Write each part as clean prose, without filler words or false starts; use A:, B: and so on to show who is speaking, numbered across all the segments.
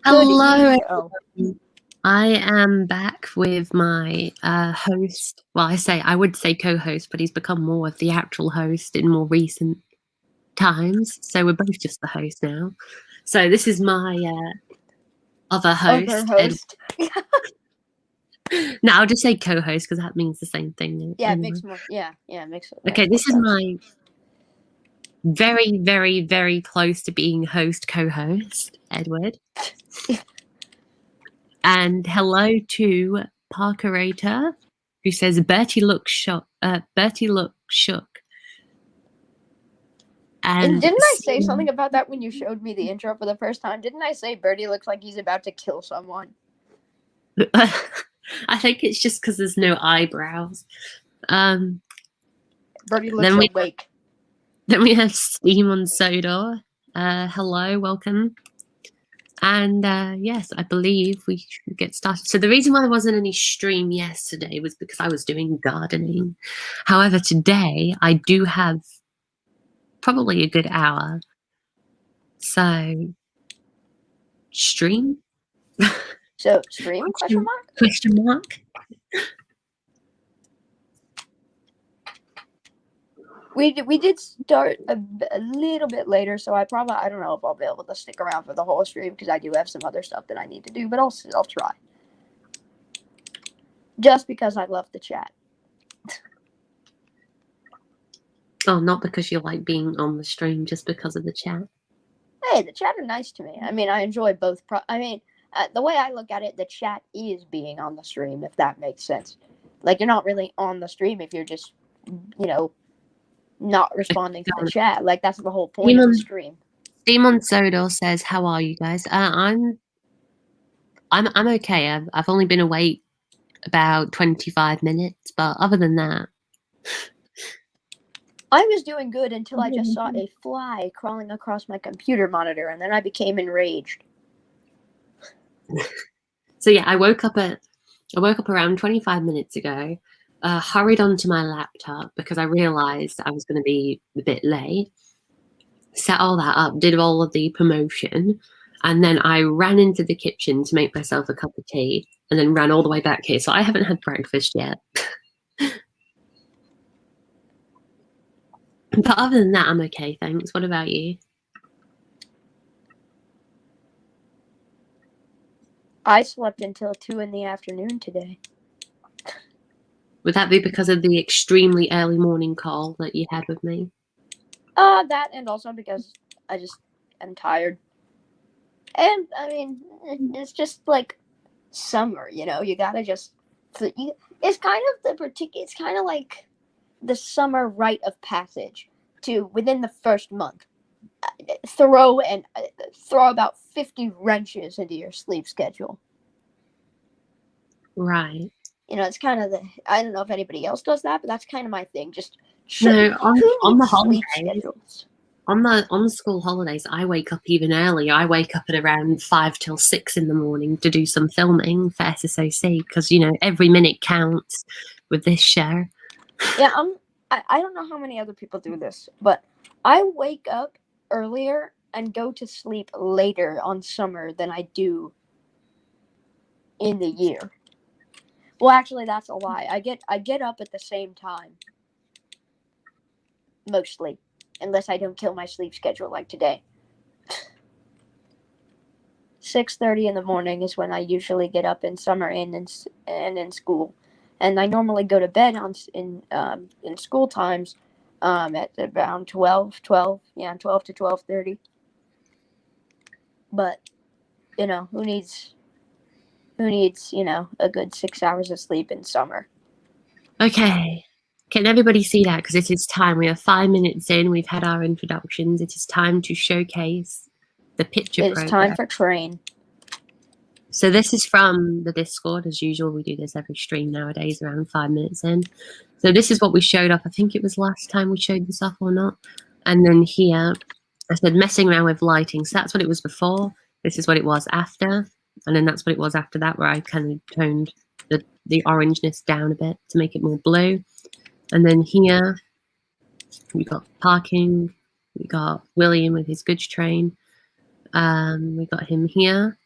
A: Hello,
B: evening. Oh,
A: everyone. I am back with my host. Well, I would say co-host, but he's become more of the actual host in more recent times. So we're both just the host now. So this is my other host.
B: other host.
A: No, I'll just say co-host because that means the same thing.
B: Yeah, it
A: anyway.
B: makes more. Yeah, it makes.
A: Okay,
B: makes
A: this is
B: more sense.
A: my very, very, very close to being host co-host, Edward. And hello to Parkerator, who says Bertie looks shook. Bertie looks shook.
B: And didn't I say something about that when you showed me the intro for the first time? Didn't I say Birdie looks like he's about to kill someone?
A: I think it's just because there's no eyebrows.
B: Birdie looks awake.
A: Then we have Steam on Sodor. Hello, welcome. And yes, I believe we should get started. So the reason why there wasn't any stream yesterday was because I was doing gardening. However, today I do have probably a good hour. So stream?
B: So stream? Question mark?
A: Question mark?
B: We did start a little bit later, so I don't know if I'll be able to stick around for the whole stream because I do have some other stuff that I need to do, but I'll try. Just because I love the chat.
A: Oh, not because you like being on the stream, just because of the chat.
B: Hey, the chat are nice to me. I mean, I enjoy both. The way I look at it, the chat is being on the stream, if that makes sense. Like, you're not really on the stream if you're just, not responding to the chat. Like, that's the whole point of the stream.
A: Demon Sodor says, "How are you guys?" I'm okay. I've only been awake about 25 minutes, but other than that,
B: I was doing good until I just saw a fly crawling across my computer monitor, and then I became enraged.
A: So yeah, I woke up around 25 minutes ago. Hurried onto my laptop because I realised I was going to be a bit late. Set all that up, did all of the promotion, and then I ran into the kitchen to make myself a cup of tea, and then ran all the way back here. So I haven't had breakfast yet. But other than that, I'm okay, thanks. What about you?
B: I slept until 2 in the afternoon today.
A: Would that be because of the extremely early morning call that you had with me?
B: That, and also because I just am tired. And, I mean, it's just like summer, you gotta just... It's kind of like the summer rite of passage to, within the first month, throw about 50 wrenches into your sleep schedule.
A: Right.
B: It's kind of I don't know if anybody else does that, but that's kind of my thing. Just
A: on the
B: sleep
A: holidays,
B: schedules.
A: On the school holidays, I wake up even earlier. I wake up at around 5 till 6 in the morning to do some filming for SSOC because every minute counts with this show.
B: Yeah, I don't know how many other people do this, but I wake up earlier and go to sleep later on summer than I do in the year. Well, actually, that's a lie. I get up at the same time, mostly, unless I don't kill my sleep schedule like today. 6:30 in the morning is when I usually get up in summer and in school, and I normally go to bed in school times at around 12 to 12:30. But who needs a good 6 hours of sleep in summer?
A: Okay. Can everybody see that? Because it is time. We are 5 minutes in. We've had our introductions. It is time to showcase the picture program.
B: It's time for train.
A: So this is from the Discord. As usual, we do this every stream nowadays, around 5 minutes in. So this is what we showed off. I think it was last time we showed this off or not. And then here, I said messing around with lighting. So that's what it was before. This is what it was after. And then that's what it was after that, where I kind of toned the orangeness down a bit to make it more blue. And then here, we got parking. We got William with his goods train. We got him here.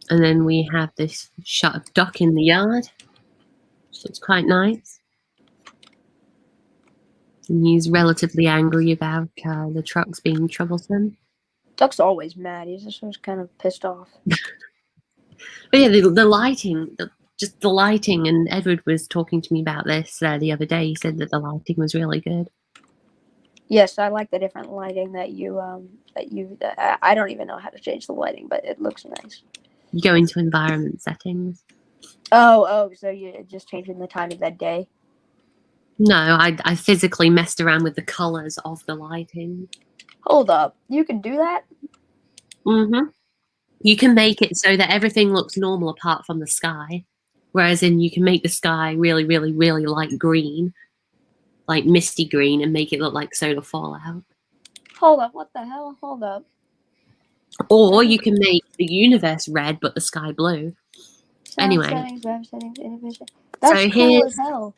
A: And then we have this shot of Doc in the yard, which looks quite nice. And he's relatively angry about the trucks being troublesome.
B: Duck's always mad. He's just kind of pissed off.
A: But yeah, the lighting, just the lighting, and Edward was talking to me about this the other day. He said that the lighting was really good.
B: Yes, I like the different lighting that I don't even know how to change the lighting, but it looks nice.
A: You go into environment settings.
B: Oh, so you're just changing the time of that day?
A: No, I physically messed around with the colors of the lighting.
B: Hold up, you can do that?
A: Mm-hmm. You can make it so that everything looks normal apart from the sky. Whereas you can make the sky really, really, really light green, like misty green, and make it look like solar fallout.
B: Hold up, what the hell? Hold up.
A: Or you can make the universe red but the sky blue. Anyway.
B: Settings. That's
A: So
B: cool as hell.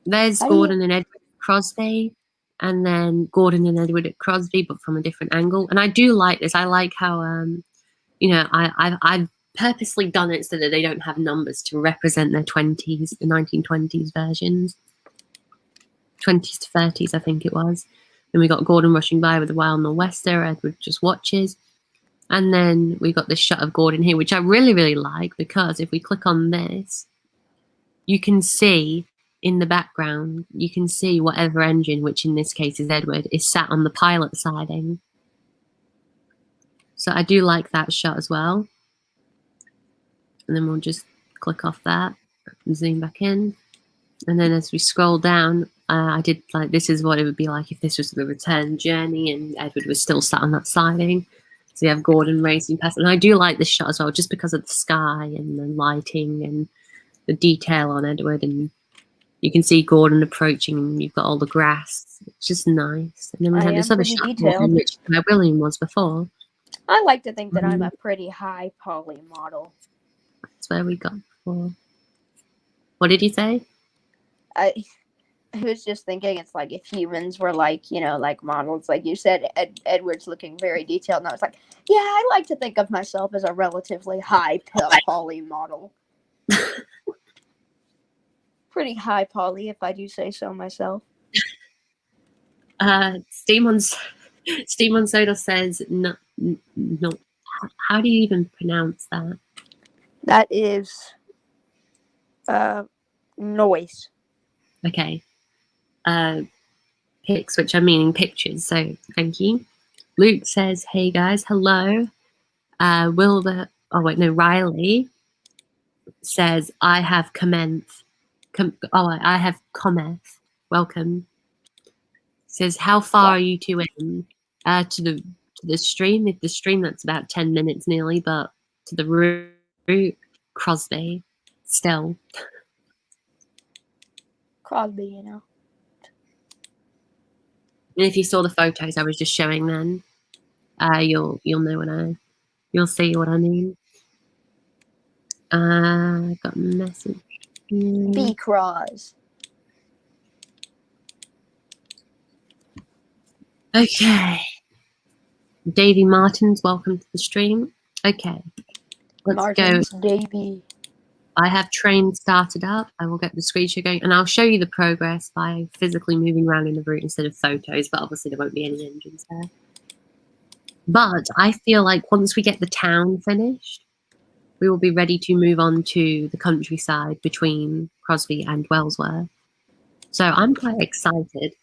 A: There's Gordon and Edward at Crosby, and then Gordon and Edward at Crosby, but from a different angle. And I do like this. I like how, I've purposely done it so that they don't have numbers to represent their 20s, the 1920s versions. 20s to 30s, I think it was. And we got Gordon rushing by with a wild nor'wester. Edward just watches. And then we got this shot of Gordon here, which I really, really like, because if we click on this, you can see in the background, you can see whatever engine, which in this case is Edward, is sat on the pilot siding. So I do like that shot as well. And then we'll just click off that and zoom back in. And then as we scroll down, I did like, this is what it would be like if this was the return journey and Edward was still sat on that siding. So you have Gordon racing past. And I do like this shot as well, just because of the sky and the lighting and the detail on Edward. And you can see Gordon approaching, and you've got all the grass. It's just nice. And then we have this other shot of Gordon, which where William was before.
B: I like to think that I'm a pretty high poly model.
A: That's where we got before. What did you say?
B: I was just thinking it's like if humans were like, like models, like you said, Edward's looking very detailed. And I was like, yeah, I like to think of myself as a relatively high poly model. Pretty high poly, if I do say so myself.
A: Steam on Soda says no. How do you even pronounce that?
B: That is noise.
A: Okay. Pics, which I'm meaning pictures. So thank you. Luke says, "Hey guys, hello." Riley says, "I have commenced." I have commenced. Welcome. Says, "How far are you two in to the stream? If the stream, that's about 10 minutes nearly, but to the route, Crosby, still."
B: Crosby,
A: And if you saw the photos I was just showing, then you'll know you'll see what I mean. Got a message.
B: B Cross.
A: Okay. Davy Martins, welcome to the stream. Okay. Let's go.
B: Davy.
A: I have train started up. I will get the screen share going, and I'll show you the progress by physically moving around in the route instead of photos, but obviously there won't be any engines there. But I feel like once we get the town finished, we will be ready to move on to the countryside between Crosby and Wellsworth. So I'm quite excited.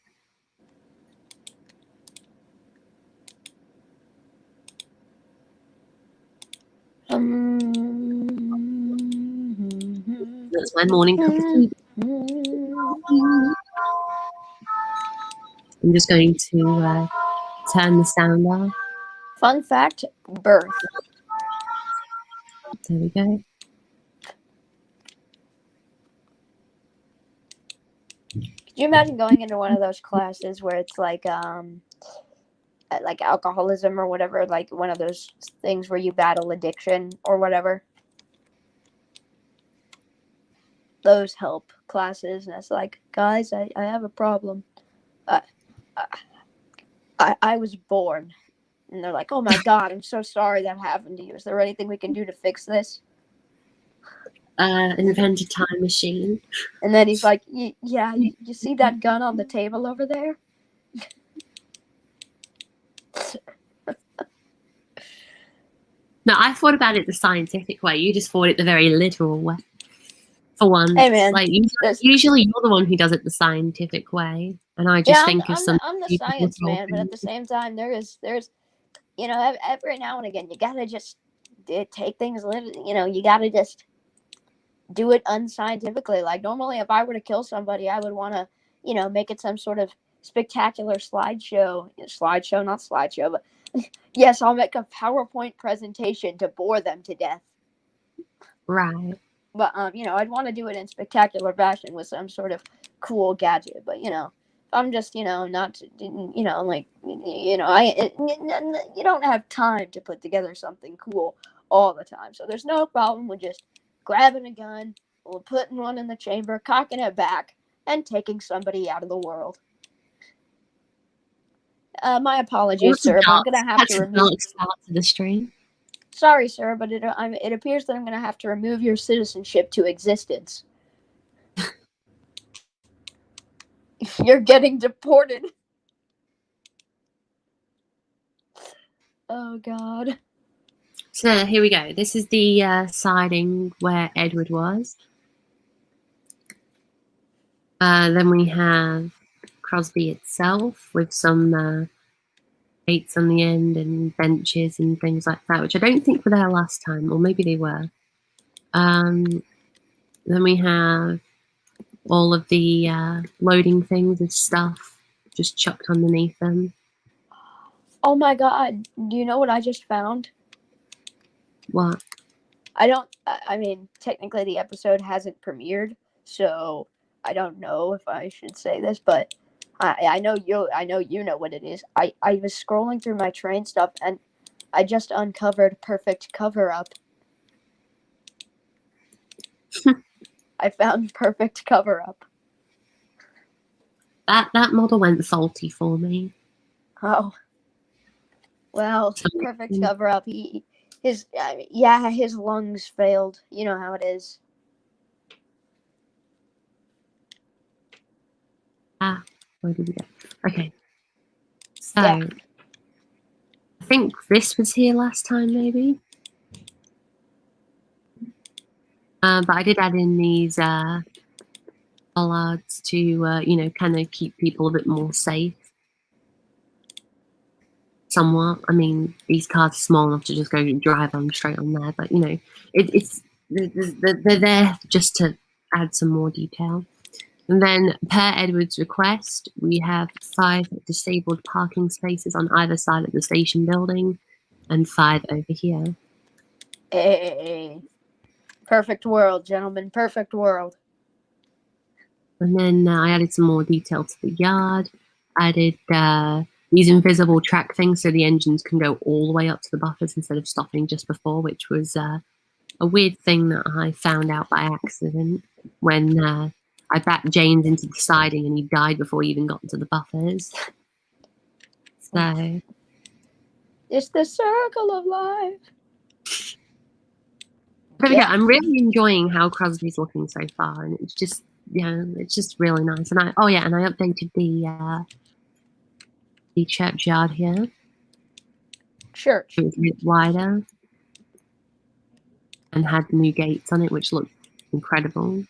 A: That's my morning cup of tea. I'm just going to turn the sound off.
B: Fun fact, birth.
A: There we go.
B: Could you imagine going into one of those classes where it's like alcoholism or whatever, like one of those things where you battle addiction or whatever? Those help classes, and it's like, guys, I have a problem. I was born And they're like, "Oh my God, I'm so sorry that happened to you. Is there anything we can do to fix this?"
A: Invent a time machine.
B: And then he's like, "Yeah, you see that gun on the table over there?"
A: No, I thought about it the scientific way. You just thought it the very literal way. For once,
B: Hey man,
A: like usually you're the one who does it the scientific way, and I just think of some.
B: I'm the science man, but at the same time, there's every now and again you gotta just take things. You gotta just do it unscientifically. Like normally, if I were to kill somebody, I would want to make it some sort of spectacular slideshow, not slideshow, but yes, I'll make a PowerPoint presentation to bore them to death.
A: Right.
B: But I'd want to do it in spectacular fashion with some sort of cool gadget. But I'm just not like you don't have time to put together something cool all the time. So there's no problem with just grabbing a gun, putting one in the chamber, cocking it back, and taking somebody out of the world. My apologies, sir, but I'm gonna have to remove.
A: Start to the stream.
B: Sorry, sir, but it appears that I'm gonna have to remove your citizenship to existence. You're getting deported. Oh God.
A: So here we go. This is the siding where Edward was. Then we have Crosby itself with some gates on the end and benches and things like that, which I don't think were there last time, or maybe they were. Then we have all of the loading things and stuff just chucked underneath them.
B: Oh my God. Do you know what I just found?
A: What?
B: I mean, technically the episode hasn't premiered, so I don't know if I should say this, but I know you know what it is. I was scrolling through my train stuff and I just uncovered Perfect Cover Up. I found Perfect Cover Up.
A: That model went faulty for me.
B: Oh. Well, Perfect Cover Up. His lungs failed. You know how it is.
A: Where did we go? Okay. So,
B: yeah.
A: I think this was here last time, maybe. But I did add in these bollards to, kind of keep people a bit more safe. Somewhat. I mean, these cars are small enough to just go drive on straight on there, but they're there just to add some more detail. And then, per Edward's request, we have 5 disabled parking spaces on either side of the station building, and 5 over here.
B: Hey, perfect world, gentlemen. Perfect world.
A: And then I added some more detail to the yard. Added these invisible track things so the engines can go all the way up to the buffers instead of stopping just before, which was a weird thing that I found out by accident when I backed James into the siding and he died before he even got to the buffers. So
B: it's the circle of life.
A: There we go. I'm really enjoying how Crosby's looking so far, and it's just really nice. And I updated the churchyard here.
B: Church.
A: It was a bit wider and had new gates on it, which looked incredible.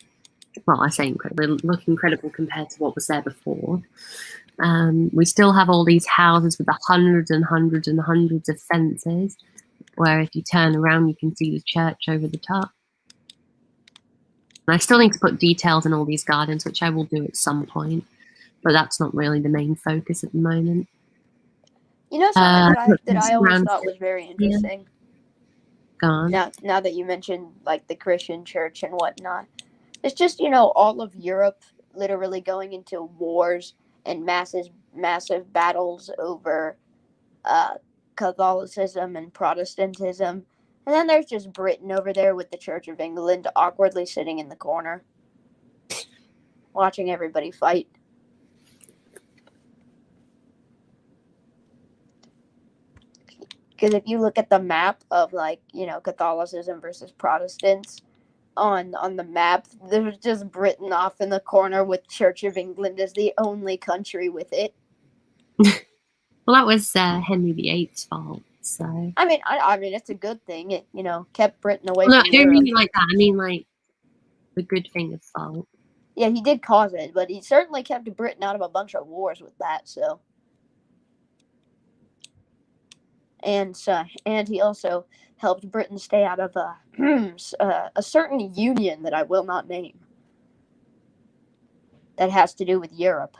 A: Well, I say incredible. They look incredible compared to what was there before. We still have all these houses with the hundreds and hundreds and hundreds of fences, where if you turn around, you can see the church over the top. And I still need to put details in all these gardens, which I will do at some point, but that's not really the main focus at the moment.
B: You know something that I always thought was very interesting?
A: Go on.
B: Now that you mentioned like the Christian church and whatnot, it's just all of Europe literally going into wars and massive battles over Catholicism and Protestantism, and then there's just Britain over there with the Church of England awkwardly sitting in the corner, watching everybody fight. Because if you look at the map of, like, Catholicism versus Protestants on the map, there's just Britain off in the corner with Church of England as the only country with it.
A: Well, that was Henry VIII's fault. So
B: I mean, it's a good thing. It kept Britain away
A: no,
B: from
A: I don't
B: Europe.
A: mean it like that. I mean like the good thing of fault.
B: Yeah, he did cause it, but he certainly kept Britain out of a bunch of wars with that. So, and he also helped Britain stay out of a certain union that I will not name. That has to do with Europe.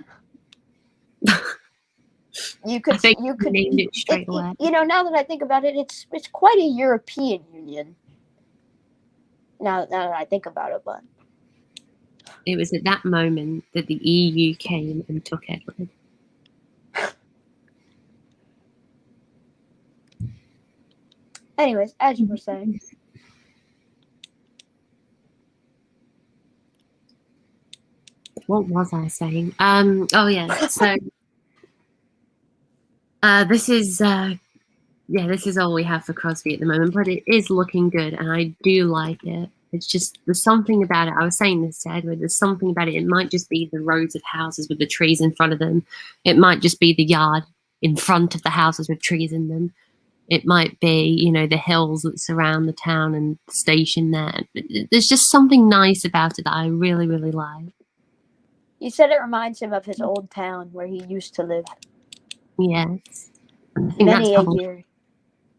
B: You could
A: named it straight away.
B: Now that I think about it, it's quite a European union. Now that I think about it, but
A: it was at that moment that the EU came and took Edward.
B: Anyways, as you were saying.
A: What was I saying? Oh yeah. So this is all we have for Crosby at the moment, but it is looking good, and I do like it. It's just there's something about it. I was saying this to Edward. There's something about it. It might just be the rows of houses with the trees in front of them. It might just be the yard in front of the houses with trees in them. It might be, the hills that surround the town and the station there. There's just something nice about it that I really, really like.
B: You said it reminds him of his old town where he used to live.
A: Yes.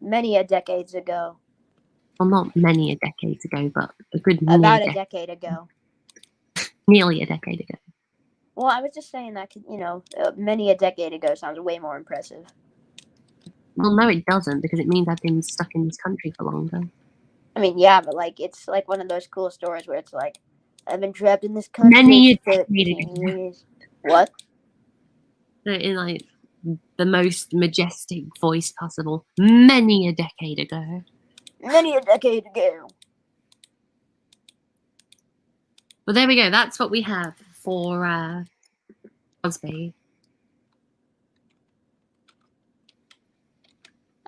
B: Many a decades ago.
A: Well, not many a decades ago, but a good
B: about a decade ago.
A: Nearly a decade ago.
B: Well, I was just saying that, many a decade ago sounds way more impressive.
A: Well, no, it doesn't, because it means I've been stuck in this country for longer.
B: I mean, yeah, but it's like one of those cool stories where it's like, I've been trapped in this country
A: many
B: for 15 years. What?
A: In like the most majestic voice possible. Many a decade ago.
B: Many a decade ago.
A: Well, there we go. That's what we have for Crosby.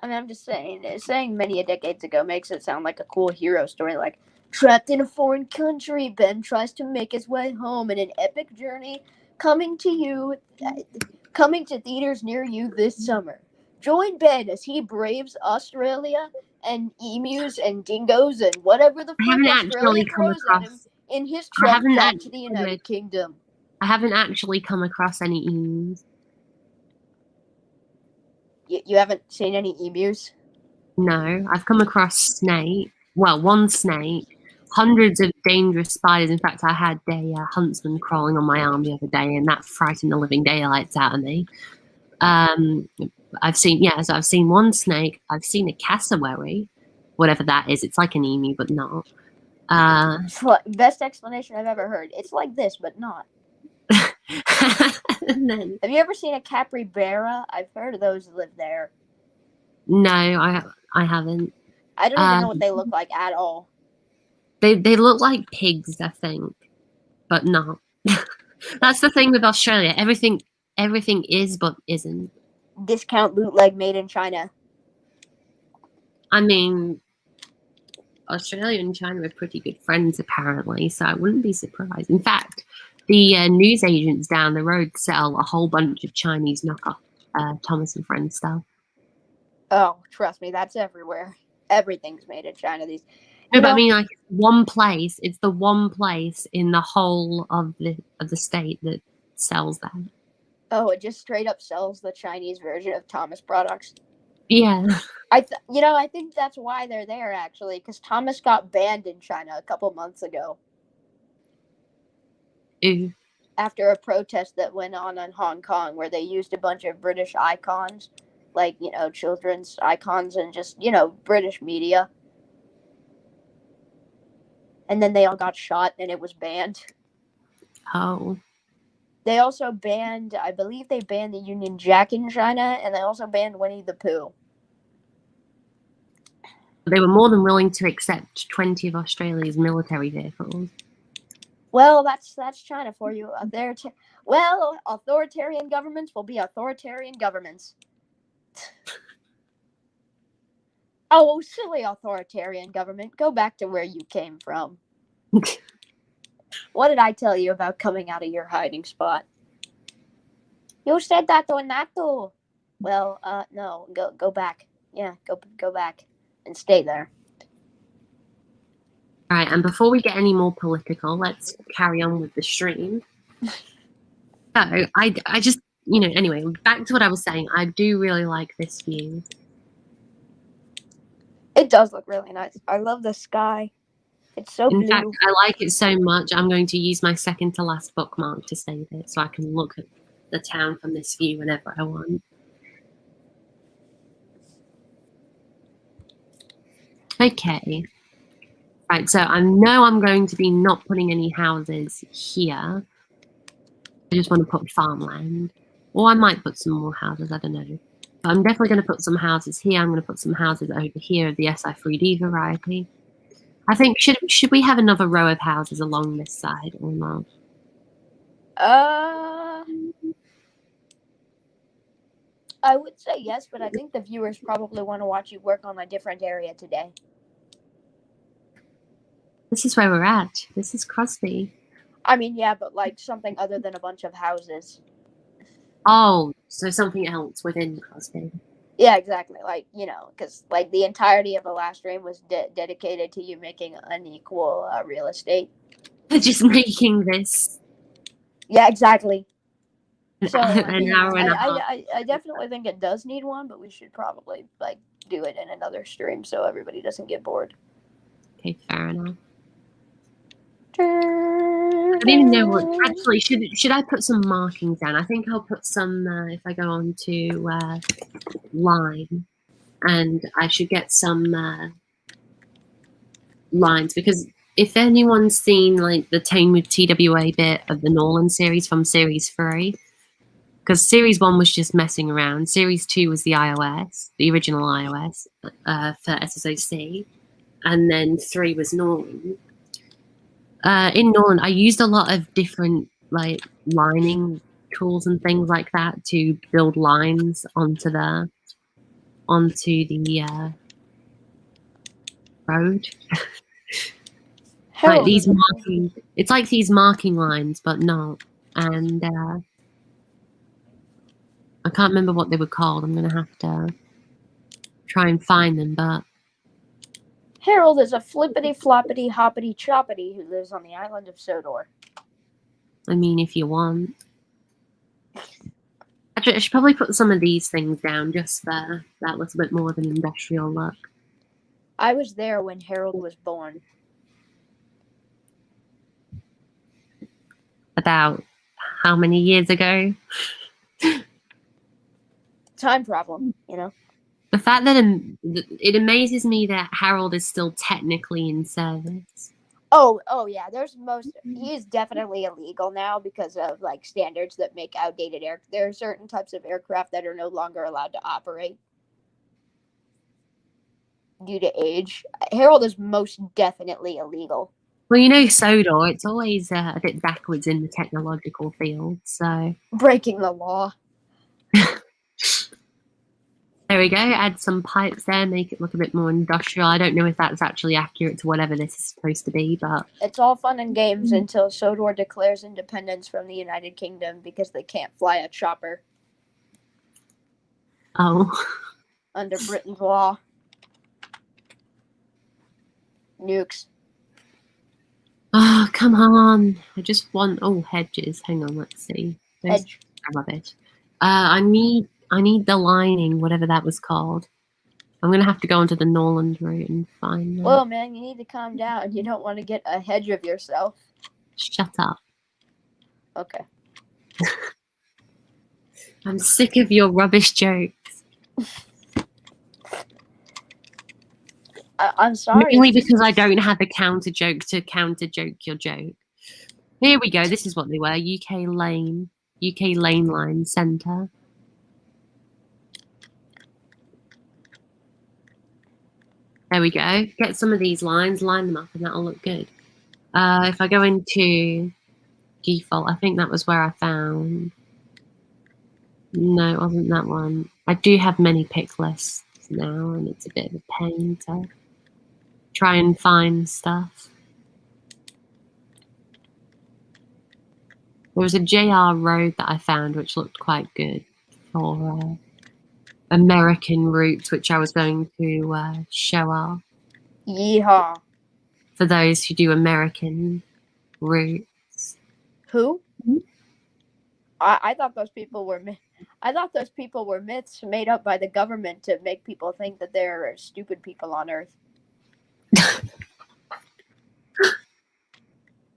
B: I mean, I'm just saying many a decades ago makes it sound like a cool hero story, like, trapped in a foreign country, Ben tries to make his way home in an epic journey coming to theaters near you this summer. Join Ben as he braves Australia and emus and dingoes and whatever the fuck Australia throws at him in his trek back to the United Kingdom.
A: I haven't actually come across any emus.
B: You haven't seen any emus?
A: No, I've come across snake. Well, one snake. Hundreds of dangerous spiders. In fact, I had a huntsman crawling on my arm the other day, and that frightened the living daylights out of me. I've seen one snake. I've seen a cassowary, whatever that is. It's like an emu, but not.
B: Best explanation I've ever heard. It's like this, but not. Have you ever seen a capybara? I've heard of those live there.
A: No, I haven't.
B: I don't even know what they look like at all.
A: They look like pigs, I think, but not. That's the thing with Australia. Everything is, but isn't.
B: Discount bootleg made in China.
A: I mean, Australia and China are pretty good friends, apparently, so I wouldn't be surprised. In fact, the news agents down the road sell a whole bunch of Chinese knockoff Thomas and Friends stuff.
B: Oh, trust me, that's everywhere. Everything's made in China.
A: No, but I mean, like, one place. It's the one place in the whole of the state that sells that.
B: Oh, it just straight up sells the Chinese version of Thomas products.
A: Yeah.
B: I think that's why they're there, actually, because Thomas got banned in China a couple months ago.
A: Ew.
B: After a protest that went on in Hong Kong, where they used a bunch of British icons, like, children's icons and just, British media. And then they all got shot and it was banned.
A: Oh.
B: They also banned, I believe they banned the Union Jack in China, and they also banned Winnie the Pooh.
A: They were more than willing to accept 20 of Australia's military vehicles.
B: Well, that's China for you. Authoritarian governments will be authoritarian governments. Oh, silly authoritarian government. Go back to where you came from. What did I tell you about coming out of your hiding spot? You said that or not to. Well, no. Go back. Yeah, go back and stay there.
A: All right, and before we get any more political, let's carry on with the stream. So I just, anyway, back to what I was saying. I do really like this view.
B: It does look really nice. I love the sky. It's so blue.
A: In fact, I like it so much, I'm going to use my second to last bookmark to save it so I can look at the town from this view whenever I want. Okay. Right, so I know I'm going to be not putting any houses here. I just want to put farmland. Or I might put some more houses, I don't know. But I'm definitely going to put some houses here. I'm going to put some houses over here of the SI3D variety. I think, should we have another row of houses along this side or not?
B: I would say yes, but I think the viewers probably want to watch you work on a different area today.
A: This is where we're at. This is Crosby.
B: I mean, yeah, but like something other than a bunch of houses.
A: Oh, so something else within Crosby.
B: Yeah, exactly. Like, because like the entirety of the last stream was dedicated to you making unequal real estate.
A: Just making this.
B: Yeah, exactly. So
A: an hour and a half.
B: I definitely think it does need one, but we should probably like do it in another stream so everybody doesn't get bored.
A: Okay, fair enough. I don't even know what. Actually, should I put some markings down? I think I'll put some if I go on to line, and I should get some lines, because if anyone's seen like the Tame with TWA bit of the Norland series from Series 3, because Series 1 was just messing around. Series 2 was the IoS, the original IoS for SSOC, and then 3 was Norland. In Norland, I used a lot of different like lining tools and things like that to build lines onto the road. Like these marking, it's like these marking lines, but not. And I can't remember what they were called. I'm gonna have to try and find them, but
B: Harold is a flippity floppity hoppity choppity who lives on the island of Sodor.
A: I mean, if you want. Actually, I should probably put some of these things down just for that little bit more of an industrial look.
B: I was there when Harold was born.
A: About how many years ago?
B: Time problem,
A: The fact that it amazes me that Harold is still technically in service.
B: Oh yeah. He is definitely illegal now because of like standards that make outdated there are certain types of aircraft that are no longer allowed to operate due to age. Harold is most definitely illegal.
A: Well, Sodor, it's always a bit backwards in the technological field, so
B: breaking the law.
A: There we go. Add some pipes there, make it look a bit more industrial. I don't know if that's actually accurate to whatever this is supposed to be, but
B: it's all fun and games until Sodor declares independence from the United Kingdom because they can't fly a chopper.
A: Oh.
B: Under Britain's law. Nukes.
A: Oh, come on. I just want hedges. Hang on, let's see.
B: Hedge.
A: Rubbish. I need the lining, whatever that was called. I'm gonna have to go onto the Norland route and find that.
B: Well, man, you need to calm down. You don't want to get a hedge of yourself.
A: Shut up.
B: Okay.
A: I'm sick of your rubbish jokes.
B: I'm sorry.
A: Mainly because I don't have a counter joke to counter joke your joke. Here we go. This is what they were. UK lane line centre. There we go. Get some of these lines, line them up, and that'll look good. If I go into default, I think that was where I found. No, it wasn't that one. I do have many pick lists. now, and it's a bit of a pain to try and find stuff. There was a JR road that I found which looked quite good for American routes, which I was going to show off
B: Yeehaw.
A: for those who do American routes.
B: Who?
A: Mhm.
B: I thought those people were I thought those people were myths made up by the government to make people think that there are stupid people on Earth.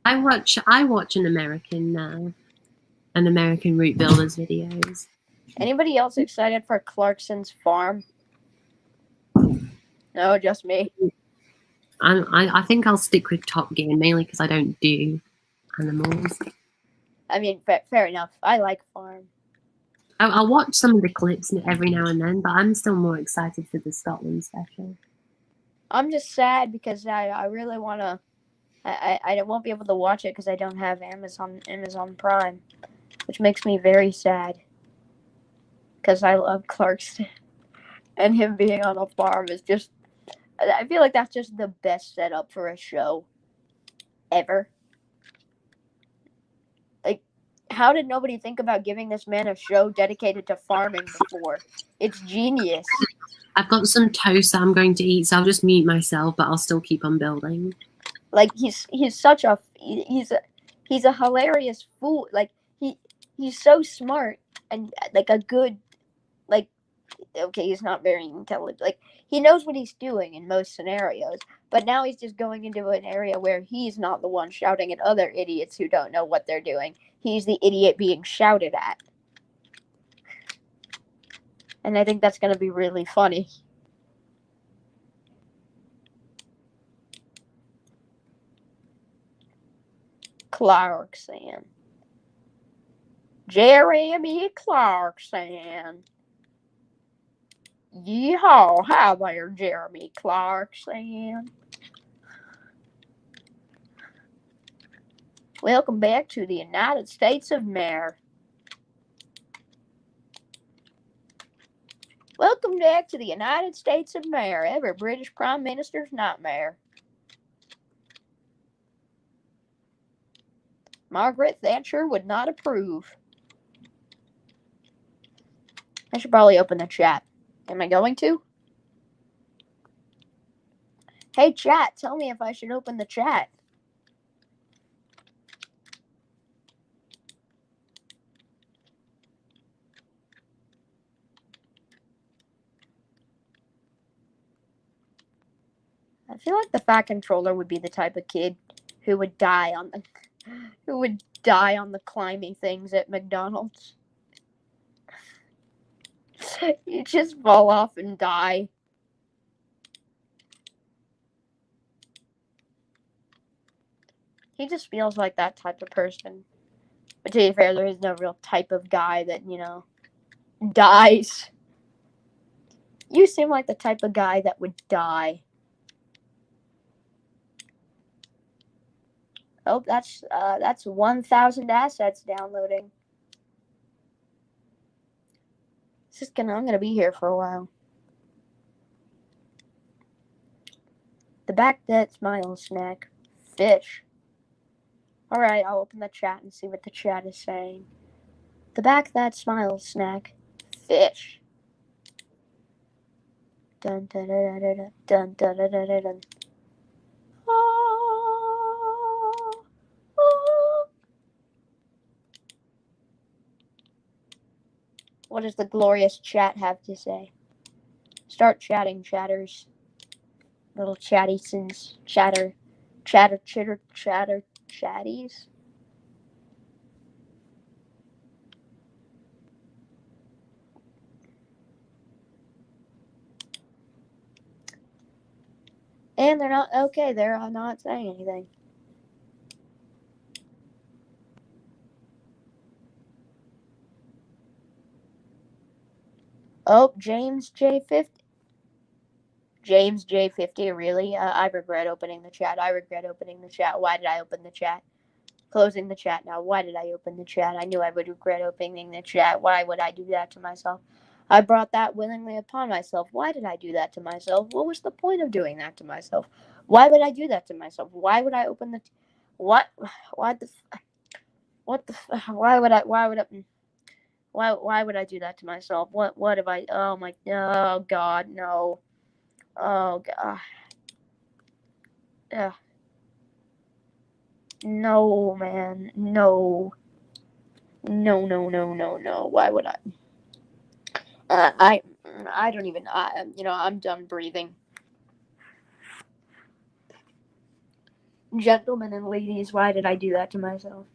A: I watch an American route builders videos.
B: Anybody else excited for Clarkson's farm? No, just me.
A: I think I'll stick with Top Gear mainly because I don't do animals.
B: I mean, fair enough. I like farm.
A: I'll watch some of the clips every now and then, but I'm still more excited for the Scotland special.
B: I'm just sad because I really want to. I won't be able to watch it because I don't have Amazon Prime, which makes me very sad. Because I love Clarkson, and him being on a farm is just. I feel like that's just the best setup for a show ever. Like, how did nobody think about giving this man a show dedicated to farming before? It's genius.
A: I've got some toast that I'm going to eat, so I'll just mute myself, but I'll still keep on building.
B: Like he's a hilarious fool. Like he's so smart and like a good like okay, he's not very intelligent. Like he knows what he's doing in most scenarios, but now he's just going into an area where he's not the one shouting at other idiots who don't know what they're doing. He's the idiot being shouted at. And I think that's going to be really funny. Clarkson. Jeremy Clarkson. Yeehaw, hi there, Jeremy Clarkson. Welcome back to the United States of Mare. Welcome back to the United States of Mare, every British Prime Minister's nightmare. Margaret Thatcher would not approve. I should probably open the chat. Am I going to? Hey, chat, tell me if I should open the chat. I feel like the Fat Controller would be the type of kid who would die on the climbing things at McDonald's. You just fall off and die. He just feels like that type of person. But to be fair, there is no real type of guy that, dies. You seem like the type of guy that would die. Oh, that's 1,000 assets downloading. I'm gonna be here for a while. The back that smiles snack. Fish. Alright, I'll open the chat and see what the chat is saying. The back that smiles snack. Fish. Dun dun dun dun dun dun dun dun dun dun. What does the glorious chat have to say? Start chatting, chatters. Little chattysons. Chatter, chitter, chatter, chatties. And they're not okay. They're not saying anything. Oh, James J50. James J50, really? I regret opening the chat. Why did I open the chat? Closing the chat now. Why did I open the chat? I knew I would regret opening the chat. Why would I do that to myself? I brought that willingly upon myself. Why did I do that to myself? What was the point of doing that to myself? Why would I do that to myself? Why would I open the... What? Why the... What the... Why would I... Why would I do that to myself? What have I... Oh my... Oh God, no. Oh God. No, man. No. No. Why would I? I don't even... I'm done breathing. Gentlemen and ladies, why did I do that to myself?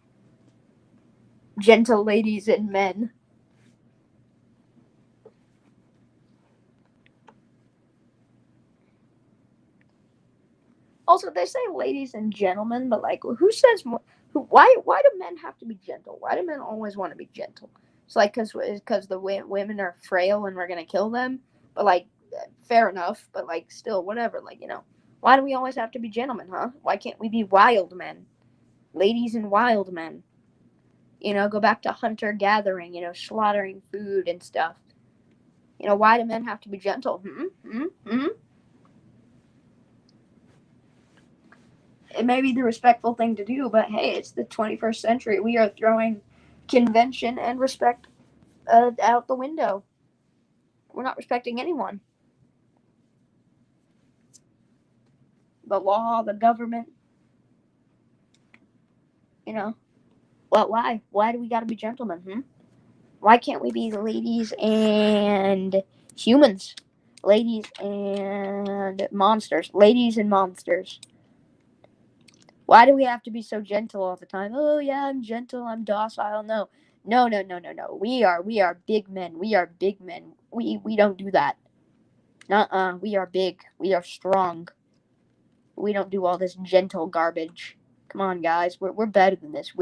B: Gentle ladies and men. Also, they say ladies and gentlemen, but like, who says more? Why do men have to be gentle? Why do men always want to be gentle? It's like because the women are frail and we're gonna kill them. But like, fair enough. But like, still, whatever. Like, why do we always have to be gentlemen, huh? Why can't we be wild men, ladies and wild men? Go back to hunter gathering. Slaughtering food and stuff. Why do men have to be gentle? It may be the respectful thing to do, but hey, it's the 21st century. We are throwing convention and respect out the window. We're not respecting anyone. The law, the government. Well, why? Why do we gotta be gentlemen? Why can't we be ladies and humans? Ladies and monsters. Ladies and monsters. Why do we have to be so gentle all the time? Oh yeah, I'm gentle, I'm docile. No. We are big men. We are big men. We don't do that. We are big. We are strong. We don't do all this gentle garbage. Come on, guys. We're better than this.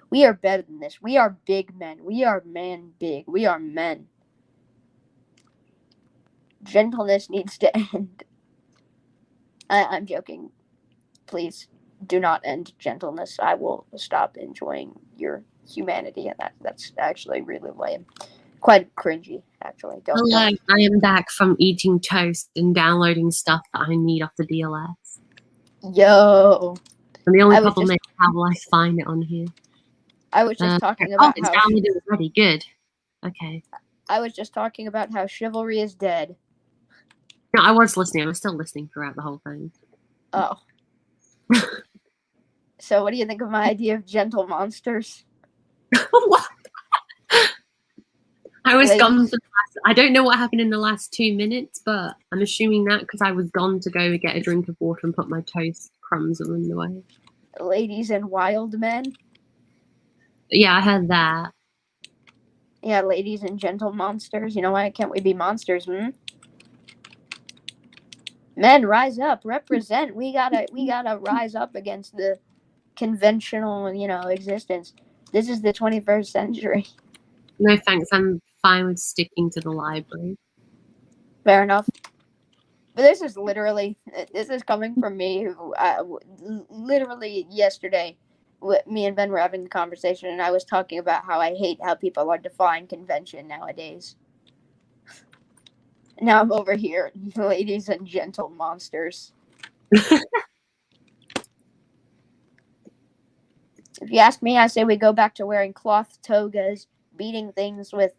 B: We are better than this. We are big men. We are man big. We are men. Gentleness needs to end. I'm joking. Please do not end gentleness. I will stop enjoying your humanity, and that's actually really lame. Quite cringy, actually.
A: Hello, I am back from eating toast and downloading stuff that I need off the DLS.
B: Yo.
A: And the only problem is how will I find it on here?
B: I was just talking about
A: it's downloaded already. Good. Okay.
B: I was just talking about how chivalry is dead.
A: No, I was listening. I was still listening throughout the whole thing.
B: Oh. So what do you think of my idea of gentle monsters?
A: What? I was gone for the last... I don't know what happened in the last 2 minutes, but I'm assuming that because I was gone to go get a drink of water and put my toast crumbs in the way.
B: Ladies and wild men?
A: Yeah, I heard that.
B: Yeah, ladies and gentle monsters. Why can't we be monsters, Men, rise up, represent. We gotta rise up against the conventional, existence. This is the 21st century.
A: No thanks, I'm fine with sticking to the library.
B: Fair enough. But this is coming from me who, literally yesterday, me and Ben were having a conversation, and I was talking about how I hate how people are defying convention nowadays. Now I'm over here, ladies and gentle monsters. If you ask me, I say we go back to wearing cloth togas, beating things with,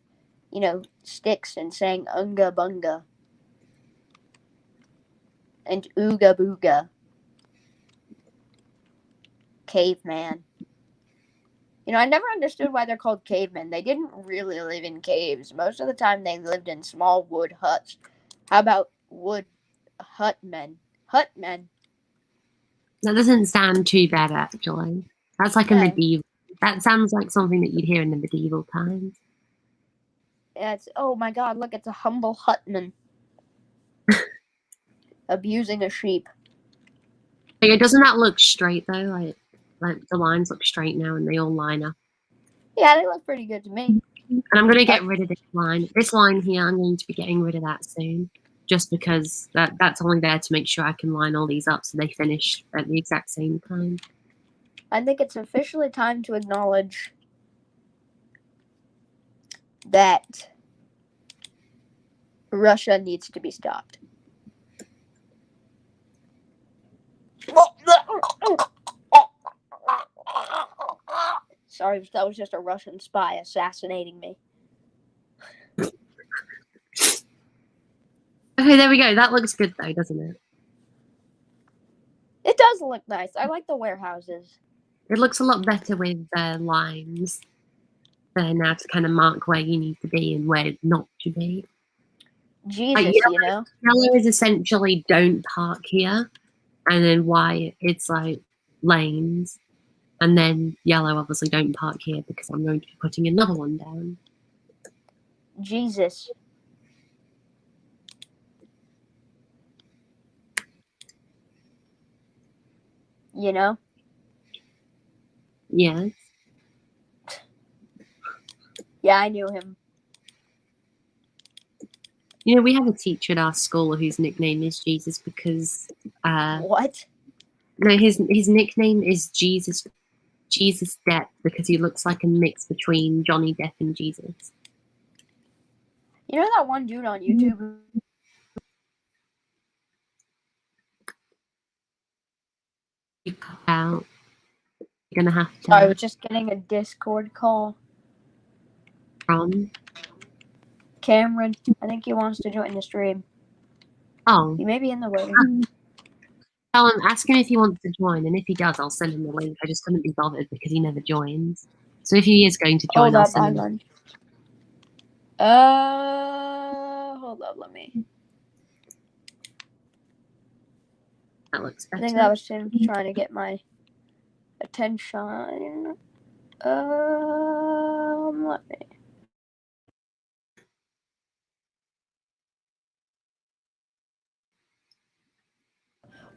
B: sticks and saying unga bunga. And ooga booga. Caveman. I never understood why they're called cavemen. They didn't really live in caves. Most of the time they lived in small wood huts. How about wood hutmen? Hutmen.
A: That doesn't sound too bad, actually. That's like a medieval... That sounds like something that you'd hear in the medieval times.
B: Yeah, oh my god, look, it's a humble hutman. Abusing a sheep.
A: Yeah, doesn't that look straight, though? Like the lines look straight now and they all line up.
B: Yeah, they look pretty good to me.
A: And I'm going to get rid of this line. This line here, I'm going to be getting rid of that soon. Just because that's only there to make sure I can line all these up so they finish at the exact same time.
B: I think it's officially time to acknowledge that Russia needs to be stopped. Sorry, that was just a Russian spy assassinating me.
A: Okay, there we go. That looks good though, doesn't it?
B: It does look nice. I like the warehouses.
A: It looks a lot better with lines there now to kind of mark where you need to be and where not to be.
B: Jesus, you know?
A: Yellow is essentially don't park here, and then white, it's like lanes. And then yellow, obviously, don't park here because I'm going to be putting another one down.
B: Jesus. You know?
A: Yes.
B: Yeah, I knew him.
A: You know, we have a teacher at our school whose nickname is Jesus because
B: What?
A: no, his nickname is Jesus Depp because he looks like a mix between Johnny Depp and Jesus.
B: You know that one dude on YouTube?
A: Out. You're gonna have to.
B: Sorry, I was just getting a Discord call.
A: From.
B: Cameron, I think he wants to join the stream.
A: Oh.
B: He may be in the waiting.
A: Tell him, ask him if he wants to join, and if he does, I'll send him the link. I just couldn't be bothered because he never joins. So if he is going to join, I'll send him.
B: Hold up, let me.
A: That looks better.
B: I think that was him trying to get my attention. Let me.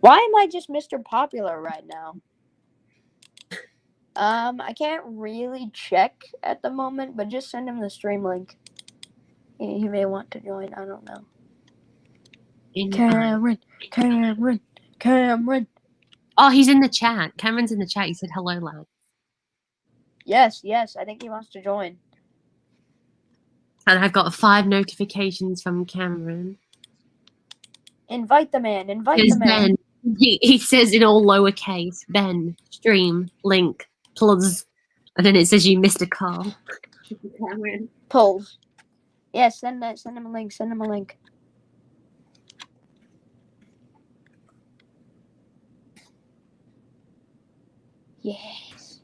B: Why am I just Mr. Popular right now? I can't really check at the moment, but just send him the stream link. He may want to join. I don't know. Cameron.
A: Oh, he's in the chat. Cameron's in the chat. He said hello, lad.
B: Yes. I think he wants to join.
A: And I've got 5 notifications from Cameron.
B: Invite the man.
A: Ben, he says in all lowercase, Ben, stream, link, plus. And then it says you missed a call. Cameron.
B: Pulls. Yeah, send him a link. Yes.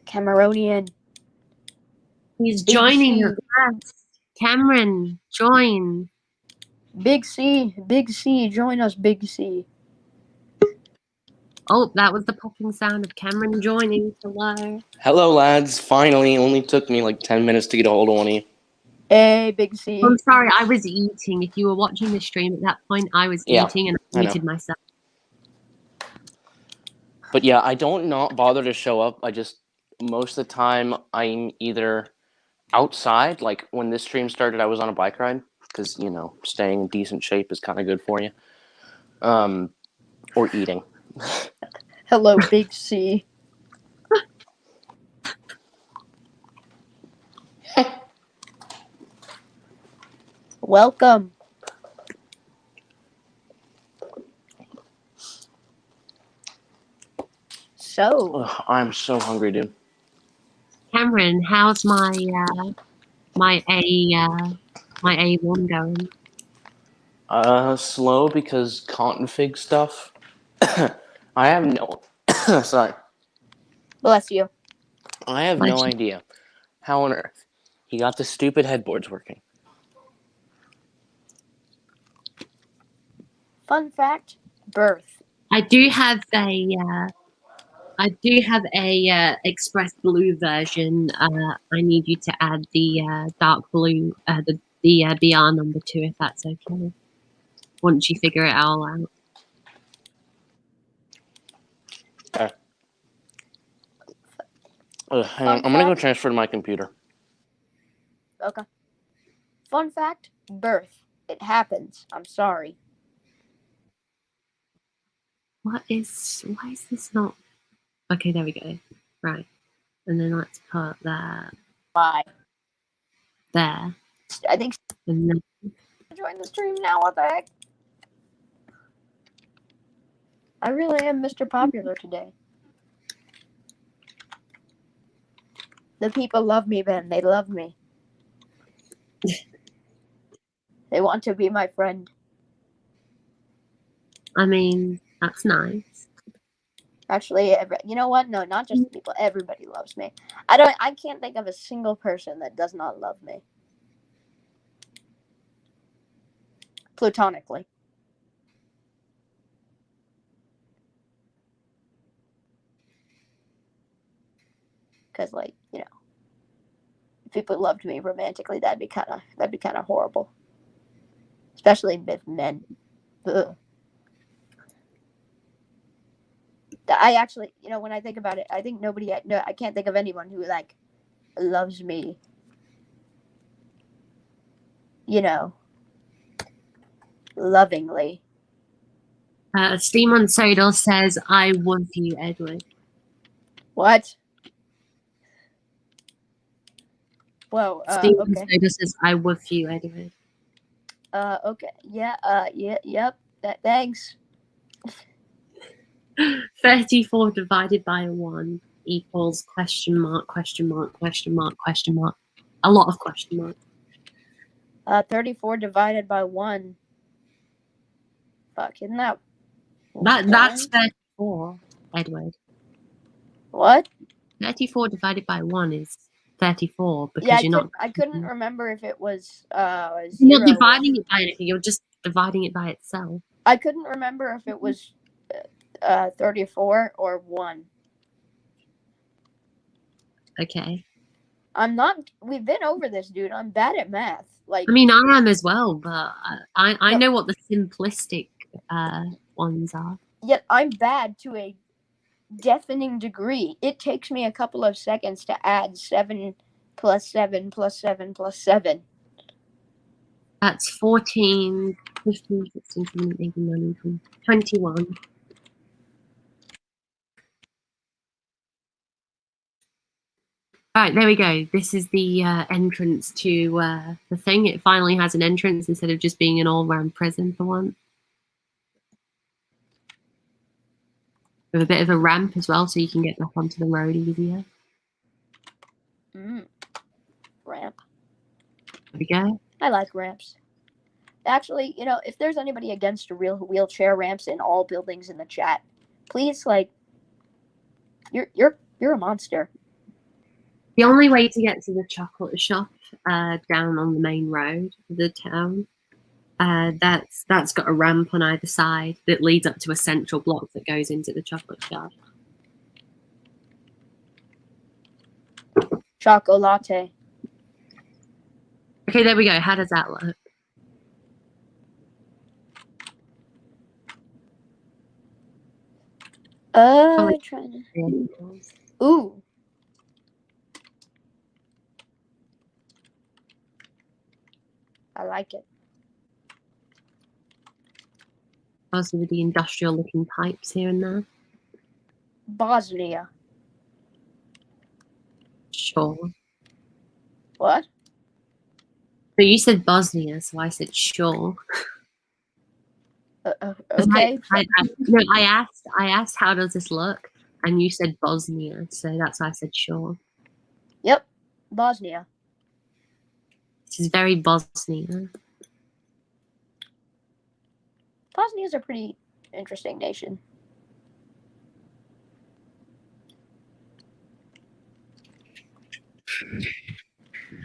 B: Cameronian.
A: He's joining
B: C.
A: us. Cameron, join.
B: Big C, join us, Big C.
A: Oh, that was the popping sound of Cameron joining. Hello.
C: Hello, lads. Finally, only took me like 10 minutes to get a hold of one of you.
B: Hey, Big C.
A: I'm sorry, I was eating. If you were watching the stream at that point, I was eating and I muted myself.
C: But yeah, I don't not bother to show up. Most of the time, I'm either outside, like when this stream started, I was on a bike ride, because, you know, staying in decent shape is kind of good for you. Or eating.
B: Hello, Big C. Welcome. So.
C: Ugh, I'm so hungry, dude.
A: Cameron, how's my A1 going?
C: Slow because config stuff. I have no. Sorry.
B: Bless you.
C: I have no idea how on earth he got the stupid headboards working.
B: Fun fact: birth.
A: I do have a express blue version. I need you to add the dark blue, the BR number 2, if that's okay. Once you figure it all out.
C: Hang on. I'm gonna go transfer to my computer.
B: Okay. Fun fact: birth. It happens. I'm sorry.
A: Why is this not? Okay, there we go. Right, and then let's put that
B: Why?
A: there.
B: I think.
A: And then
B: join the stream now. What the heck? I really am Mr. Popular today. The people love me, Ben. They love me. They want to be my friend.
A: I mean, that's nice.
B: Actually, you know what? No, not just the people. Everybody loves me. I can't think of a single person that does not love me. Platonically. Because, like, you know, if people loved me romantically, that'd be kind of horrible. Especially with men. Ugh. I actually, you know, when I think about it, I think I can't think of anyone who, like, loves me, you know, lovingly.
A: Steam on Soda says, I love you, Edward.
B: What? Whoa,
A: Steam on
B: okay.
A: Soda says, I love you, Edward.
B: Okay. Yeah, yep. Thanks.
A: 34 divided by 1 equals question mark, question mark, question mark, question mark. A lot of question marks.
B: 34 divided by 1. Fuck, isn't that
A: That's 34, Edward.
B: What?
A: 34 divided by 1 is 34 because
B: Yeah, I couldn't remember if it was 0.
A: You're not dividing it by anything, you're just dividing it by itself.
B: I couldn't remember if it was 34 or 1.
A: Okay.
B: We've been over this, dude. I'm bad at math. Like,
A: I mean, I am as well, but I know what the simplistic ones are.
B: Yet I'm bad to a deafening degree. It takes me a couple of seconds to add 7 plus 7 plus 7 plus 7.
A: That's 14, 15, 16, 17, 18, 19, 20, 21. All right, there we go. This is the entrance to the thing. It finally has an entrance instead of just being an all-round prison for once. With a bit of a ramp as well, so you can get back onto the road easier.
B: Ramp.
A: There we go.
B: I like ramps. Actually, you know, if there's anybody against real wheelchair ramps in all buildings in the chat, please, like, you're a monster.
A: The only way to get to the chocolate shop down on the main road of the town, that's got a ramp on either side that leads up to a central block that goes into the chocolate shop.
B: Choco latte.
A: Okay, there we go. How does that look?
B: Trying to... Ooh. I like it.
A: Also with the industrial looking pipes here and there.
B: Bosnia.
A: Sure.
B: What?
A: So you said Bosnia, so I said sure.
B: Okay.
A: I asked how does this look, and you said Bosnia, so that's why I said sure.
B: Yep, Bosnia.
A: This is very Bosnia.
B: Bosnia's a pretty interesting nation.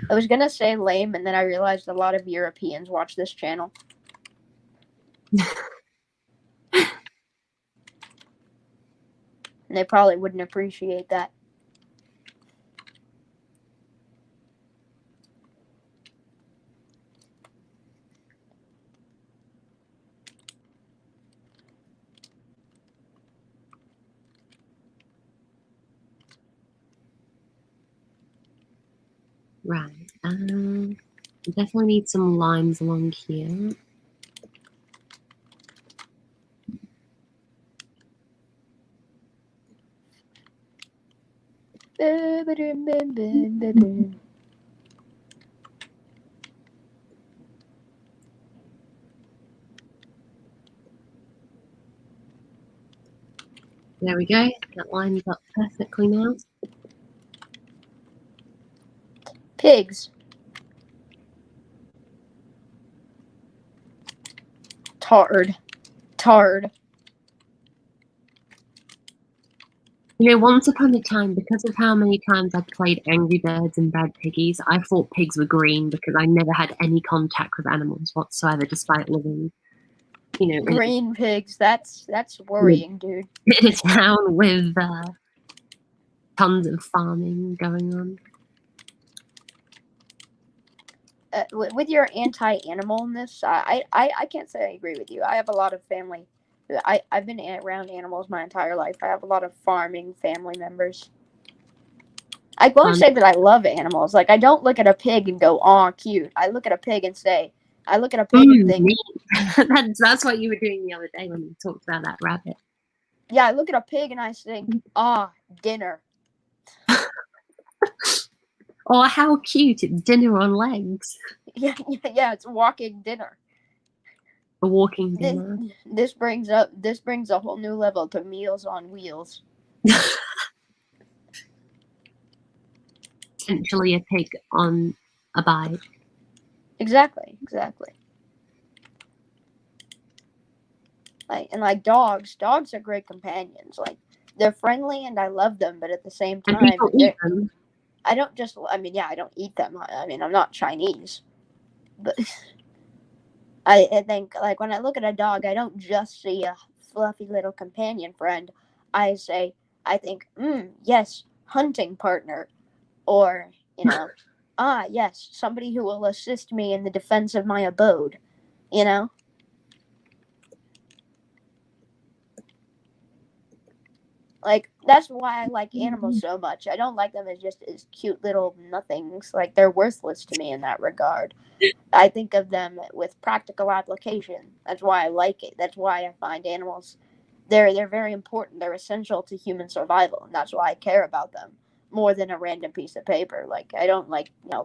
B: I was gonna say lame, and then I realized a lot of Europeans watch this channel. And they probably wouldn't appreciate that.
A: Right. Definitely need some lines along here. There we go. That lines up perfectly now.
B: Pigs. Tard.
A: You know, once upon a time, because of how many times I'd played Angry Birds and Bad Piggies, I thought pigs were green because I never had any contact with animals whatsoever, despite living, you know,
B: Green pigs. That's worrying, dude.
A: in a town with tons of farming going on.
B: With your anti-animalness, I can't say I agree with you. I have a lot of family. I've been around animals my entire life. I have a lot of farming family members. I won't say that I love animals. Like, I don't look at a pig and go, "Aw, cute." I look at a pig and say, I look at a pig and think,
A: that's what you were doing the other day when you talked about that rabbit.
B: yeah, I look at a pig and I think, "Ah, dinner."
A: Or how cute, it's dinner on legs.
B: Yeah, it's walking dinner.
A: A walking dinner.
B: This brings a whole new level to Meals on Wheels.
A: Essentially a pig on a bike.
B: Exactly. Like dogs are great companions. Like, they're friendly and I love them, but at the same
A: And
B: time,
A: people eat them.
B: I don't eat them. I mean, I'm not Chinese, but I think, like, when I look at a dog, I don't just see a fluffy little companion friend. I think, yes, hunting partner, or, yes, somebody who will assist me in the defense of my abode, you know? Like, that's why I like animals so much. I don't like them as just as cute little nothings. Like, they're worthless to me in that regard. I think of them with practical application. That's why I like it. That's why I find animals, they're very important. They're essential to human survival, and that's why I care about them more than a random piece of paper. Like, I don't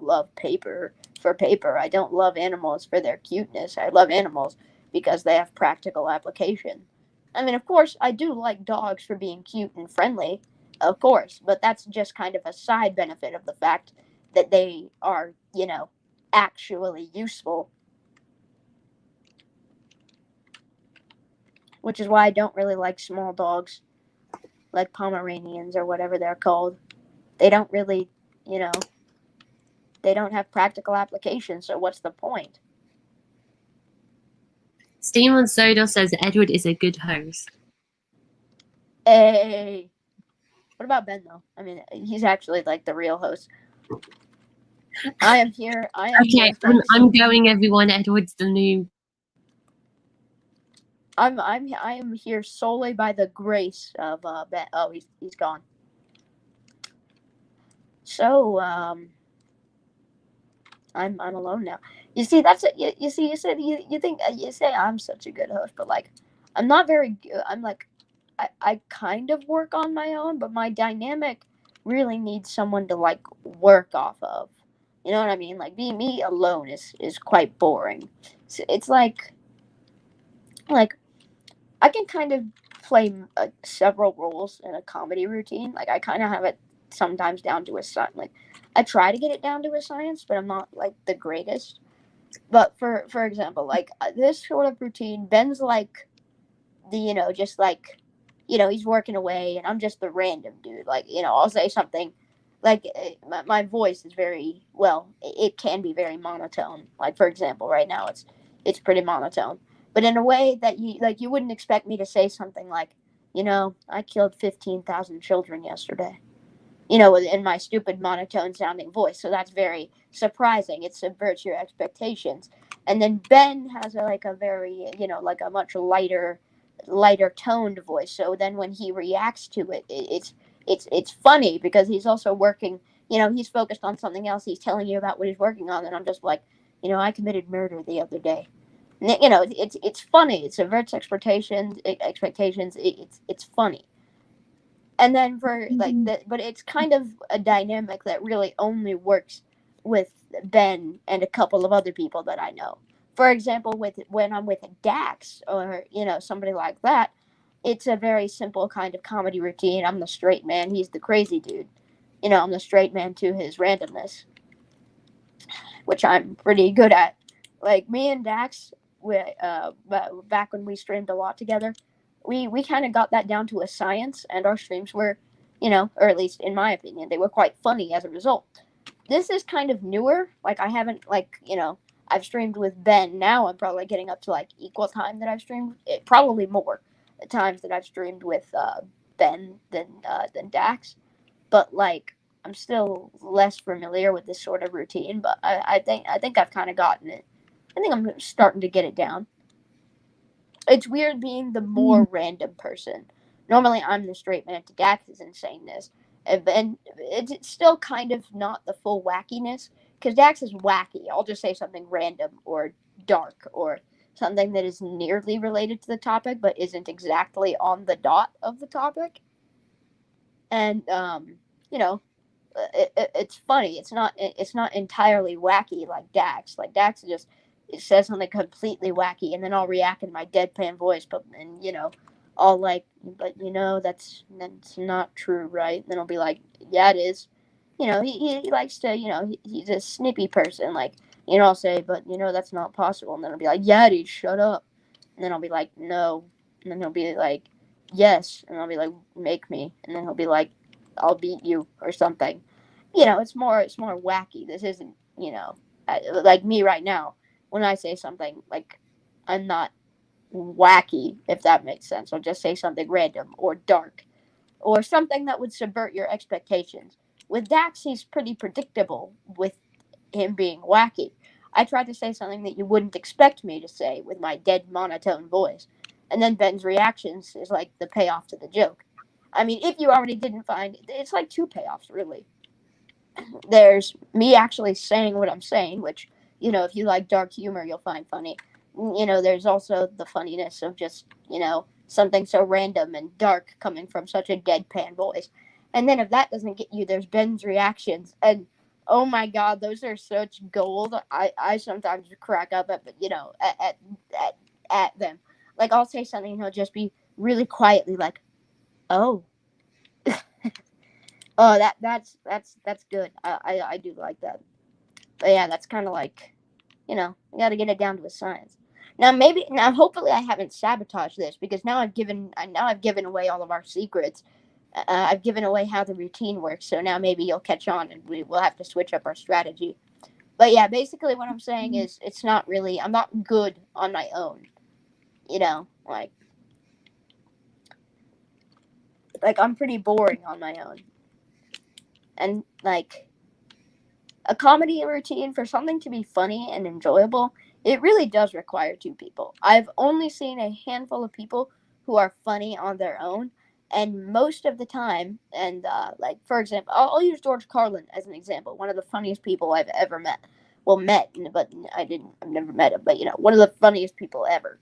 B: love paper for paper. I don't love animals for their cuteness. I love animals because they have practical application. I mean, of course, I do like dogs for being cute and friendly, of course, but that's just kind of a side benefit of the fact that they are, actually useful. Which is why I don't really like small dogs, like Pomeranians or whatever they're called. They don't really, they don't have practical application, so what's the point?
A: Steam Soda says Edward is a good host.
B: Hey. What about Ben, though? I mean, he's actually, like, the real host. I am here.
A: Okay, I'm going, everyone. Edward's the new.
B: I am here solely by the grace of Ben. Oh, he's gone. So I'm alone now. You see, that's it. You see, you said you think you say I'm such a good host, but, like, I'm not very good. I'm like, I kind of work on my own, but my dynamic really needs someone to, like, work off of. You know what I mean? Like, being me alone is quite boring. It's like I can kind of play several roles in a comedy routine. Like, I kind of have it sometimes down to a science. Like, I try to get it down to a science, but I'm not, like, the greatest. But for example, like, this sort of routine, Ben's like just like, he's working away, and I'm just the random dude. Like, I'll say something. Like, my voice is very well. It can be very monotone. Like, for example, right now it's pretty monotone, but in a way that you wouldn't expect me to say something like, I killed 15,000 children yesterday. In my stupid monotone sounding voice. So that's very surprising. It subverts your expectations. And then Ben has a very, like a much lighter toned voice. So then when he reacts to it, it's funny because he's also working. He's focused on something else. He's telling you about what he's working on, and I'm just like, I committed murder the other day. It's funny. It subverts expectations. It's funny. And then for like that, but it's kind of a dynamic that really only works with Ben and a couple of other people that I know. For example, when I'm with Dax or somebody like that, it's a very simple kind of comedy routine. I'm the straight man, he's the crazy dude. I'm the straight man to his randomness, which I'm pretty good at. Like me and Dax, back when we streamed a lot together, we kind of got that down to a science, and our streams were, or at least in my opinion, they were quite funny as a result. This is kind of newer. Like I haven't I've streamed with Ben. Now I'm probably getting up to like equal time that I've streamed. Probably more times that I've streamed with Ben than Dax. But like I'm still less familiar with this sort of routine. But I think I've kind of gotten it. I think I'm starting to get it down. It's weird being the more random person. Normally, I'm the straight man to Dax's insaneness, and it's still kind of not the full wackiness, because Dax is wacky. I'll just say something random or dark or something that is nearly related to the topic but isn't exactly on the dot of the topic. And you know, it's funny. It's not entirely wacky like Dax. Like Dax just it says something completely wacky, and then I'll react in my deadpan voice, but and I'll like, but that's not true, right? And then I'll be like, yeah, it is. He likes to, he's a snippy person. Like, I'll say, but that's not possible, and then I'll be like, yeah, dude, shut up. And then I'll be like, no, and then he'll be like, yes, and I'll be like, make me, and then he'll be like, I'll beat you or something. It's more wacky. This isn't, like me right now. When I say something, like, I'm not wacky, if that makes sense. I'll just say something random or dark or something that would subvert your expectations. With Dax, he's pretty predictable with him being wacky. I tried to say something that you wouldn't expect me to say with my dead monotone voice. And then Ben's reactions is like the payoff to the joke. I mean, if you already didn't find it, it's like two payoffs, really. There's me actually saying what I'm saying, which, if you like dark humor, you'll find funny. There's also the funniness of just, something so random and dark coming from such a deadpan voice. And then if that doesn't get you, there's Ben's reactions. And oh my God, those are such gold. I sometimes crack up at them. Like I'll say something and he'll just be really quietly like, oh. Oh, that's good. I do like that. But yeah, that's kind of like, you got to get it down to a science. Now hopefully I haven't sabotaged this, because now I've given away all of our secrets. I've given away how the routine works, so now maybe you'll catch on and we will have to switch up our strategy. But yeah, basically what I'm saying is I'm not good on my own. Like I'm pretty boring on my own. And like a comedy routine, for something to be funny and enjoyable, it really does require two people. I've only seen a handful of people who are funny on their own, and most of the time, and like for example, I'll use George Carlin as an example, one of the funniest people I've ever met. Well, but I've never met him, but one of the funniest people ever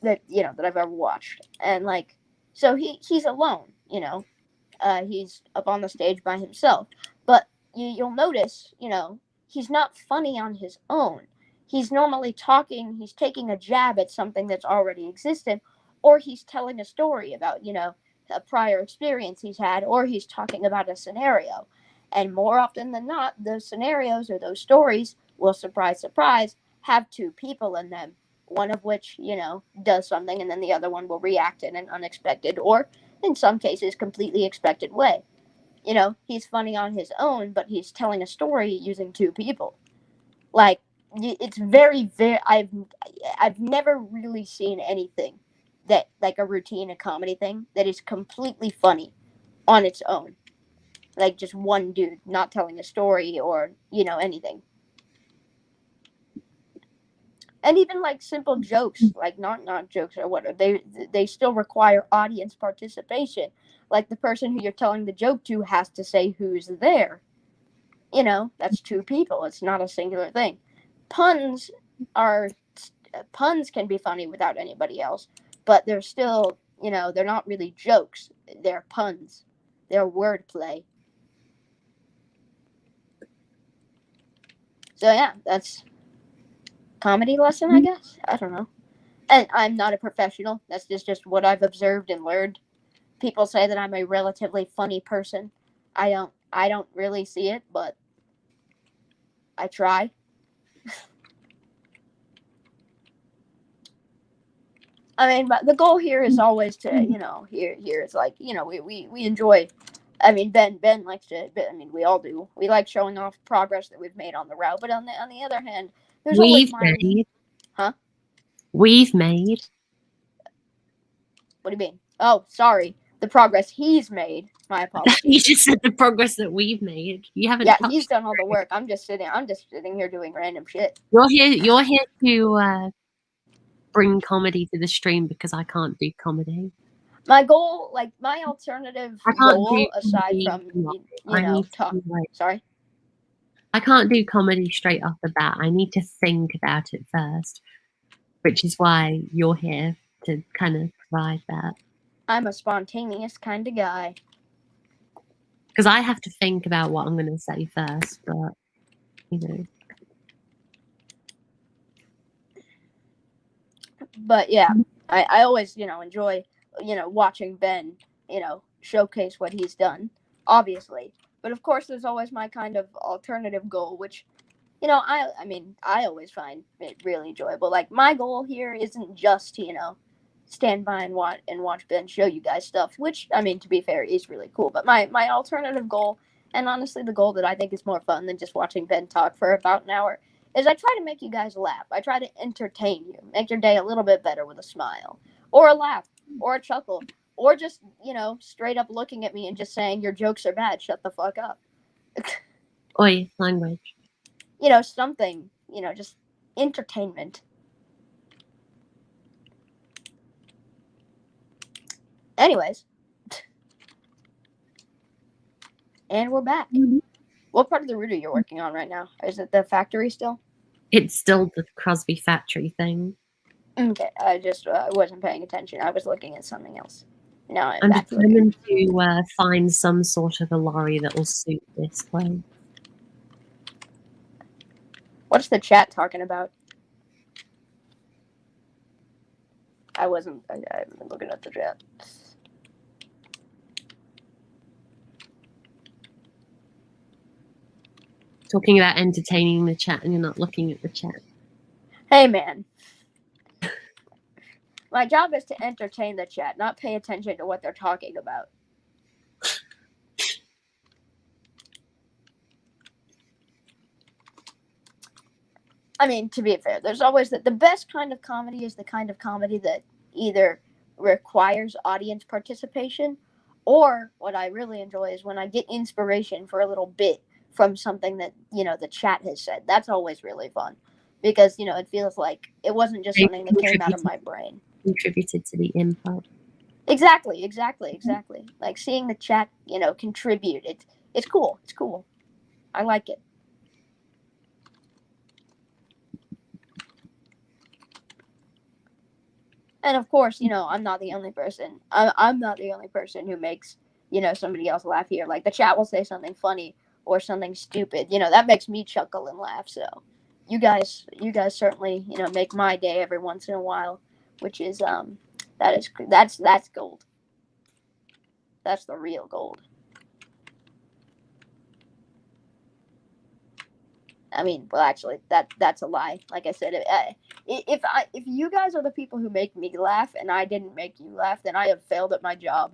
B: that I've ever watched, and like, so he's alone, he's up on the stage by himself, but you'll notice, he's not funny on his own. He's normally talking, he's taking a jab at something that's already existed, or he's telling a story about, a prior experience he's had, or he's talking about a scenario. And more often than not, those scenarios or those stories will, surprise, surprise, have two people in them. One of which, does something, and then the other one will react in an unexpected, or in some cases, completely expected way. He's funny on his own, but he's telling a story using two people. Like, it's very, very. I've never really seen anything that, like a routine, a comedy thing, that is completely funny on its own. Like just one dude not telling a story or anything. And even like simple jokes, like not jokes or whatever, they still require audience participation. Like the person who you're telling the joke to has to say who's there. That's two people. It's not a singular thing. Puns are puns can be funny without anybody else, but they're still, they're not really jokes. They're puns. They're wordplay. So yeah, that's comedy lesson, I guess. I don't know. And I'm not a professional. That's just what I've observed and learned. People say that I'm a relatively funny person. I don't really see it, but I try. I mean, but the goal here is always to, here it's like, we enjoy. I mean, Ben likes to. I mean, we all do. We like showing off progress that we've made on the route. But on the other hand, there's always
A: We've
B: my.
A: made.
B: Huh?
A: We've made.
B: What do you mean? Oh, sorry. The progress he's made. My
A: You
B: apologies.
A: just said the progress that we've made. You haven't
B: Yeah,
A: touched.
B: he's done all the work. I'm just sitting here doing random shit.
A: You're here. You're here to bring comedy to the stream because I can't do comedy.
B: My goal, like my alternative
A: I can't do
B: goal, aside
A: comedy.
B: from
A: I need
B: talk.
A: to, like,
B: Sorry.
A: I can't do comedy straight off the bat. I need to think about it first, which is why you're here to kind of provide that.
B: I'm a spontaneous kind of guy.
A: Because I have to think about what I'm going to say first, but you know.
B: But yeah, I always enjoy watching Ben showcase what he's done, obviously. But of course, there's always my kind of alternative goal, which I mean I always find it really enjoyable. Like my goal here isn't just to stand by and watch Ben show you guys stuff, which I mean to be fair is really cool. But my alternative goal, and honestly the goal that I think is more fun than just watching Ben talk for about an hour, is I try to make you guys laugh. I try to entertain you, make your day a little bit better with a smile, or a laugh, or a chuckle, or just straight up looking at me and just saying your jokes are bad. Shut the fuck up.
A: Oi, language.
B: Something. Just entertainment. Anyways, and we're back. What part of the route are you working on right now? Is it the factory still?
A: It's still the Crosby factory thing.
B: Okay, I just wasn't paying attention. I was looking at something else. Now I'm
A: I'm
B: back
A: determined to find some sort of a lorry that will suit this place.
B: What's the chat talking about? I haven't been looking at the chat.
A: Talking about entertaining the chat and you're not looking at the chat.
B: Hey, man. My job is to entertain the chat, not pay attention to what they're talking about. I mean, to be fair, there's always the best kind of comedy is the kind of comedy that either requires audience participation, or what I really enjoy is when I get inspiration for a little bit from something that the chat has said. That's always really fun because it feels like it wasn't just something that came out of my brain.
A: Contributed to the input.
B: Exactly. Like seeing the chat contribute, it's cool. I like it. And of course, I'm not the only person. I'm not the only person who makes somebody else laugh here. Like the chat will say something funny or something stupid. That makes me chuckle and laugh. So you guys certainly make my day every once in a while, which is that's gold. That's the real gold. I mean, well, actually, that's a lie. Like I said, if you guys are the people who make me laugh and I didn't make you laugh, then I have failed at my job.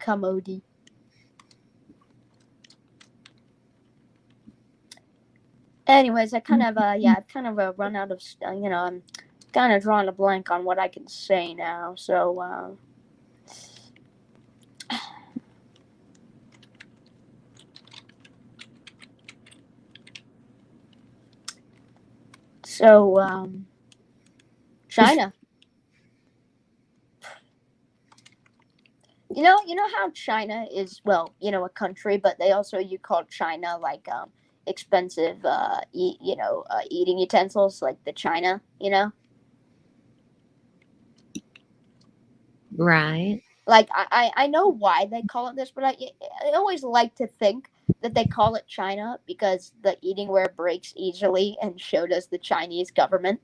B: Commodity. Anyways, I've kind of run out of I'm kind of drawing a blank on what I can say now. So China. You know how China is, well, a country, but they also, you call China like expensive eating utensils, like the China,
A: Right.
B: Like I know why they call it this, but I always like to think that they call it China because the eatingware breaks easily, and so does the Chinese government.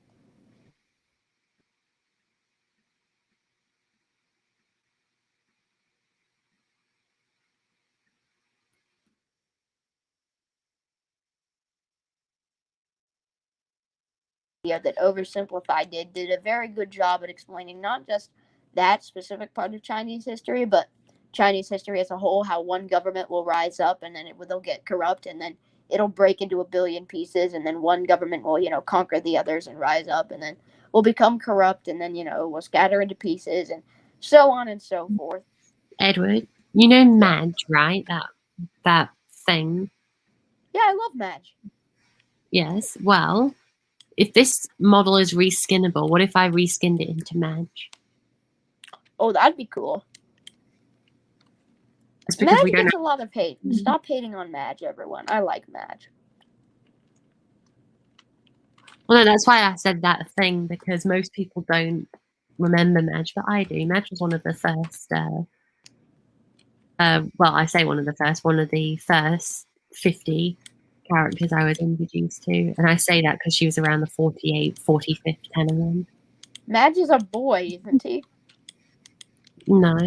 B: That Oversimplified did a very good job at explaining not just that specific part of Chinese history, but Chinese history as a whole. How one government will rise up, and then they'll get corrupt, and then it'll break into a billion pieces, and then one government will conquer the others and rise up, and then will become corrupt, and then will scatter into pieces, and so on and so forth.
A: Edward, you know Madge, right? That thing.
B: Yeah, I love Madge.
A: Yes. Well, if this model is reskinnable, what if I reskinned it into Madge?
B: Oh, that'd be cool.
A: It's because
B: Madge
A: we don't
B: gets a lot of hate. Stop hating on Madge, everyone. I like Madge.
A: Well, no, that's why I said that thing, because most people don't remember Madge, but I do. Madge was one of the first, well, I say one of the first 50 characters I was introduced to. And I say that because she was around the 45th Tenement.
B: Madge is a boy, isn't he?
A: No.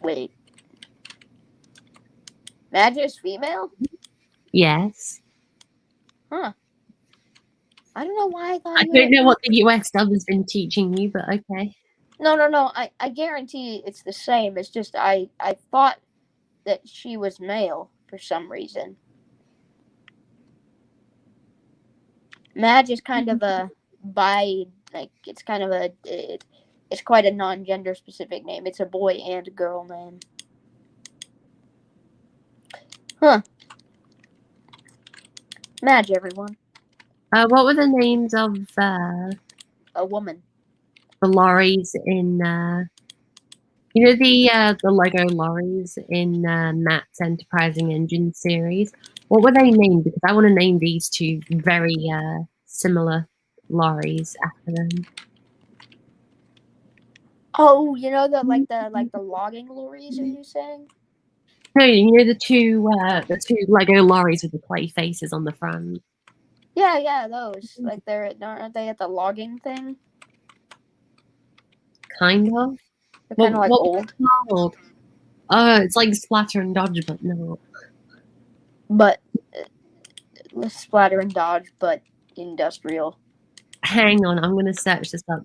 B: Wait. Madge is female?
A: Yes.
B: Huh. I don't know why I thought
A: I don't know what the US dub has been teaching you, but okay.
B: No. I guarantee it's the same. It's just I thought that she was male for some reason. Madge is kind of a it's kind of it's quite a non-gender specific name. It's a boy and girl name. Huh. Madge, everyone.
A: What were the names of
B: A woman.
A: the lorries in you know the Lego lorries in Matt's Enterprising Engine series? What were they named? Because I want to name these two very similar lorries after them.
B: Oh, you know the logging lorries, are you saying?
A: No, you know the two Lego lorries with the clay faces on the front.
B: Yeah, those. Like aren't they at the logging thing?
A: Kind of.
B: They're kind of like
A: what
B: old.
A: Called? Oh, it's like Splatter and Dodge, but no.
B: But splatter and dodge, but industrial.
A: Hang on, I'm gonna search this up.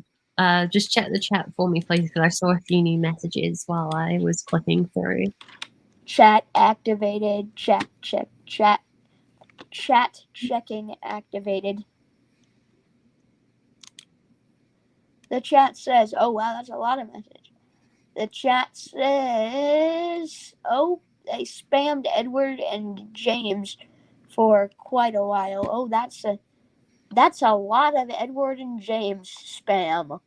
A: Just check the chat for me, please, because I saw a few new messages while I was clicking through.
B: Chat activated. Chat checking activated. The chat says, oh wow, that's a lot of messages. The chat says, oh, they spammed Edward and James for quite a while. Oh, that's a lot of Edward and James spam.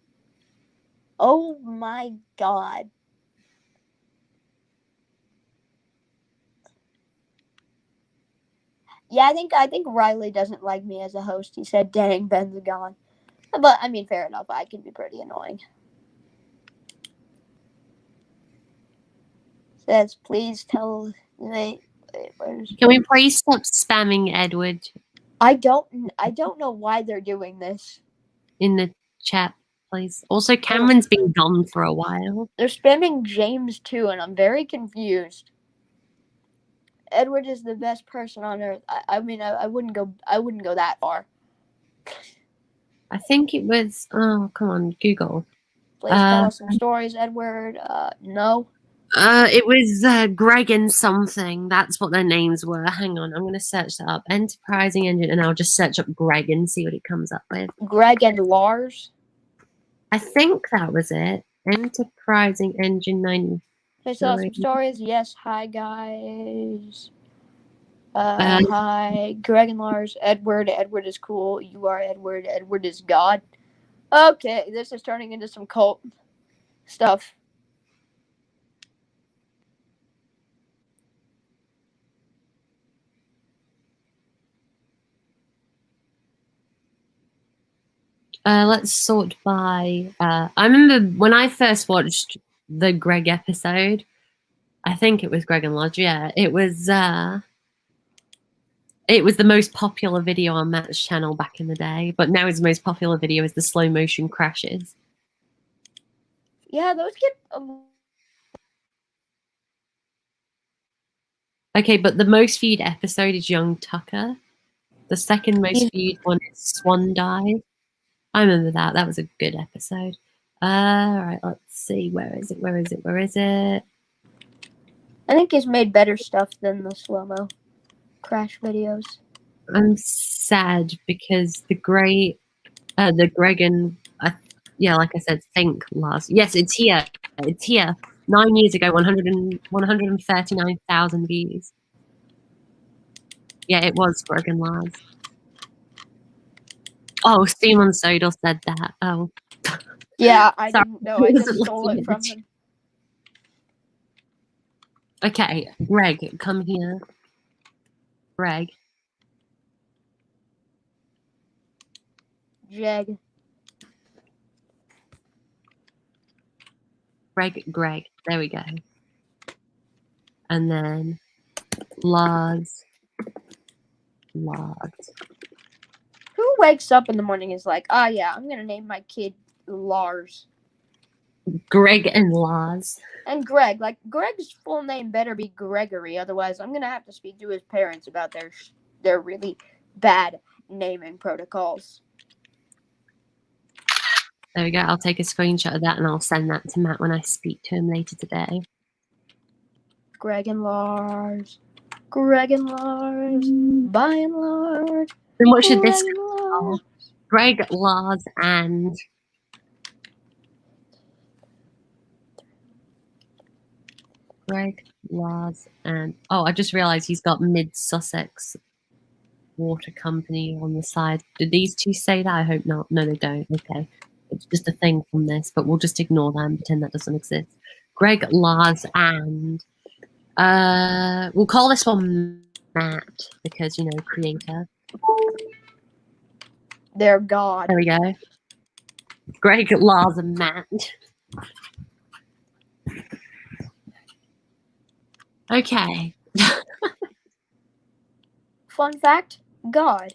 B: Oh my god. Yeah, I think Riley doesn't like me as a host. He said, dang, Ben's gone. But I mean, fair enough. I can be pretty annoying. Says, please tell me.
A: Can we please stop spamming Edward
B: I don't know why they're doing this.
A: in the chat, please? Also, Cameron's been gone for a while.
B: They're spamming James too, and I'm very confused. Edward is the best person on earth. I mean, I wouldn't go that far.
A: I think it was. Oh, come on, Google.
B: Please tell us some stories, Edward. No.
A: It was Greg and something. That's what their names were. Hang on, I'm going to search that up. Enterprising Engine, and I'll just search up Greg and see what it comes up with.
B: Greg and Lars.
A: I think that was it. Enterprising Engine 90.
B: Please tell us some stories. Yes. Hi, guys. Hi, Greg and Lars. Edward. Edward is cool. You are Edward. Edward is God. Okay, this is turning into some cult stuff.
A: Let's sort by. I remember when I first watched the Greg episode. I think it was Greg and Lodge. Yeah, it was. It was the most popular video on Matt's channel back in the day, but now his most popular video is the slow motion crashes.
B: Yeah, those get.
A: Okay, but the most viewed episode is Young Tucker. The second most viewed one is Swan Dive. I remember that. That was a good episode. All right, let's see. Where is it? Where is it? Where is it?
B: I think he's made better stuff than the slow-mo crash videos.
A: I'm sad because the Greg and yeah, like I said, think last. Yes, it's here. It's here. 9 years ago, 139,000 views. Yeah, it was Greg and Lars. Oh, Simon Sodal said that. Oh.
B: Yeah, I
A: Sorry.
B: didn't know. I just stole it from him.
A: Okay, Greg, come here. Greg.
B: Jeg.
A: Greg. There we go. And then Lars.
B: Who wakes up in the morning and is like, oh yeah, I'm gonna name my kid Lars.
A: Greg and Lars.
B: And Greg. Like, Greg's full name better be Gregory, otherwise I'm gonna have to speak to his parents about their really bad naming protocols.
A: There we go. I'll take a screenshot of that and I'll send that to Matt when I speak to him later today.
B: Greg and Lars. Greg and Lars. By and large.
A: Then what should this be called? Greg, Lars, and... Greg, Lars, and... Oh, I just realised he's got Mid-Sussex Water Company on the side. Did these two say that? I hope not. No, they don't. Okay. It's just a thing from this, but we'll just ignore that and pretend that doesn't exist. Greg, Lars, and... we'll call this one Matt, because, you know, creator.
B: Their god.
A: There we go. Greg, Lars, and Matt. Okay.
B: Fun fact, God.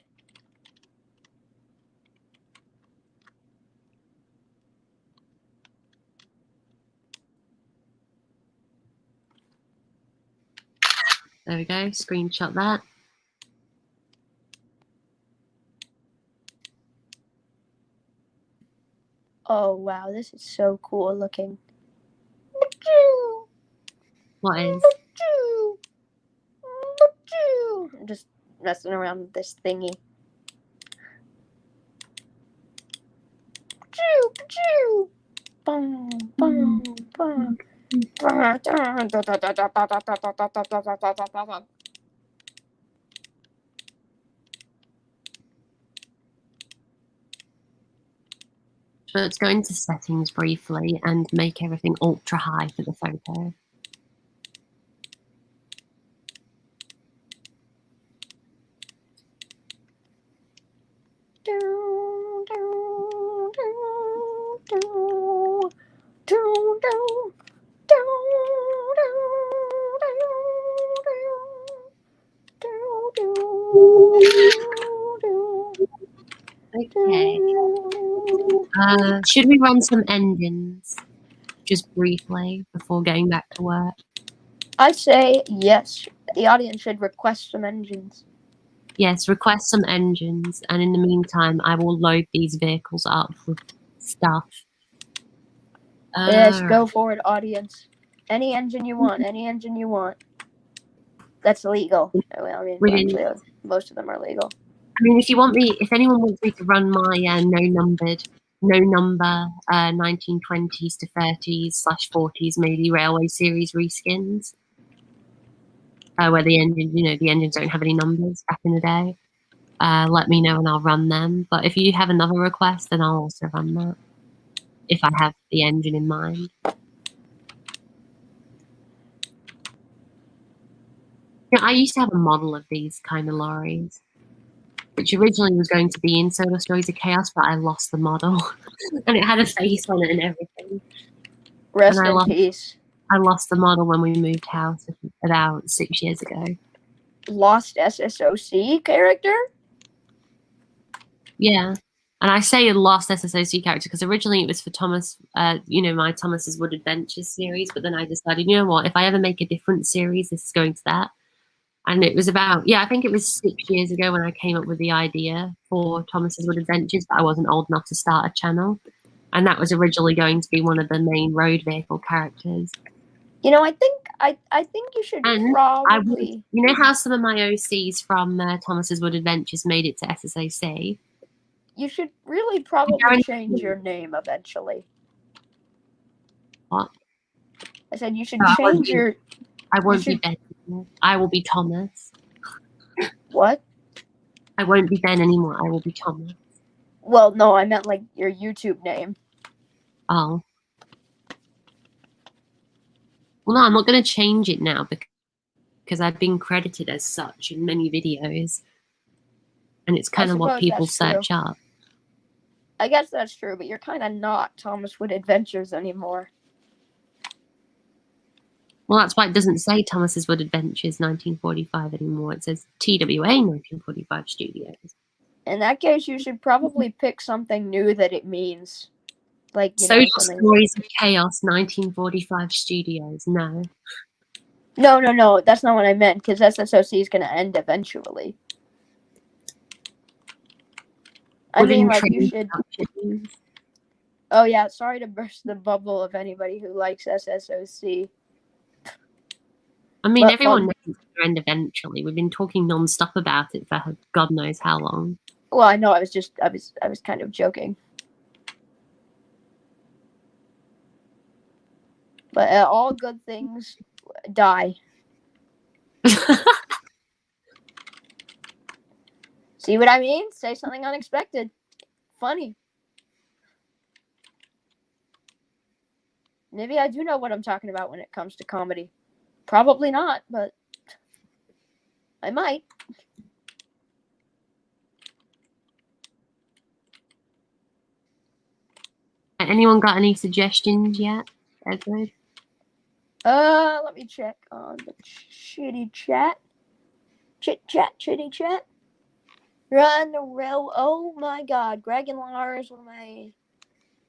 A: There we go. Screenshot that.
B: Oh wow, this is so cool looking.
A: What is?
B: I'm just messing around with this thingy. Boom, boom, boom.
A: So let's go into settings briefly and make everything ultra high for the photo. Okay. Should we run some engines just briefly before going back to work?
B: I say yes. The audience should request some engines.
A: Yes, request some engines, and in the meantime, I will load these vehicles up with stuff.
B: Yes, go for it, audience. Any engine you want. Any engine you want. That's legal. Well, I mean, actually, most of them are legal.
A: I mean, if anyone wants me to run my no number 1920s to 30s/40s, maybe Railway Series reskins, where the engines don't have any numbers back in the day, let me know and I'll run them. But if you have another request, then I'll also run that, if I have the engine in mind. I used to have a model of these kind of lorries, which originally was going to be in Solar Stories of Chaos, but I lost the model. And it had a face on it and everything.
B: Rest in peace.
A: I lost the model when we moved house about 6 years ago.
B: Lost SSOC character?
A: Yeah. And I say a lost SSOC character because originally it was for Thomas, my Thomas's Wood Adventures series. But then I decided, you know what, if I ever make a different series, this is going to that. And it was about, I think it was 6 years ago when I came up with the idea for Thomas's Wood Adventures, but I wasn't old enough to start a channel. And that was originally going to be one of the main road vehicle characters.
B: I think you should probably.
A: You know how some of my OCs from Thomas's Wood Adventures made it to SSOC?
B: You should really probably change your name eventually.
A: What?
B: I said you should change your.
A: I won't be Ben. I will be Thomas.
B: What?
A: I won't be Ben anymore. I will be Thomas.
B: Well, no, I meant like your YouTube name.
A: Oh. Well, no, I'm not going to change it now because I've been credited as such in many videos. And it's kind of what people search up.
B: I guess that's true, but you're kind of not Thomas Wood Adventures anymore.
A: Well, that's why it doesn't say Thomas's Wood Adventures 1945 anymore. It says TWA 1945 Studios.
B: In that case, you should probably pick something new that it means. Like,
A: Social Stories of Chaos 1945 Studios. No.
B: No. That's not what I meant, because SSOC is going to end eventually. I mean, like, you should... Oh, yeah, sorry to burst the bubble of anybody who likes SSOC.
A: I mean, everyone knows it's going to end eventually. We've been talking non-stop about it for God knows how long.
B: Well, I know. I was kind of joking. But all good things die. See what I mean? Say something unexpected. Funny. Maybe I do know what I'm talking about when it comes to comedy. Probably not, but I might.
A: Anyone got any suggestions yet, Edward?
B: Let me check on the shitty chat. Chitty chat. Run the rail. Oh my God, Greg and Lars.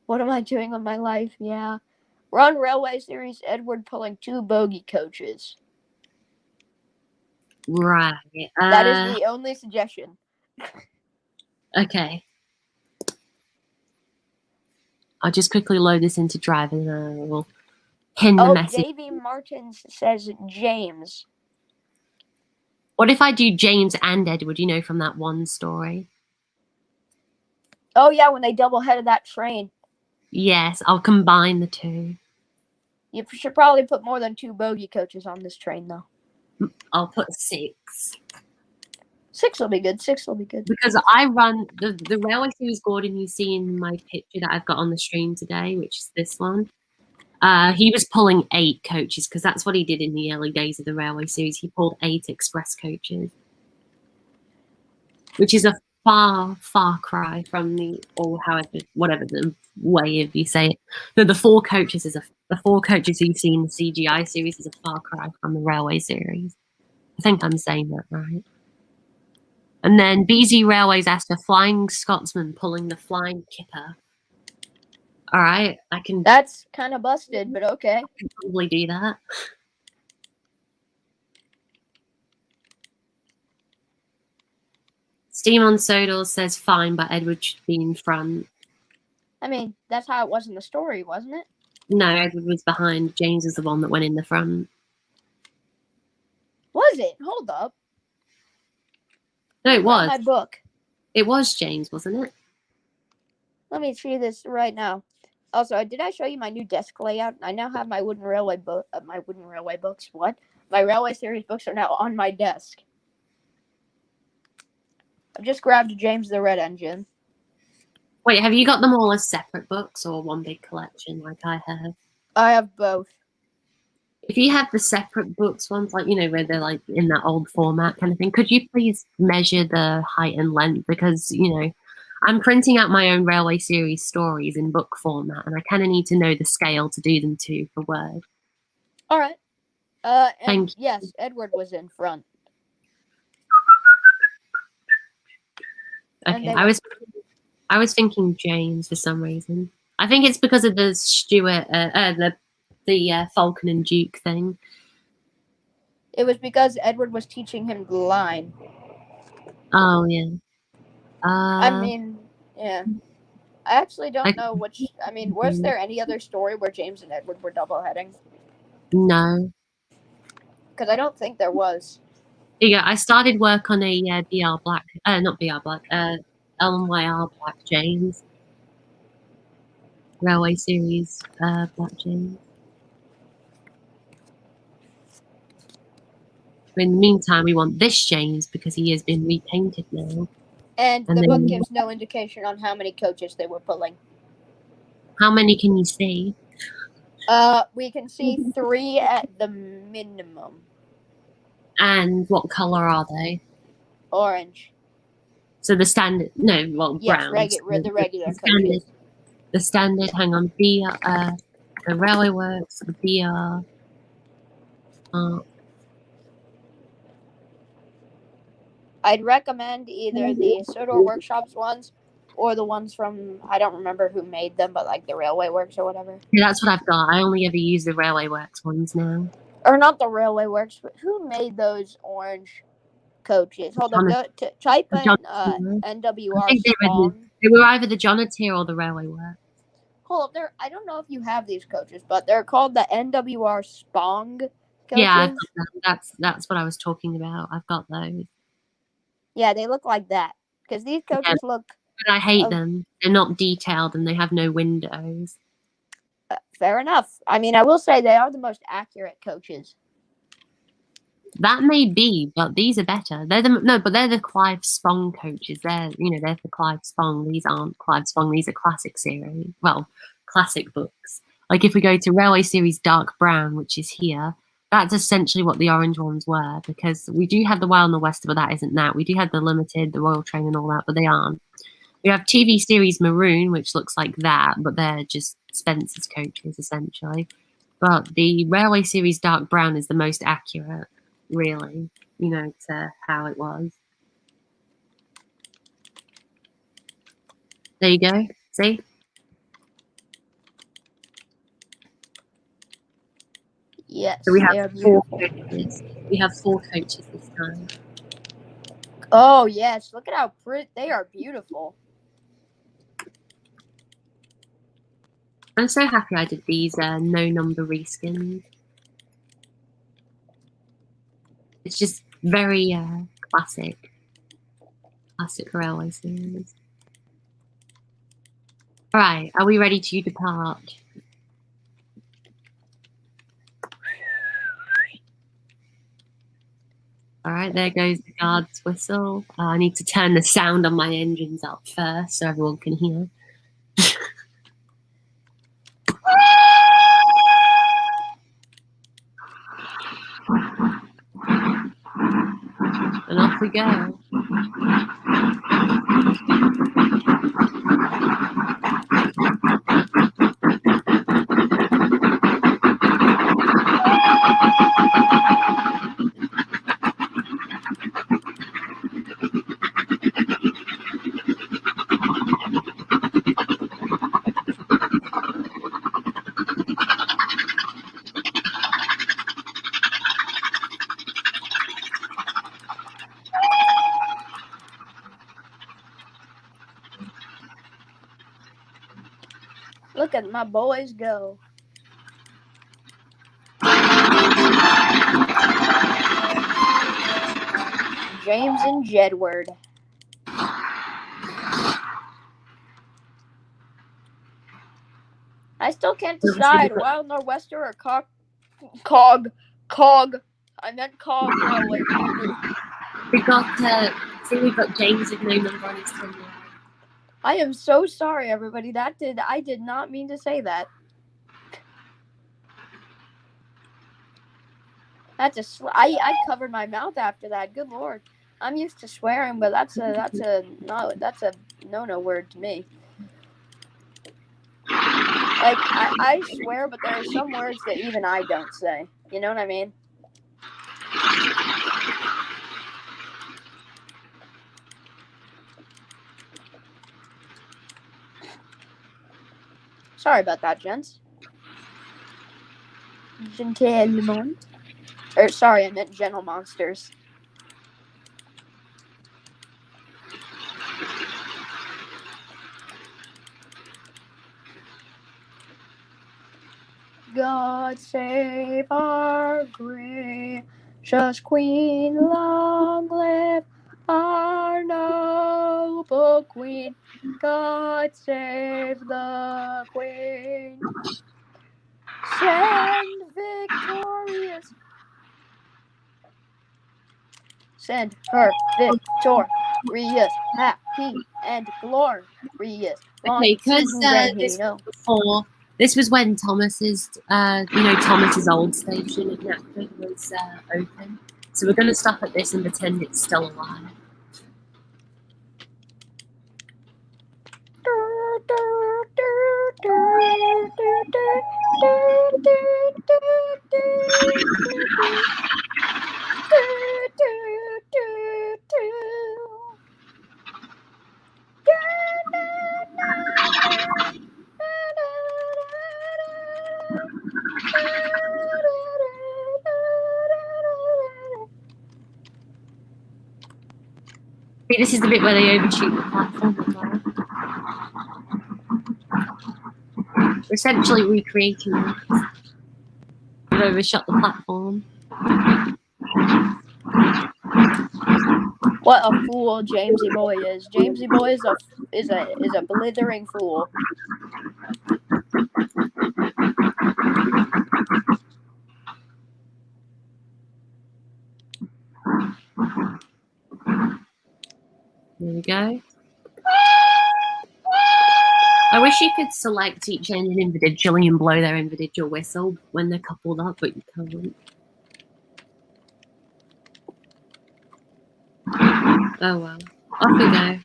B: What am I doing with my life? Yeah. Run Railway Series, Edward pulling 2 bogey coaches.
A: Right.
B: That is the only suggestion.
A: Okay. I'll just quickly load this into Drive and I will pin the message.
B: Davey Martins says James.
A: What if I do James and Edward, from that one story?
B: Oh, yeah, when they double-headed that train.
A: Yes, I'll combine the two.
B: You should probably put more than 2 bogey coaches on this train, though.
A: I'll put 6.
B: 6 will be good. 6 will be good.
A: Because I run the Railway Series Gordon you see in my picture that I've got on the stream today, which is this one. He was pulling 8 coaches because that's what he did in the early days of the Railway Series. He pulled 8 express coaches, which is a far cry from whatever the way of you say it. No, the 4 coaches you see in the CGI series is a far cry from the Railway Series. I think I'm saying that right. And then BZ Railways asked a Flying Scotsman pulling the Flying Kipper. All right,
B: That's kind of busted, but okay.
A: I can probably do that. Steam on Sodal says fine, but Edward should be in front.
B: I mean, that's how it was in the story, wasn't it?
A: No, Edward was behind. James is the one that went in the front.
B: Was it? Hold up.
A: No, it was.
B: My book.
A: It was James, wasn't it?
B: Let me see this right now. Also, did I show you my new desk layout? I now have my wooden railway book. My wooden railway books. What? My Railway Series books are now on my desk. I've just grabbed James the Red Engine.
A: Wait, have you got them all as separate books or one big collection like I have?
B: I have both.
A: If you have the separate books ones, like, where they're like in that old format kind of thing, could you please measure the height and length? Because, I'm printing out my own Railway Series stories in book format and I kind of need to know the scale to do them to for Word.
B: All right. And
A: Thank you.
B: yes, Edward was in front. And
A: Okay,
B: they
A: I was thinking James for some reason. I think it's because of the Stuart, the Falcon and Duke thing.
B: It was because Edward was teaching him the line.
A: Oh yeah.
B: I mean, yeah. I actually don't know which. I mean, was
A: Mhm.
B: there any other story where James and Edward were double heading?
A: No.
B: Because I don't think there was.
A: Yeah, I started work on a BR Black, not BR Black, LMYR Black James Railway Series Black James. In the meantime, we want this James because he has been repainted now.
B: And
A: And
B: the book
A: then-
B: gives no indication on how many coaches they were pulling.
A: How many can you see?
B: We can see 3 at the minimum.
A: And what color are they?
B: Orange.
A: So the standard, no, well,
B: Yes,
A: brown.
B: the regular
A: standard,
B: coaches.
A: the standard. Hang on, the Railway Works, the BR.
B: I'd recommend either the Sodor Workshops ones or the ones from, I don't remember who made them, but like the Railway Works or whatever.
A: Yeah, that's what I've got. I only ever use the Railway Works ones now.
B: Or not the Railway Works, but who made those orange coaches? Hold on, go to type in NWR
A: think
B: Spong.
A: They were either the Jonatir or the Railway Works.
B: Hold up, I don't know if you have these coaches, but they're called the NWR Spong coaches.
A: Yeah, I've got them. That's what I was talking about. I've got those.
B: Yeah, they look like that. Because these coaches look...
A: But I hate them. They're not detailed and they have no windows.
B: Fair enough. I mean, I will say they are the most accurate coaches.
A: That may be, but these are better. They're the Clive Spong coaches. They're the Clive Spong. These aren't Clive Spong. These are classic series. Well, classic books. Like if we go to Railway Series Dark Brown, which is here, that's essentially what the orange ones were, because we do have the Wild and the West, but that isn't that. We do have the Limited, the Royal Train and all that, but they aren't. We have TV Series Maroon, which looks like that, but they're just Spencer's coaches, essentially. But the Railway Series Dark Brown is the most accurate, really, to how it was. There you go. See?
B: Yes,
A: So we
B: they are
A: have 4
B: beautiful.
A: coaches. We have 4 coaches this time.
B: Oh, yes. Look at how pretty. They are beautiful.
A: I'm so happy I did these no number reskins. It's just very classic Railway Series. All right, are we ready to depart? All right, there goes the guard's whistle. I need to turn the sound on my engines up first so everyone can hear. And off we go.
B: Look at my boys go. James and Jedward. I still can't decide Wild Nor'Wester or Cog. I meant Cog Railway.
A: We've got James with no number on his tongue.
B: I am so sorry, everybody. I did not mean to say that. I covered my mouth after that. Good Lord. I'm used to swearing, but that's a no word to me. Like I swear, but there are some words that even I don't say. You know what I mean? Sorry about that, gents. Gentlemen. Or sorry, I meant gentle monsters. God save our gracious Queen, long live our noble Queen. God save the Queen. Send victorious. Send her victorious, happy, and glorious.
A: Okay, because this was before. This was when Thomas's, Thomas's old station at Knapford was open. So we're going to stop at this and pretend it's still alive. See, this is the bit where they overshoot the platform as well. We're essentially recreating this. They've overshot the platform.
B: What a fool Jamesy boy is. Jamesy boy is a blithering fool.
A: There we go. I wish you could select each engine individually and blow their individual whistle when they're coupled up, but you can't. Oh well. Off we go.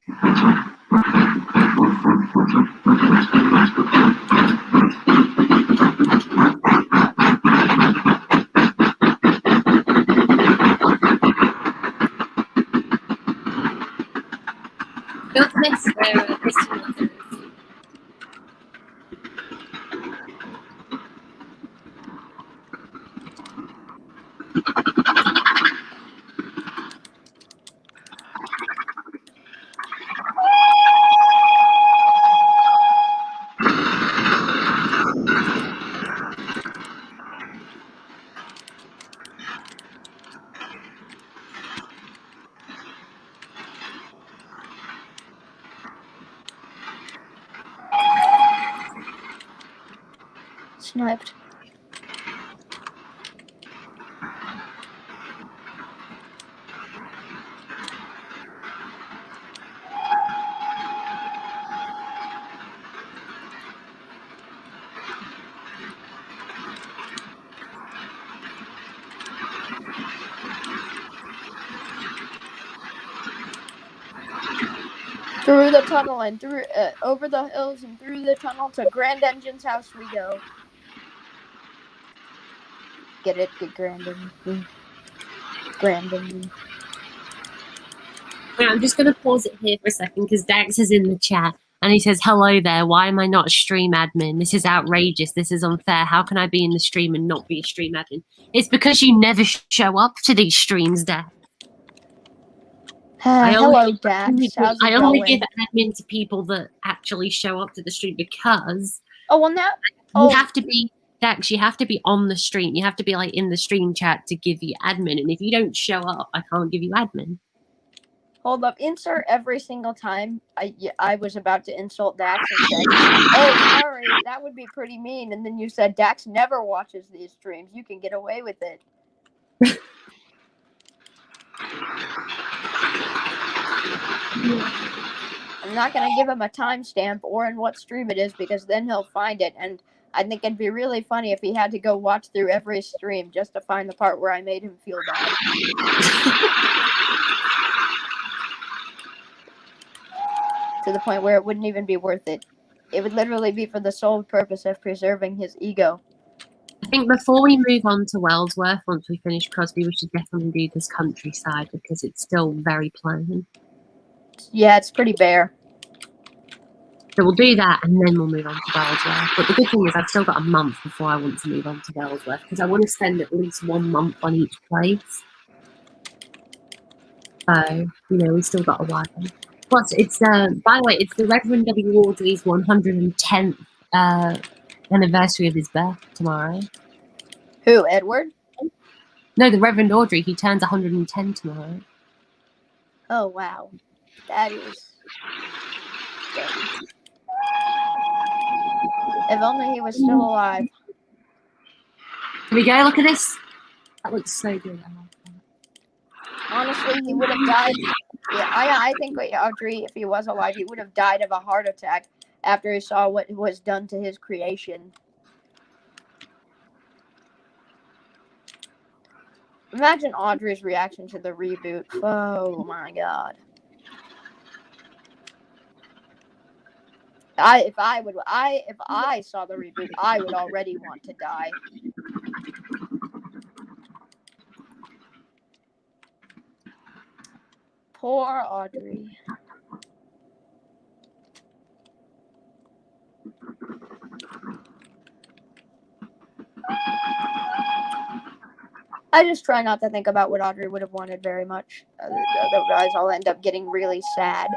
A: Don't miss their piston.
B: Sniped. Through the tunnel and through over the hills and through the tunnel to Grand Engine's house we go. Get it? Get Grand Engine. Grand Engine.
A: Yeah, I'm just going to pause it here for a second because Dax is in the chat and he says, "Hello there. Why am I not a stream admin? This is outrageous. This is unfair. How can I be in the stream and not be a stream admin?" It's because you never show up to these streams, Dax.
B: Hello, Dax. How's it
A: I only
B: going?
A: give admin to people that actually show up to the stream because
B: Oh, well now
A: you have to be, Dax, you have to be on the stream. You have to be like in the stream chat to give you admin. And if you don't show up, I can't give you admin.
B: Hold up. Insert every single time I was about to insult Dax and said, "Oh, sorry, that would be pretty mean." And then you said, "Dax never watches these streams. You can get away with it." I'm not going to give him a timestamp or in what stream it is because then he'll find it. And I think it'd be really funny if he had to go watch through every stream just to find the part where I made him feel bad. To the point where it wouldn't even be worth it. It would literally be for the sole purpose of preserving his ego.
A: I think before we move on to Wellsworth, once we finish Crosby, we should definitely do this countryside because it's still very plain.
B: Yeah, it's pretty bare.
A: So we'll do that and then we'll move on to Wellsworth. But the good thing is I've still got a month before I want to move on to Wellsworth because I want to spend at least 1 month on each place. So, we still got a while. Plus, it's, by the way, it's the Reverend W. Audrey's 110th anniversary of his birth tomorrow.
B: Who, Edward?
A: No, the Reverend Audrey, he turns 110 tomorrow.
B: Oh, wow. That is... Dang. If only he was still alive.
A: Here we go, look at this. That looks so good. I like that.
B: Honestly, he would have died. Yeah, I think Audrey, if he was alive, he would have died of a heart attack after he saw what was done to his creation. Imagine Audrey's reaction to the reboot. Oh my god. If I saw the reboot, I would already want to die. Poor Audrey. I just try not to think about what Audrey would have wanted very much. Otherwise, I'll end up getting really sad.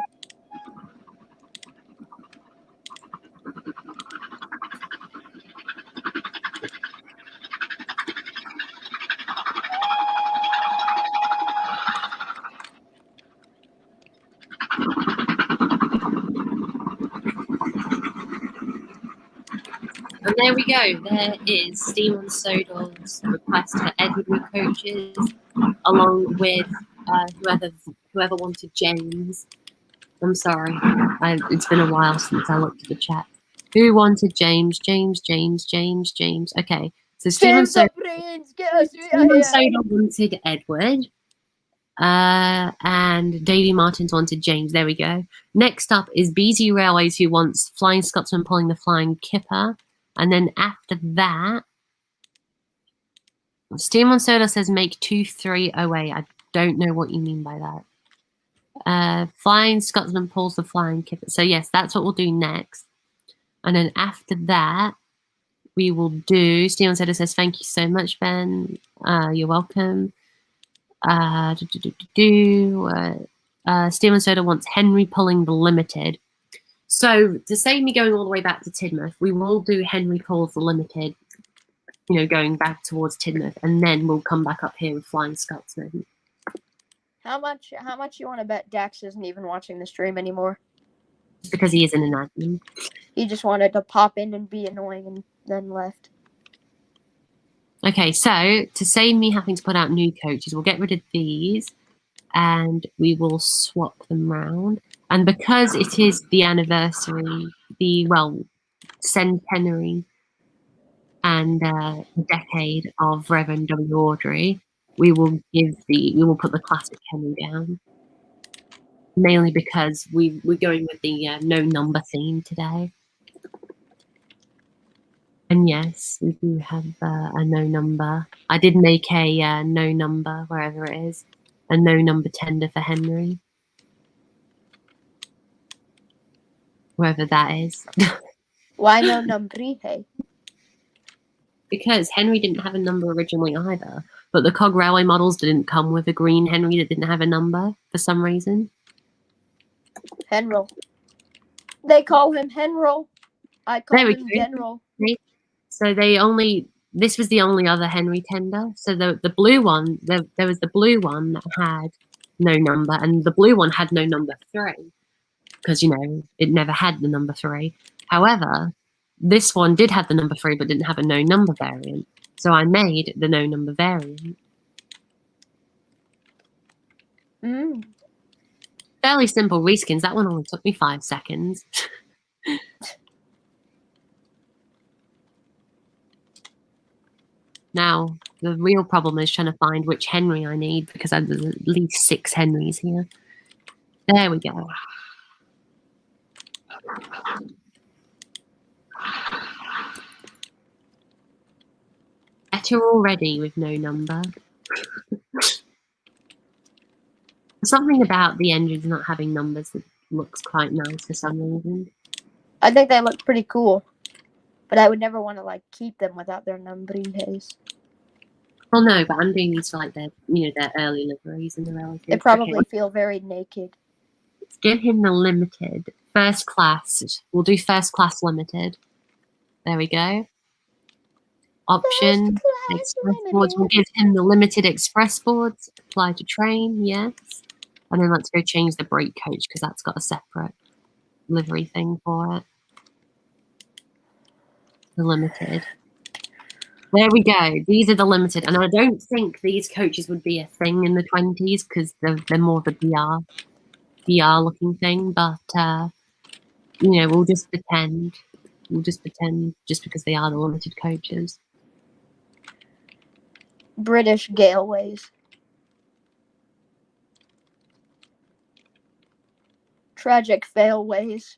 A: And there we go. There is Steam on Sodal's request for Edward new coaches, along with whoever wanted James. I'm sorry. It's been a while since I looked at the chat. Who wanted James? James. Okay. So Steam Sodal wanted Edward. And Davy Martins wanted James. There we go. Next up is BZ Railways, who wants Flying Scotsman pulling the Flying Kipper. And then after that, Steam on Soda says make 2308. I don't know what you mean by that. Flying Scotsman pulls the Flying Kipper. So yes, that's what we'll do next. And then after that, we will do, Steam on Soda says, thank you so much, Ben. You're welcome. Steam and Soda wants Henry pulling the Limited. So to save me going all the way back to Tidmouth, we will do Henry pulls the Limited, going back towards Tidmouth, and then we'll come back up here with Flying Scotsman.
B: How much you want to bet Dax isn't even watching the stream anymore?
A: Because he isn't an admin.
B: He just wanted to pop in and be annoying and then left.
A: Okay, so to save me having to put out new coaches, we'll get rid of these and we will swap them round. And because it is the anniversary, centenary and decade of Reverend W. Audrey, we will put the classic Henry down. Mainly because we're going with the no number theme today. And yes, we do have a no number. I did make a no number, wherever it is, a no number tender for Henry. Wherever that is.
B: Why no number, hey?
A: Because Henry didn't have a number originally either. But the Cog Railway models didn't come with a green Henry that didn't have a number for some reason.
B: Henrol. They call him Henrol. I call him General.
A: So this was the only other Henry tender. So the blue one, there was the blue one that had no number, and the blue one had no number 3 because it never had the number 3. However, this one did have the number 3 but didn't have a no number variant. So I made the no number variant. Fairly simple reskins. That one only took me 5 seconds. Now, the real problem is trying to find which Henry I need because there's at least 6 Henrys here. There we go. Better already with no number. Something about the engines not having numbers that looks quite nice for some reason.
B: I think they look pretty cool, but I would never want to like keep them without their numbering case.
A: Well, no, but I'm doing these for like their, their early liveries and the relatives.
B: They probably feel very naked.
A: Let's give him the limited first class. We'll do first class limited. There we go. Option express boards. We'll give him the limited express boards. Apply to train, yes. And then let's go change the brake coach because that's got a separate livery thing for it. The limited. There we go. These are the limited, and I don't think these coaches would be a thing in the 20s because they're more of a BR looking thing. But we'll just pretend. We'll just pretend just because they are the limited coaches.
B: British Galeways. Tragic failways.